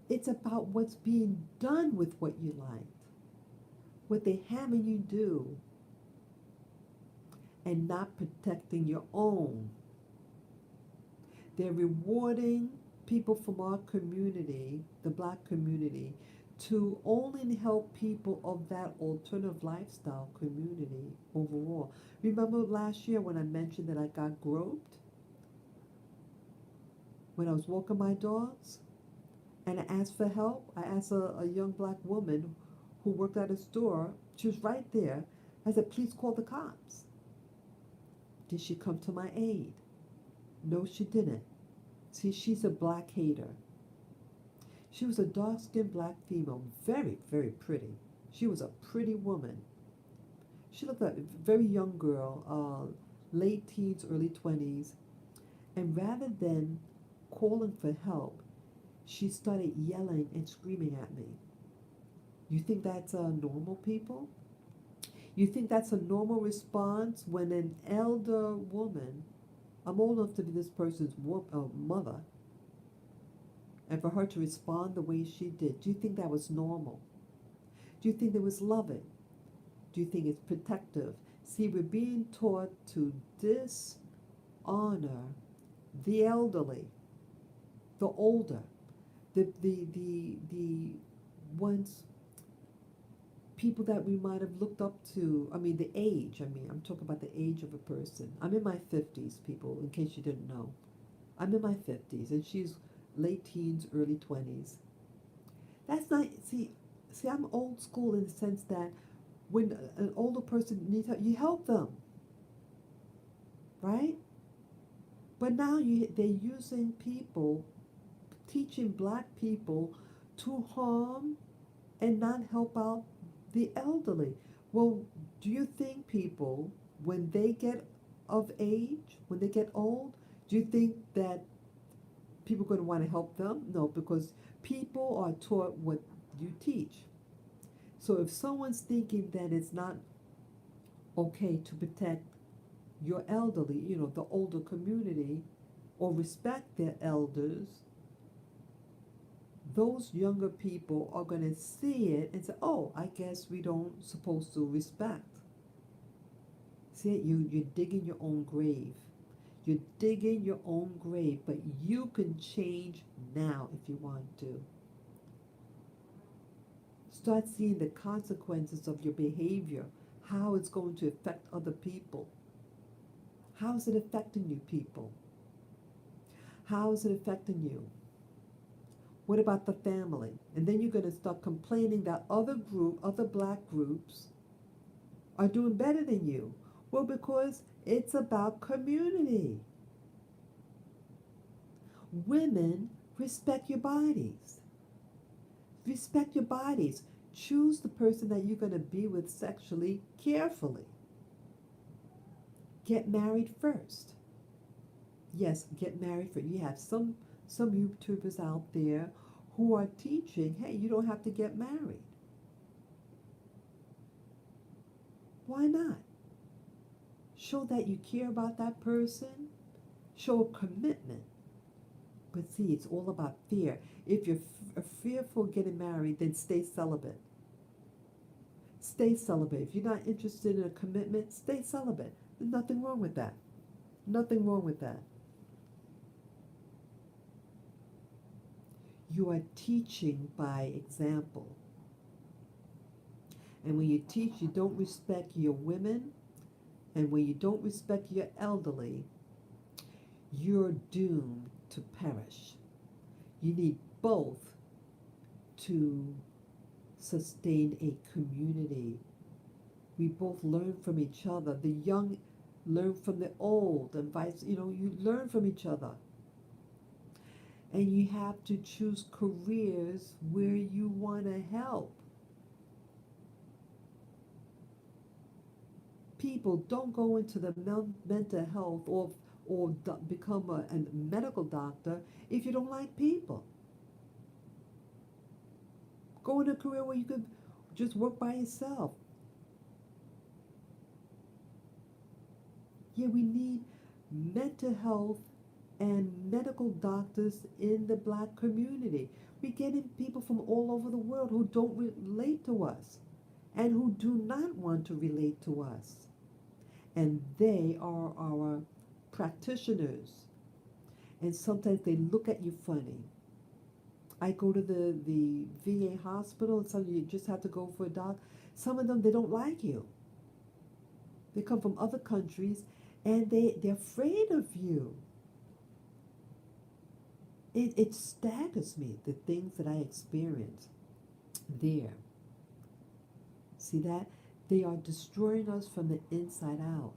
it's about what's being done with what you like, what they're having you do, and not protecting your own. They're rewarding people from our community, the black community, to only help people of that alternative lifestyle community overall. Remember last year when I mentioned that I got groped when I was walking my dogs? And I asked for help. I asked a young black woman who worked at a store. She was right there. I said, please call the cops. Did she come to my aid? No, she didn't. See, she's a black hater. She was a dark-skinned black female, very, very pretty. She was a pretty woman. She looked like a very young girl, late teens, early 20s. And rather than calling for help, she started yelling and screaming at me. You think that's normal, people? You think that's a normal response when an elder woman, I'm old enough to be this person's mother, and for her to respond the way she did, do you think that was normal? Do you think that was loving? Do you think it's protective? See, we're being taught to dishonor the elderly, the older, the ones, people that we might have looked up to. I mean, the age. I mean, I'm talking about the age of a person. I'm in my 50s, people, in case you didn't know. I'm in my 50s, and she's late teens, early 20s. That's not, see, I'm old school in the sense that when an older person needs help, you help them, right? But now they're using people, teaching black people to harm and not help out the elderly. Well, do you think people, when they get of age, when they get old, do you think that people are going to want to help them? No, because people are taught what you teach. So if someone's thinking that it's not okay to protect your elderly, the older community, or respect their elders, those younger people are going to see it and say, oh, I guess we don't supposed to respect. See, you're digging your own grave. You're digging your own grave, but you can change now if you want to. Start seeing the consequences of your behavior, how it's going to affect other people. How is it affecting you, people? How is it affecting you? What about the family? And then you're going to start complaining that other black groups are doing better than you. Well, because it's about community. Women, respect your bodies. Respect your bodies. Choose the person that you're going to be with sexually carefully. Get married first. Yes, get married first. You have some YouTubers out there who are teaching, hey, you don't have to get married. Why not? Show that you care about that person. Show a commitment. But see, it's all about fear. If you're fearful of getting married, then stay celibate. Stay celibate. If you're not interested in a commitment, stay celibate. There's nothing wrong with that. Nothing wrong with that. You are teaching by example. And when you teach, you don't respect your women, and when you don't respect your elderly, you're doomed to perish. You need both to sustain a community. We both learn from each other. The young learn from the old, and you learn from each other. And you have to choose careers where you want to help. People don't go into the mental health or become a medical doctor if you don't like people. Go in a career where you could just work by yourself. Yeah, we need mental health and medical doctors in the black community. We're getting people from all over the world who don't relate to us and who do not want to relate to us. And they are our practitioners. And sometimes they look at you funny. I go to the VA hospital, and some you just have to go for a doc. Some of them, they don't like you. They come from other countries, and they're afraid of you. It staggers me, the things that I experience there. See that? They are destroying us from the inside out.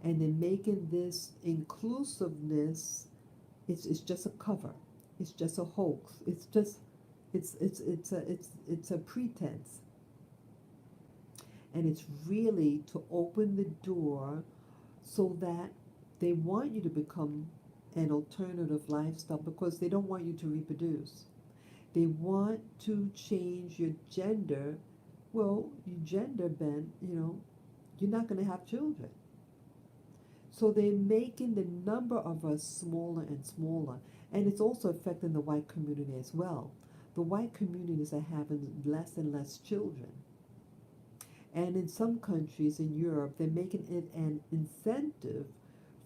And in making this inclusiveness, it's just a cover. It's just a hoax. It's a pretense. And it's really to open the door so that they want you to become an alternative lifestyle, because they don't want you to reproduce. They want to change your gender. Well, your gender bent, you're not going to have children. So they're making the number of us smaller and smaller. And it's also affecting the white community as well. The white communities are having less and less children. And in some countries in Europe, they're making it an incentive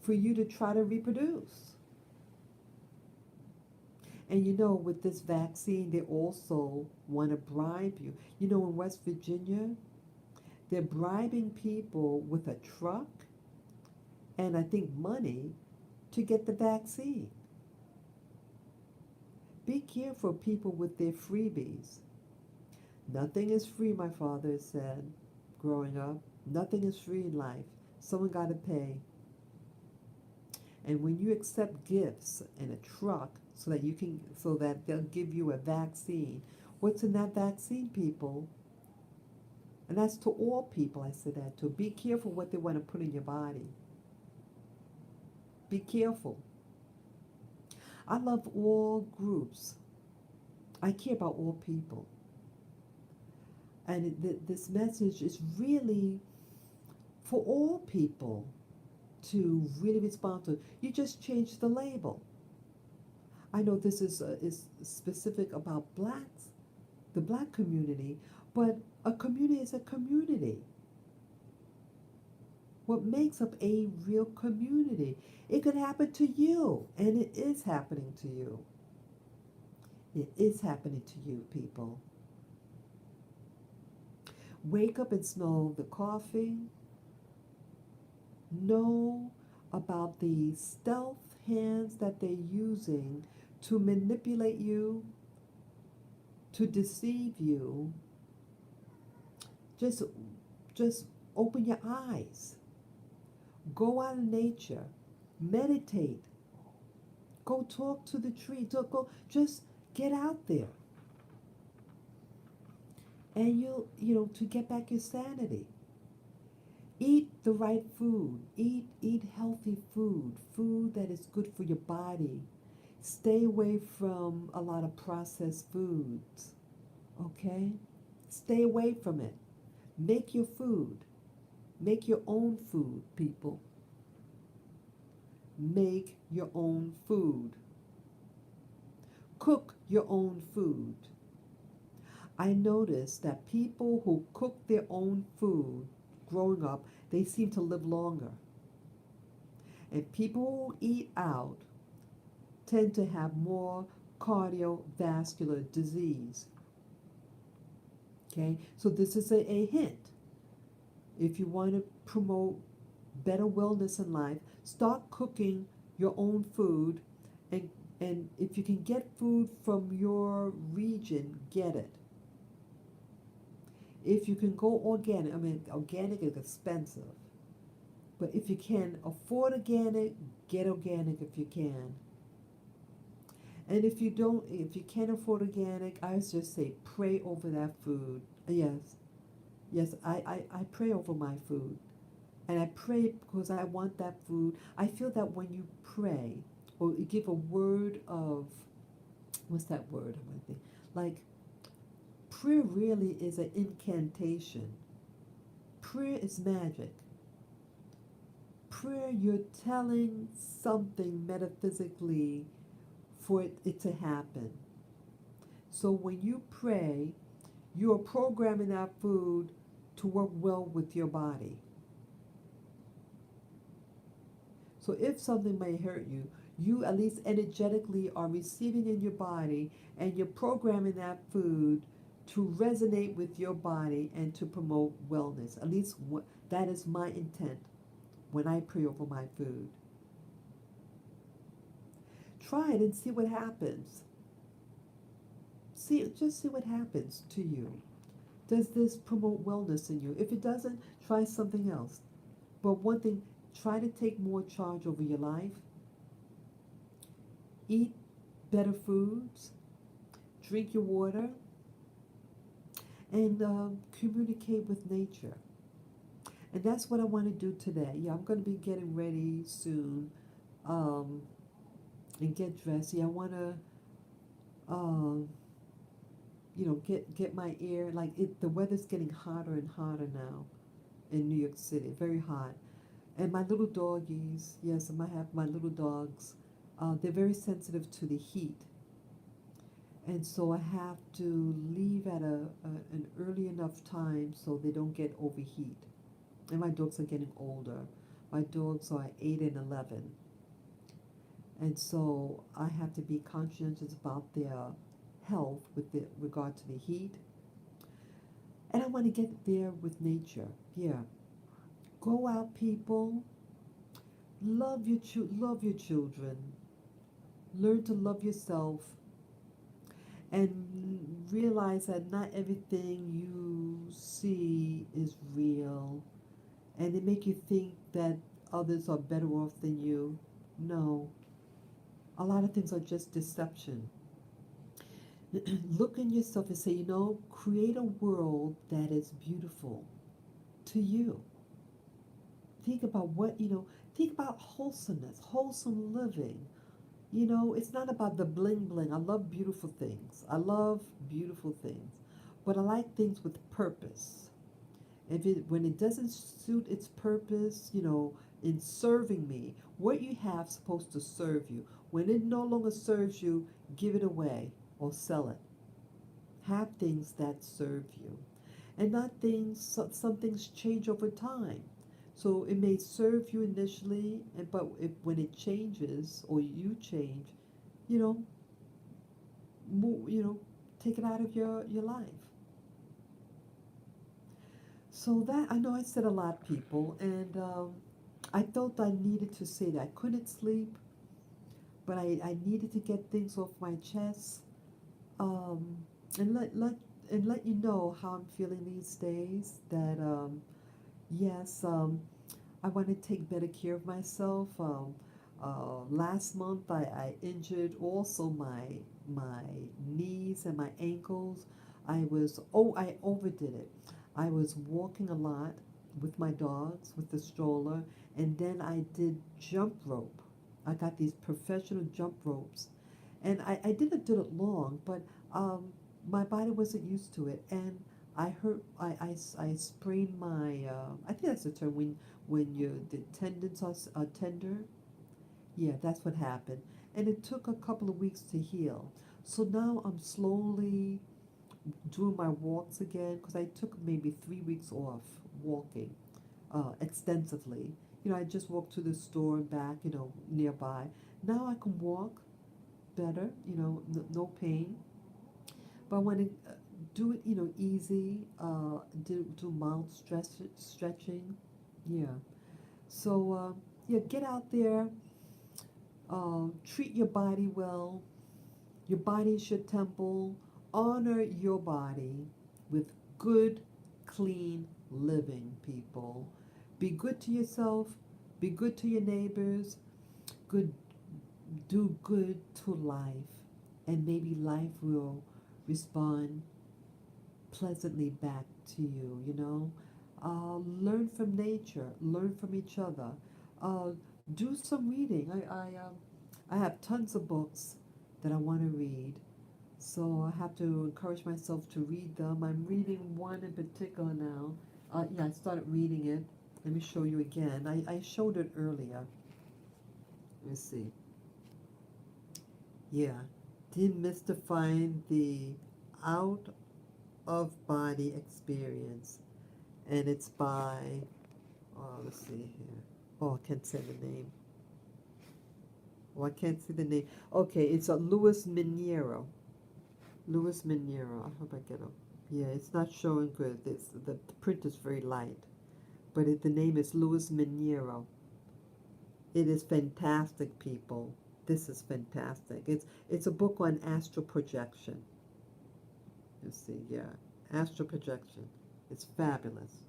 for you to try to reproduce. And you know, with this vaccine, they also want to bribe you. You know, in West Virginia, they're bribing people with a truck and I think money to get the vaccine. Be careful, people, with their freebies. Nothing is free, my father said growing up. Nothing is free in life. Someone got to pay. And when you accept gifts and a truck so that they'll give you a vaccine, what's in that vaccine, people? And that's to all people, I said that to. Be careful what they want to put in your body. Be careful. I love all groups. I care about all people. And this message is really for all people to really respond to. You just change the label. I know this is specific about blacks, the black community, but a community is a community. What makes up a real community? It could happen to you, and it is happening to you. It is happening to you, people. Wake up and smell the coffee. Know about the stealth hands that they're using to manipulate you, to deceive you. Just open your eyes. Go out in nature. Meditate. Go talk to the tree. Just get out there. And to get back your sanity. Eat the right food. Eat healthy food. Food that is good for your body. Stay away from a lot of processed foods. Okay? Stay away from it. Make your food. Make your own food, people. Make your own food. Cook your own food. I noticed that people who cook their own food growing up, they seem to live longer. And people who eat out tend to have more cardiovascular disease. Okay, so this is a hint. If you want to promote better wellness in life, start cooking your own food, and if you can get food from your region, get it. If you can go organic, organic is expensive, but if you can afford organic, get organic if you can. And if you can't afford organic, I just say pray over that food. Yes, I pray over my food. And I pray because I want that food. I feel that when you pray, or you give a word of, what's that word? Like, prayer really is an incantation. Prayer is magic. Prayer, you're telling something metaphysically for it to happen. So when you pray, you are programming that food to work well with your body. So if something may hurt you, you at least energetically are receiving in your body, and you're programming that food to resonate with your body and to promote wellness. At least that is my intent when I pray over my food. Try it and see what happens. Just see what happens to you. Does this promote wellness in you? If it doesn't, try something else. But one thing, try to take more charge over your life. Eat better foods. Drink your water. And communicate with nature. And that's what I want to do today. Yeah, I'm going to be getting ready soon and get dressed. Yeah, I want to get my ear, the weather's getting hotter and hotter now in New York City, very hot. And my little doggies, yes, I might have my little dogs. they're very sensitive to the heat. And so I have to leave at an early enough time so they don't get overheat. And my dogs are getting older. My dogs are 8 and 11. And so I have to be conscientious about their health with regard to the heat. And I want to get there with nature. Yeah. Go out, people. Love your children. Learn to love yourself. And realize that not everything you see is real. And they make you think that others are better off than you. No. A lot of things are just deception. Look in yourself and say, create a world that is beautiful to you. Think about think about wholesomeness, wholesome living. It's not about the bling bling. I love beautiful things. I love beautiful things. But I like things with purpose. When it doesn't suit its purpose, in serving me, what you have supposed to serve you. When it no longer serves you, give it away or sell it. Have things that serve you. And not things, some things change over time. So it may serve you initially, but when it changes or you change, you know, take it out of your life. So that, I know I said a lot, people, and I felt I needed to say that. I couldn't sleep, but I needed to get things off my chest, um, and let you know how I'm feeling these days. That yes, I want to take better care of myself. Last month I injured also my knees and my ankles. I overdid it. I was walking a lot with my dogs with the stroller, and then I did jump rope. I got these professional jump ropes, and I didn't do it long, but my body wasn't used to it, and I hurt. I sprained my. I think that's the term when the tendons are tender. Yeah, that's what happened, and it took a couple of weeks to heal. So now I'm slowly doing my walks again because I took maybe 3 weeks off walking extensively. I just walked to the store and back, nearby. Now I can walk better, no pain. But I want to do it, easy. Do mild stretching. Yeah. So yeah, get out there. Treat your body well. Your body is your temple. Honor your body with good, clean living, people. Be good to yourself. Be good to your neighbors. Good, do good to life, and maybe life will respond pleasantly back to you. Learn from nature. Learn from each other. Uh, do some reading. I have tons of books that I want to read. So I have to encourage myself to read them. I'm reading one in particular now. Yeah, I started reading it. Let me show you again. I showed it earlier. Let me see. Yeah. Demystifying the out of body experience. And it's by, let's see here. Oh, I can't say the name. Oh, I can't see the name. Okay, it's a Louis Miniero. Louis Miniero. I hope I get it. Yeah, it's not showing good. The print is very light. But the name is Louis Miniero. It is fantastic, people. This is fantastic. It's a book on astral projection. Let's see, yeah. Astral projection. It's fabulous.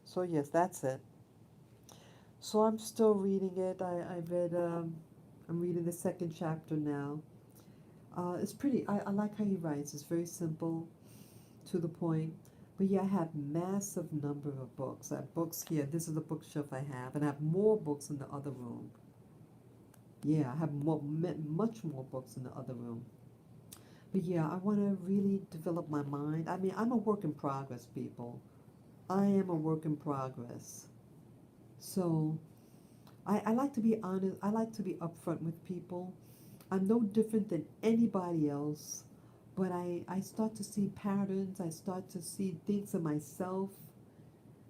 So yes, that's it. So I'm still reading it. I'm reading the second chapter now. It's pretty, I like how he writes. It's very simple, to the point. But yeah, I have massive number of books. I have books here. This is the bookshelf I have. And I have more books in the other room. Yeah, I have much more books in the other room. But yeah, I want to really develop my mind. I mean, I'm a work in progress, people. I am a work in progress. So I like to be honest. I like to be upfront with people. I'm no different than anybody else, but I start to see patterns. I start to see things in myself,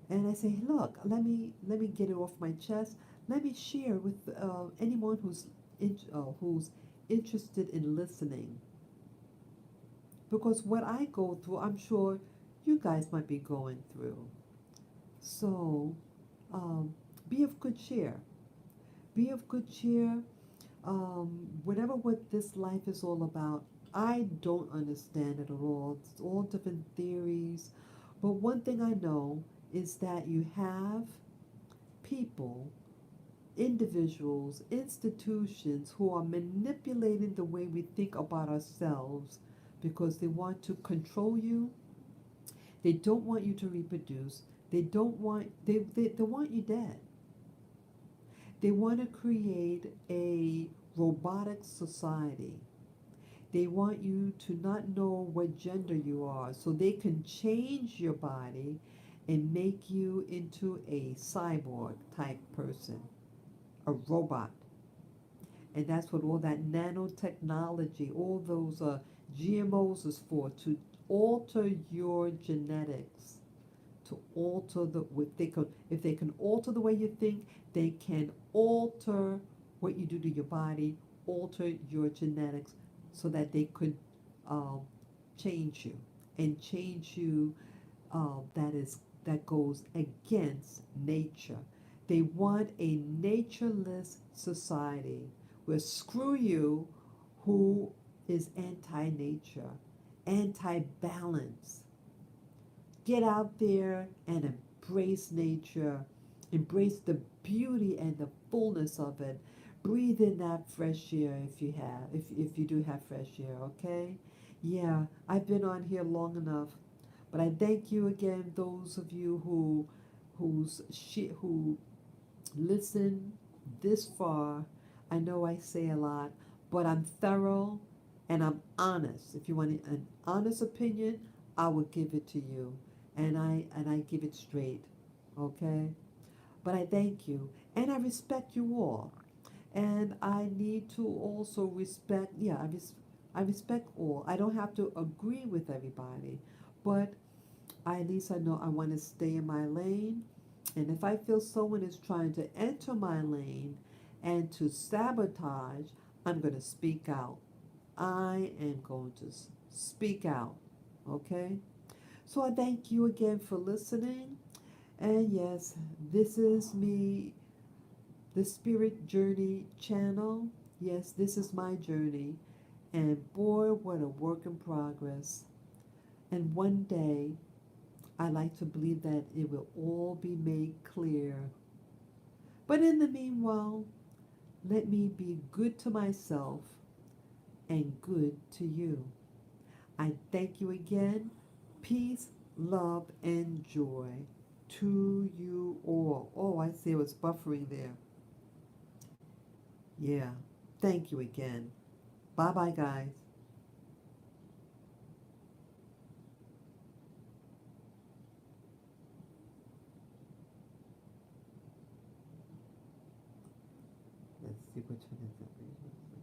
and I say, look, let me get it off my chest. Let me share with anyone who's interested in listening, because what I go through, I'm sure you guys might be going through. So, um, be of good cheer. Be of good cheer. Whatever what this life is all about, I don't understand it at all. It's all different theories. But one thing I know is that you have people, individuals, institutions who are manipulating the way we think about ourselves because they want to control you. They don't want you to reproduce. They want you dead. They want to create a robotic society. They want you to not know what gender you are so they can change your body and make you into a cyborg type person, a robot. And that's what all that nanotechnology, all those GMOs is for, to alter your genetics, to alter if they can alter the way you think, they can alter what you do to your body, alter your genetics, so that they could um, change you and change you. That goes against nature. They want a natureless society where screw you, who is anti-nature, anti-balance. Get out there and embrace nature. Embrace the beauty and the fullness of it. Breathe in that fresh air if you do have fresh air, okay? Yeah, I've been on here long enough. But I thank you again, those of you who listen this far. I know I say a lot, but I'm thorough and I'm honest. If you want an honest opinion, I will give it to you, and I give it straight, okay? But I thank you, and I respect you all, and I need to also respect. Yeah, I respect all. I don't have to agree with everybody, but at least I know I want to stay in my lane. And if I feel someone is trying to enter my lane and to sabotage, I'm going to speak out. I am going to speak out. Okay? So I thank you again for listening. And yes, this is me, the Spirit Journey channel. Yes, this is my journey. And boy, what a work in progress. And one day, I like to believe that it will all be made clear. But in the meanwhile, let me be good to myself and good to you. I thank you again. Peace, love, and joy to you all. Oh, I see it was buffering there. Yeah. Thank you again. Bye bye, guys. Let's see which one is it.